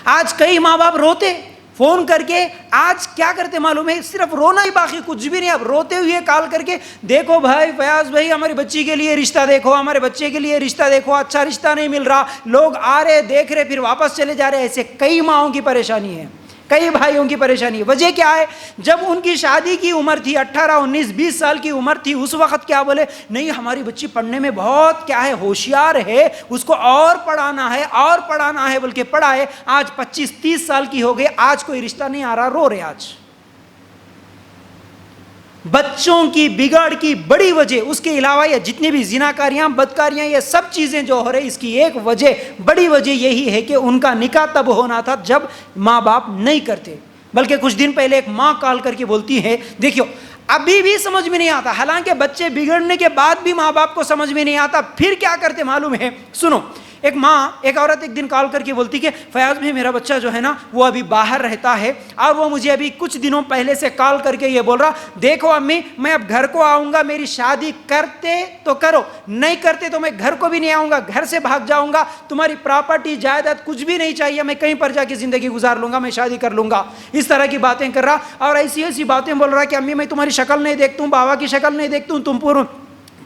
آج کئی ماں باپ روتے فون کر کے، آج کیا کرتے معلوم ہے، صرف رونا ہی، باقی کچھ بھی نہیں، اب روتے ہوئے کال کر کے، دیکھو بھائی فیاض بھائی ہماری بچی کے لیے رشتہ دیکھو، ہمارے بچے کے لیے رشتہ دیکھو، اچھا رشتہ نہیں مل رہا، لوگ آ رہے دیکھ رہے پھر واپس چلے جا رہے۔ ایسے کئی ماؤں کی پریشانی ہے، کئی بھائیوں کی پریشانی. وجہ کیا ہے؟ جب ان کی شادی کی عمر تھی 18 19 20 سال کی عمر تھی, اس وقت کیا بولے, نہیں ہماری بچی پڑھنے میں بہت کیا ہے ہوشیار ہے, اس کو اور پڑھانا ہے بول کے پڑھائے. آج 25 30 سال کی ہو گئی, آج کوئی رشتہ نہیں آ رہا, رو رہے. آج بچوں کی بگاڑ کی بڑی وجہ, اس کے علاوہ یہ جتنی بھی زناکاریاں بدکاریاں یہ سب چیزیں جو ہو رہی, اس کی ایک وجہ بڑی وجہ یہی ہے کہ ان کا نکاح تب ہونا تھا جب ماں باپ نہیں کرتے. بلکہ کچھ دن پہلے ایک ماں کال کر کے بولتی ہے, دیکھو ابھی بھی سمجھ میں نہیں آتا, حالانکہ بچے بگڑنے کے بعد بھی ماں باپ کو سمجھ میں نہیں آتا, پھر کیا کرتے معلوم ہے؟ سنو, ایک عورت ایک دن کال کر کے بولتی کہ فیاض بھائی میرا بچہ جو ہے نا وہ ابھی باہر رہتا ہے, اور وہ مجھے ابھی کچھ دنوں پہلے سے کال کر کے یہ بول رہا, دیکھو امی میں اب گھر کو آؤں گا, میری شادی کرتے تو کرو, نہیں کرتے تو میں گھر کو بھی نہیں آؤں گا, گھر سے بھاگ جاؤں گا, تمہاری پراپرٹی جائیداد کچھ بھی نہیں چاہیے, میں کہیں پر جا کے زندگی گزار لوں گا, میں شادی کر لوں گا. اس طرح کی باتیں کر رہا, اور ایسی ایسی باتیں بول رہا کہ امی میں تمہاری شکل نہیں دیکھتا ہوں, بابا کی شکل نہیں دیکھتا ہوں,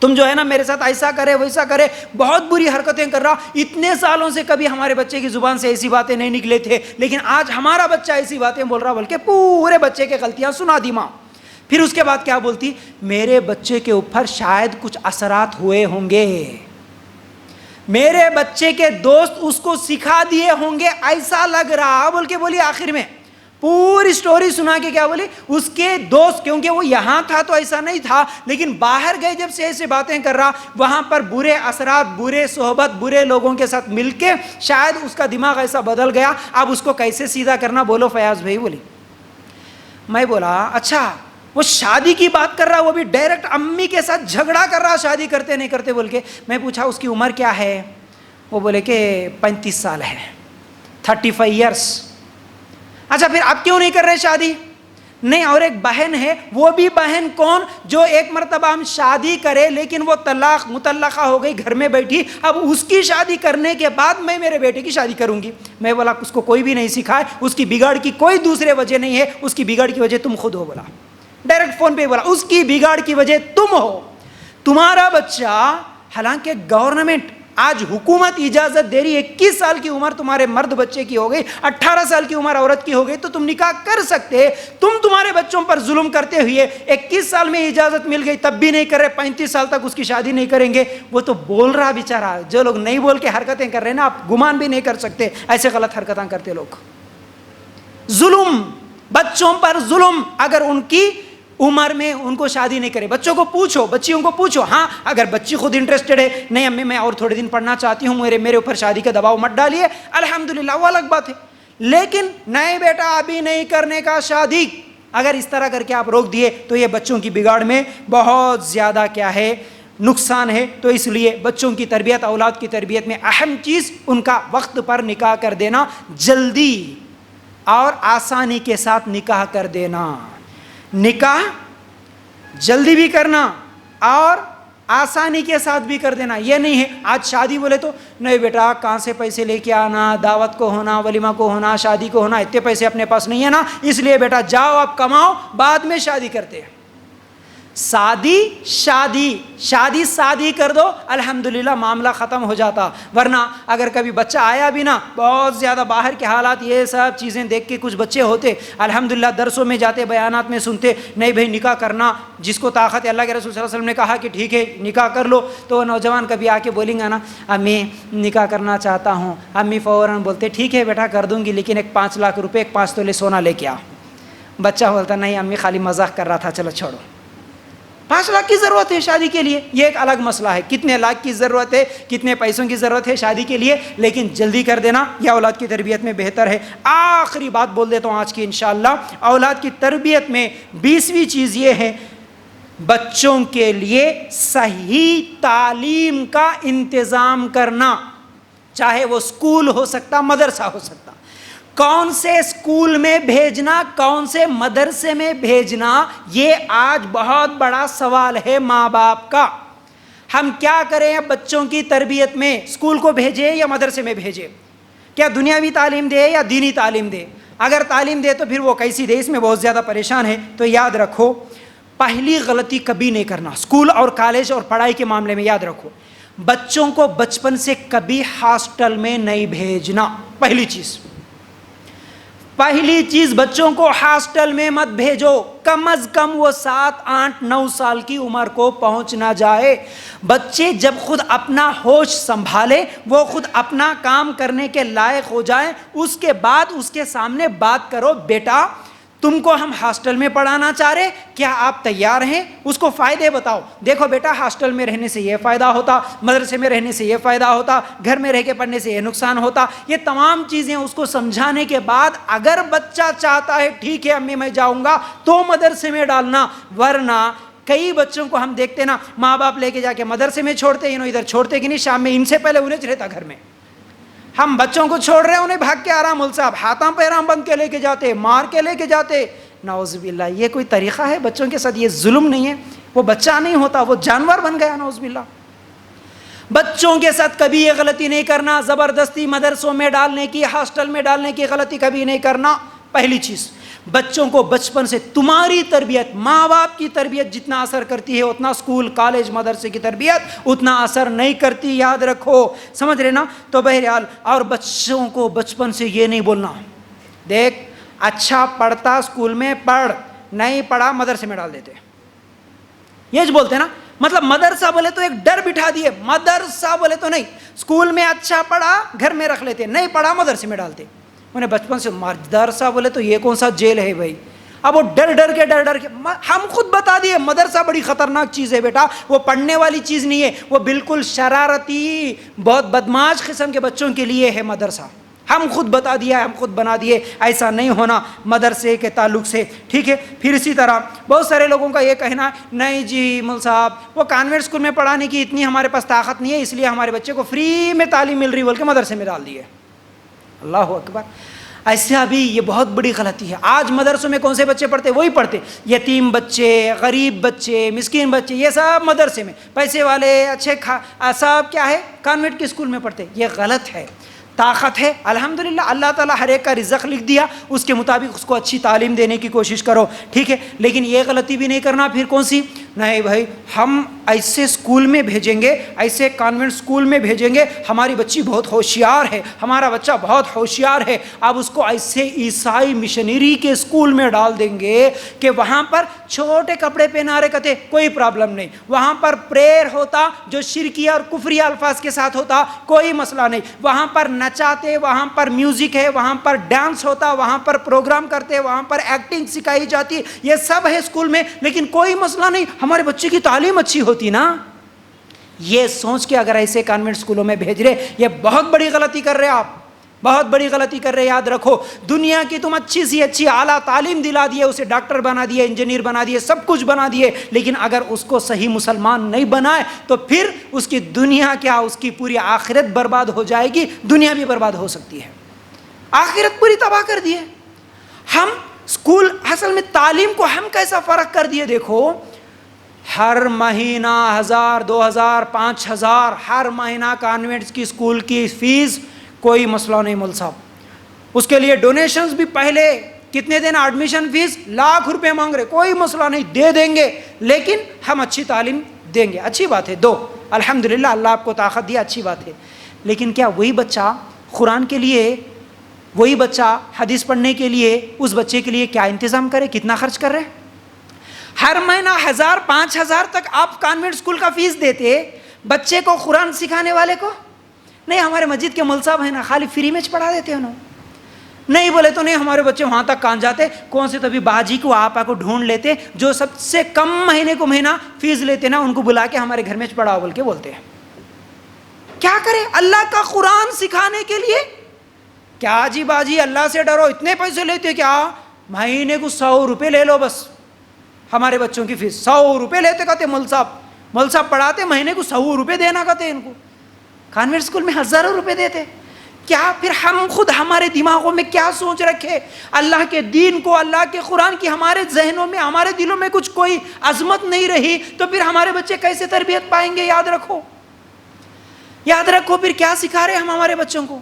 تم جو ہے نا میرے ساتھ ایسا کرے ویسا کرے, بہت بری حرکتیں کر رہا. اتنے سالوں سے کبھی ہمارے بچے کی زبان سے ایسی باتیں نہیں نکلے تھے, لیکن آج ہمارا بچہ ایسی باتیں بول رہا, بلکہ پورے بچے کے غلطیاں سنا دی ماں. پھر اس کے بعد کیا بولتی, میرے بچے کے اوپر شاید کچھ اثرات ہوئے ہوں گے, میرے بچے کے دوست اس کو سکھا دیے ہوں گے, ایسا لگ رہا بول کے بولی. آخر میں پوری سٹوری سنا کے کیا بولی, اس کے دوست, کیونکہ وہ یہاں تھا تو ایسا نہیں تھا, لیکن باہر گئے جب سے ایسے باتیں کر رہا, وہاں پر برے اثرات, برے صحبت, برے لوگوں کے ساتھ مل کے شاید اس کا دماغ ایسا بدل گیا. اب اس کو کیسے سیدھا کرنا بولو فیاض بھائی. بولی میں بولا اچھا وہ شادی کی بات کر رہا, وہ بھی ڈائریکٹ امی کے ساتھ جھگڑا کر رہا, شادی کرتے نہیں کرتے بول کے. میں پوچھا اس کی عمر کیا ہے؟ وہ بولے کہ 35 سال ہے, 35 ایئرس. اچھا پھر اب کیوں نہیں کر رہے شادی؟ نہیں, اور ایک بہن ہے, وہ بھی بہن کون, جو ایک مرتبہ ہم شادی کرے لیکن وہ مطلقہ ہو گئی, گھر میں بیٹھی, اب اس کی شادی کرنے کے بعد میں میرے بیٹے کی شادی کروں گی. میں بولا اس کو کوئی بھی نہیں سکھائے, اس کی بگاڑ کی کوئی دوسرے وجہ نہیں ہے, اس کی بگاڑ کی وجہ تم خود ہو. بولا ڈائریکٹ فون پہ بولا اس کی بگاڑ کی وجہ تم ہو. تمہارا بچہ, حالانکہ گورنمنٹ آج حکومت اجازت دے رہی ہے, 21 سال کی عمر تمہارے مرد بچے کی ہو گئی, 18 سال کی عمر عورت کی ہو گئی, تو تم نکاح کر سکتے. تم تمہارے بچوں پر ظلم کرتے ہوئے 21 سال میں اجازت مل گئی تب بھی نہیں کر رہے, 35 سال تک اس کی شادی نہیں کریں گے. وہ تو بول رہا بیچارہ, جو لوگ نہیں بول کے حرکتیں کر رہے ہیں نا, آپ گمان بھی نہیں کر سکتے ایسے غلط حرکتیں کرتے لوگ. ظلم, بچوں پر ظلم. اگر ان کی عمر میں ان کو شادی نہیں کرے, بچوں کو پوچھو, بچیوں کو پوچھو. ہاں اگر بچی خود انٹرسٹڈ ہے, نہیں امی میں اور تھوڑے دن پڑھنا چاہتی ہوں, میرے اوپر شادی کا دباؤ مت ڈالیے, الحمدللہ, وہ الگ بات ہے. لیکن نہیں بیٹا ابھی نہیں کرنے کا شادی, اگر اس طرح کر کے آپ روک دیے تو یہ بچوں کی بگاڑ میں بہت زیادہ کیا ہے نقصان ہے. تو اس لیے بچوں کی تربیت, اولاد کی تربیت میں اہم چیز ان کا وقت پر نکاح کر دینا, جلدی اور آسانی کے ساتھ نکاح کر دینا. نکاح جلدی بھی کرنا اور آسانی کے ساتھ بھی کر دینا. یہ نہیں ہے آج شادی بولے تو نہیں بیٹا کہاں سے پیسے لے کے آنا, دعوت کو ہونا, ولیمہ کو ہونا, شادی کو ہونا, اتنے پیسے اپنے پاس نہیں ہے نا, اس لیے بیٹا جاؤ آپ کماؤ, بعد میں شادی کرتے ہیں. شادی کر دو, الحمدللہ معاملہ ختم ہو جاتا. ورنہ اگر کبھی بچہ آیا بھی نا, بہت زیادہ باہر کے حالات, یہ سب چیزیں دیکھ کے کچھ بچے ہوتے, الحمدللہ درسوں میں جاتے, بیانات میں سنتے, نہیں بھائی نکاح کرنا, جس کو طاقت ہے, اللہ کے رسول صلی اللہ علیہ وسلم نے کہا کہ ٹھیک ہے نکاح کر لو, تو وہ نوجوان کبھی آ کے بولیں گا نا امی نکاح کرنا چاہتا ہوں, امی فوراً بولتے ٹھیک ہے بیٹا کر دوں گی, لیکن ایک 5 لاکھ روپے, ایک 5 تولے سونا لے کے آ. بچہ بولتا نہیں امی خالی مذاق کر رہا تھا, چلو چھوڑو. 5 لاکھ کی ضرورت ہے شادی کے لیے, یہ ایک الگ مسئلہ ہے, کتنے لاکھ کی ضرورت ہے, کتنے پیسوں کی ضرورت ہے شادی کے لیے, لیکن جلدی کر دینا یہ اولاد کی تربیت میں بہتر ہے. آخری بات بول دیتا ہوں آج کی انشاءاللہ, اولاد کی تربیت میں 20ویں چیز یہ ہے, بچوں کے لیے صحیح تعلیم کا انتظام کرنا. چاہے وہ اسکول ہو سکتا, مدرسہ ہو سکتا, کون سے اسکول میں بھیجنا, کون سے مدرسے میں بھیجنا, یہ آج بہت بڑا سوال ہے ماں باپ کا. ہم کیا کریں بچوں کی تربیت میں, اسکول کو بھیجیں یا مدرسے میں بھیجیں, کیا دنیاوی تعلیم دے یا دینی تعلیم دے؟ اگر تعلیم دے تو پھر وہ کیسی دے, اس میں بہت زیادہ پریشان ہے. تو یاد رکھو پہلی غلطی کبھی نہیں کرنا اسکول اور کالج اور پڑھائی کے معاملے میں. یاد رکھو بچوں کو بچپن سے کبھی ہاسٹل میں نہیں بھیجنا, پہلی چیز. پہلی چیز بچوں کو ہاسٹل میں مت بھیجو، کم از کم وہ 7 8 9 سال کی عمر کو پہنچ نہ جائے۔ بچے جب خود اپنا ہوش سنبھالے، وہ خود اپنا کام کرنے کے لائق ہو جائیں، اس کے بعد اس کے سامنے بات کرو، بیٹا تم کو ہم ہاسٹل میں پڑھانا چاہ رہے، کیا آپ تیار ہیں؟ اس کو فائدے بتاؤ، دیکھو بیٹا ہاسٹل میں رہنے سے یہ فائدہ ہوتا، مدرسے میں رہنے سے یہ فائدہ ہوتا، گھر میں رہ کے پڑھنے سے یہ نقصان ہوتا، یہ تمام چیزیں اس کو سمجھانے کے بعد اگر بچہ چاہتا ہے ٹھیک ہے امی میں جاؤں گا تو مدرسے میں ڈالنا، ورنہ کئی بچوں کو ہم دیکھتے نا ماں باپ لے کے جا کے مدرسے میں چھوڑتے، انہوں ادھر چھوڑتے کہ نہیں، شام میں ان سے پہلے انہیں رہتا گھر میں، ہم بچوں کو چھوڑ رہے ہیں انہیں بھاگ کے آرام مول صاحب ہاتھاں پیراں بند کے لے کے جاتے، مار کے لے کے جاتے، نعوذ باللہ۔ یہ کوئی طریقہ ہے بچوں کے ساتھ؟ یہ ظلم نہیں ہے؟ وہ بچہ نہیں ہوتا، وہ جانور بن گیا، نعوذ باللہ۔ بچوں کے ساتھ کبھی یہ غلطی نہیں کرنا، زبردستی مدرسوں میں ڈالنے کی، ہاسٹل میں ڈالنے کی غلطی کبھی نہیں کرنا۔ پہلی چیز، بچوں کو بچپن سے تمہاری تربیت، ماں باپ کی تربیت جتنا اثر کرتی ہے اتنا اسکول کالج مدرسے کی تربیت اتنا اثر نہیں کرتی، یاد رکھو، سمجھ رہے نا؟ تو بہرحال، اور بچوں کو بچپن سے یہ نہیں بولنا دیکھ اچھا پڑھتا اسکول میں پڑھ، نہیں پڑھا مدرسے میں ڈال دیتے، یہ جو بولتے ہیں نا، مطلب مدرسہ بولے تو ایک ڈر بٹھا دیے، مدرسہ بولے تو نہیں، اسکول میں اچھا پڑھا گھر میں رکھ لیتے، نہیں پڑھا مدرسے میں ڈالتے، انہیں بچپن سے مدرسہ بولے تو یہ کون سا جیل ہے بھائی؟ اب وہ ڈر کے ہم خود بتا دیے مدرسہ بڑی خطرناک چیز ہے بیٹا، وہ پڑھنے والی چیز نہیں ہے، وہ بالکل شرارتی بہت بدماش قسم کے بچوں کے لیے ہے مدرسہ، ہم خود بتا دیا، ہم خود بنا دیے، ایسا نہیں ہونا مدرسے کے تعلق سے، ٹھیک ہے؟ پھر اسی طرح بہت سارے لوگوں کا یہ کہنا ہے نہیں جی مول صاحب وہ کانوینٹ اسکول میں پڑھانے کی اتنی ہمارے پاس طاقت نہیں ہے، اس لیے ہمارے بچے کو فری میں تعلیم مل رہی بول کے مدرسے میں ڈال دیے۔ اللہ اکبر، ایسا بھی یہ بہت بڑی غلطی ہے۔ آج مدرسوں میں کون سے بچے پڑھتے؟ وہی پڑھتے، یتیم بچے، غریب بچے، مسکین بچے، یہ سب مدرسے میں، پیسے والے اچھے سب کیا ہے کانوینٹ کے اسکول میں پڑھتے، یہ غلط ہے۔ طاقت ہے الحمدللہ، اللہ تعالیٰ ہر ایک کا رزق لکھ دیا، اس کے مطابق اس کو اچھی تعلیم دینے کی کوشش کرو، ٹھیک ہے؟ لیکن یہ غلطی بھی نہیں کرنا پھر کون سی، نہیں بھائی ہم ایسے اسکول میں بھیجیں گے، ایسے کانوینٹ اسکول میں بھیجیں گے، ہماری بچی بہت ہوشیار ہے، ہمارا بچہ بہت ہوشیار ہے، اب اس کو ایسے عیسائی مشنری کے اسکول میں ڈال دیں گے کہ وہاں پر چھوٹے کپڑے پہنا رکھتے، کوئی پرابلم نہیں، وہاں پر پریئر ہوتا جو شرکیہ اور کفری الفاظ کے ساتھ ہوتا، کوئی مسئلہ نہیں، وہاں پر نچاتے، وہاں پر میوزک ہے، وہاں پر ڈانس ہوتا، وہاں پر پروگرام کرتے، وہاں پر ایکٹنگ سکھائی جاتی، یہ سب ہے اسکول میں، لیکن کوئی مسئلہ نہیں، ہمارے بچے کی تعلیم اچھی ہوتی نا۔ یہ سوچ کے اگر ایسے کانوینٹ اسکولوں میں بھیج رہے، یہ بہت بڑی غلطی کر رہے آپ، بہت بڑی غلطی کر رہے، یاد رکھو۔ دنیا کی تم اچھی سی اچھی اعلیٰ تعلیم دلا دیے، اسے ڈاکٹر بنا دیے، انجینئر بنا دیے، سب کچھ بنا دیے، لیکن اگر اس کو صحیح مسلمان نہیں بنائے تو پھر اس کی دنیا کیا، اس کی پوری آخرت برباد ہو جائے گی، دنیا بھی برباد ہو سکتی ہے، آخرت پوری تباہ کر دیے۔ ہم اسکول اصل میں تعلیم کو ہم کیسا فرق کر دیے، دیکھو ہر مہینہ 1000 2000 5000 ہر مہینہ کانوینٹس کی اسکول کی فیس، کوئی مسئلہ نہیں مول صاحب، اس کے لیے ڈونیشنز بھی پہلے کتنے دینا، ایڈمیشن فیس لاکھ روپے مانگ رہے، کوئی مسئلہ نہیں، دے دیں گے، لیکن ہم اچھی تعلیم دیں گے، اچھی بات ہے، دو الحمدللہ، اللہ آپ کو طاقت دیا، اچھی بات ہے، لیکن کیا وہی بچہ قرآن کے لیے، وہی بچہ حدیث پڑھنے کے لیے، اس بچے کے لیے کیا انتظام کرے، کتنا خرچ کر رہے ہیں؟ ہر مہینہ 1000 5000 تک آپ کانوینٹ اسکول کا فیس دیتے، بچے کو قرآن سکھانے والے کو نہیں، ہمارے مسجد کے مول صاحب ہیں نا خالی فری میں پڑھا دیتے انہوں، نہیں بولے تو نہیں، ہمارے بچے وہاں تک کہاں جاتے، کون سے تبھی باجی کو آپا کو ڈھونڈ لیتے جو سب سے کم مہینے کو مہینہ فیس لیتے نا، ان کو بلا کے ہمارے گھر میں پڑھاؤ بول کے بولتے ہیں۔ کیا کرے اللہ کا قرآن سکھانے کے لیے؟ کیا جی باجی اللہ سے ڈرو، اتنے پیسے لیتے کیا، مہینے کو 100 روپے لے لو بس، ہمارے بچوں کی فیس 100 روپے لیتے، کہتے مول صاحب پڑھاتے، مہینے کو 100 روپے دینا کہتے ان کو، کانوینٹ اسکول میں ہزاروں روپے دیتے۔ کیا پھر ہم خود ہمارے دماغوں میں کیا سوچ رکھے، اللہ کے دین کو، اللہ کے قرآن کی ہمارے ذہنوں میں، ہمارے دلوں میں کچھ کوئی عظمت نہیں رہی تو پھر ہمارے بچے کیسے تربیت پائیں گے؟ یاد رکھو پھر کیا سکھا رہے ہم ہمارے بچوں کو۔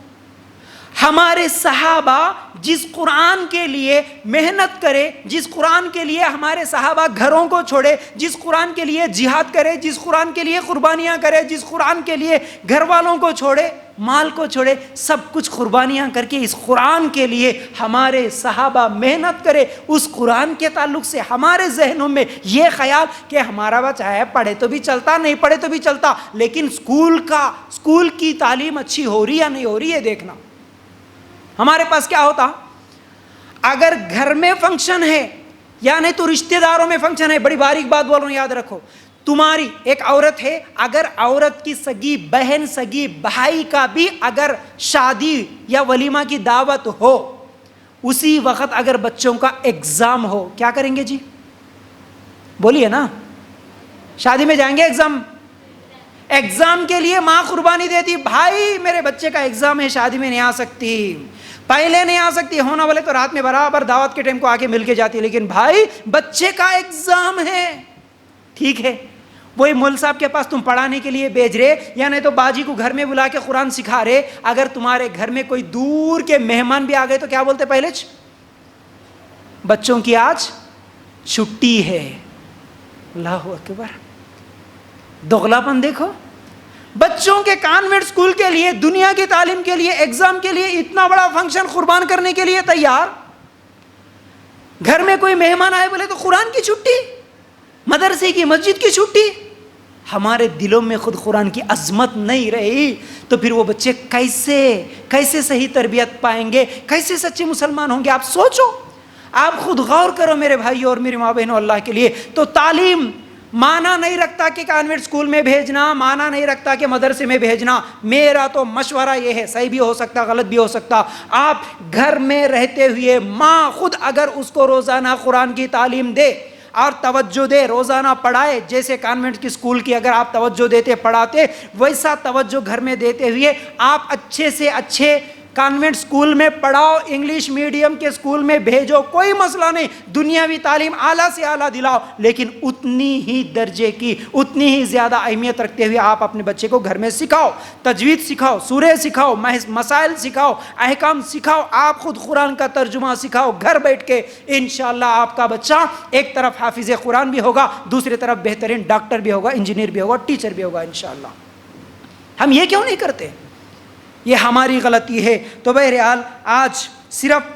ہمارے صحابہ جس قرآن کے لیے محنت کرے، جس قرآن کے لیے ہمارے صحابہ گھروں کو چھوڑے، جس قرآن کے لیے جہاد کرے، جس قرآن کے لیے قربانیاں کرے، جس قرآن کے لیے گھر والوں کو چھوڑے، مال کو چھوڑے، سب کچھ قربانیاں کر کے اس قرآن کے لیے ہمارے صحابہ محنت کرے. اس قرآن کے تعلق سے ہمارے ذہنوں میں یہ خیال کہ ہمارا بچہ ہے، پڑھے تو بھی چلتا، نہیں پڑھے تو بھی چلتا، لیکن اسکول کی تعلیم اچھی ہو رہی یا نہیں ہو رہی ہے دیکھنا. ہمارے پاس کیا ہوتا، اگر گھر میں فنکشن ہے یا نہیں تو رشتہ داروں میں فنکشن ہے، بڑی باریک بات بول رہا ہوں یاد رکھو، تمہاری ایک عورت ہے، اگر عورت کی سگی بہن سگی بھائی کا بھی اگر شادی یا ولیمہ کی دعوت ہو، اسی وقت اگر بچوں کا ایگزام ہو، کیا کریں گے جی؟ بولیے نا، شادی میں جائیں گے ایگزام کے لیے ماں قربانی دیتی، بھائی میرے بچے کا ایگزام ہے، شادی میں نہیں آ سکتی، پہلے نہیں آ سکتی، ہونا والے تو رات میں برابر دعوت کے ٹائم کو آ کے مل کے جاتی، لیکن بھائی بچے کا ایگزام ہے، ٹھیک ہے. وہی مول صاحب کے پاس تم پڑھانے کے لیے بھیج رہے یا نہیں تو باجی کو گھر میں بلا کے قرآن سکھا رہے، اگر تمہارے گھر میں کوئی دور کے مہمان بھی آ گئے تو کیا بولتے پہلے؟ بچوں کی آج چھٹی ہے. اللہ اکبر، دغلاپن دیکھو. بچوں کے کانوینٹ اسکول کے لیے، دنیا کی تعلیم کے لیے، ایگزام کے لیے اتنا بڑا فنکشن قربان کرنے کے لیے تیار. گھر میں کوئی مہمان آئے بولے تو قرآن کی چھٹی، مدرسے کی مسجد کی چھٹی. ہمارے دلوں میں خود قرآن کی عظمت نہیں رہی تو پھر وہ بچے کیسے صحیح تربیت پائیں گے، کیسے سچے مسلمان ہوں گے؟ آپ سوچو، آپ خود غور کرو میرے بھائی اور میری ماں بہنوں. اللہ کے لیے تو تعلیم مانا نہیں رکھتا کہ کانوینٹ اسکول میں بھیجنا، مانا نہیں رکھتا کہ مدرسے میں بھیجنا. میرا تو مشورہ یہ ہے، صحیح بھی ہو سکتا غلط بھی ہو سکتا، آپ گھر میں رہتے ہوئے ماں خود اگر اس کو روزانہ قرآن کی تعلیم دے اور توجہ دے، روزانہ پڑھائے، جیسے کانوینٹ کی اسکول کی اگر آپ توجہ دیتے پڑھاتے، ویسا توجہ گھر میں دیتے ہوئے آپ اچھے سے اچھے کانوینٹ اسکول میں پڑھاؤ، انگلش میڈیم کے اسکول میں بھیجو، کوئی مسئلہ نہیں. دنیاوی تعلیم اعلیٰ سے اعلیٰ دلاؤ، لیکن اتنی ہی درجے کی، اتنی ہی زیادہ اہمیت رکھتے ہوئے آپ اپنے بچے کو گھر میں سکھاؤ، تجوید سکھاؤ، سورے سکھاؤ، مسائل سکھاؤ، احکام سکھاؤ، آپ خود قرآن کا ترجمہ سکھاؤ گھر بیٹھ کے. انشاءاللہ آپ کا بچہ ایک طرف حافظ قرآن بھی ہوگا، دوسری طرف بہترین ڈاکٹر بھی ہوگا، انجینئر بھی ہوگا، ٹیچر بھی ہوگا انشاءاللہ. ہم یہ کیوں نہیں کرتے؟ یہ ہماری غلطی ہے. تو بہرحال آج صرف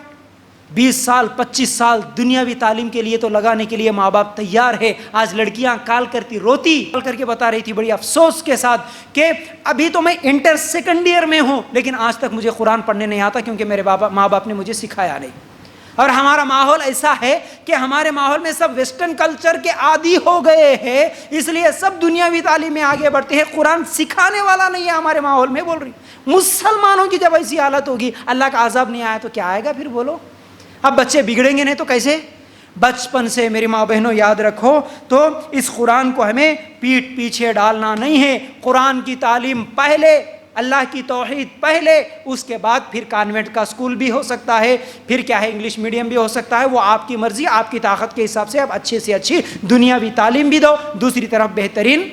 20 سال 25 سال دنیاوی تعلیم کے لیے تو لگانے کے لیے ماں باپ تیار ہے. آج لڑکیاں کال کرتی روتی کال کر کے بتا رہی تھی بڑی افسوس کے ساتھ کہ ابھی تو میں انٹر سیکنڈ ایئر میں ہوں لیکن آج تک مجھے قرآن پڑھنے نہیں آتا کیونکہ میرے ماں باپ نے مجھے سکھایا نہیں. اور ہمارا ماحول ایسا ہے کہ ہمارے ماحول میں سب ویسٹرن کلچر کے عادی ہو گئے ہیں، اس لیے سب دنیاوی تعلیم میں آگے بڑھتے ہیں، قرآن سکھانے والا نہیں ہے ہمارے ماحول میں. بول رہی مسلمانوں کی جب ایسی حالت ہوگی، اللہ کا عذاب نہیں آیا تو کیا آئے گا پھر؟ بولو. اب بچے بگڑیں گے نہیں تو کیسے؟ بچپن سے میری ماں بہنوں یاد رکھو، تو اس قرآن کو ہمیں پیٹھ پیچھے ڈالنا نہیں ہے. قرآن کی تعلیم پہلے، اللہ کی توحید پہلے، اس کے بعد پھر کانوینٹ کا اسکول بھی ہو سکتا ہے، پھر کیا ہے انگلش میڈیم بھی ہو سکتا ہے. وہ آپ کی مرضی، آپ کی طاقت کے حساب سے آپ اچھے سے اچھی دنیاوی تعلیم بھی دو، دوسری طرف بہترین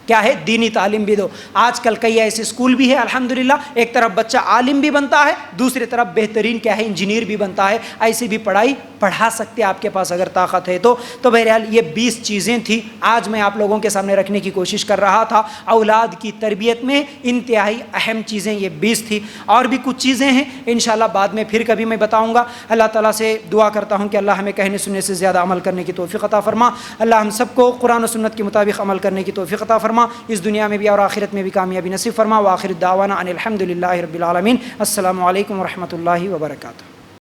کیا ہے دینی تعلیم بھی دو. آج کل کئی ایسے اسکول بھی ہے الحمدللہ، ایک طرف بچہ عالم بھی بنتا ہے، دوسری طرف بہترین کیا ہے انجینئر بھی بنتا ہے. ایسی بھی پڑھائی پڑھا سکتے آپ کے پاس اگر طاقت ہے تو. بہرحال یہ 20 چیزیں تھیں آج میں آپ لوگوں کے سامنے رکھنے کی کوشش کر رہا تھا. اولاد کی تربیت میں انتہائی اہم چیزیں یہ 20 تھی. اور بھی کچھ چیزیں ہیں انشاءاللہ بعد میں پھر کبھی میں بتاؤں گا. اللہ تعالیٰ سے دعا کرتا ہوں کہ اللہ ہمیں کہنے سننے سے زیادہ عمل کرنے کی توفیق عطا فرما. اللہ ہم سب کو قرآن و سنت کے مطابق عمل کرنے کی توفیق عطا فرما، اس دنیا میں بھی اور آخرت میں بھی کامیابی نصیب فرما. وآخر دعوانا ان الحمد للہ رب العالمین. السلام علیکم ورحمۃ اللہ وبرکاتہ.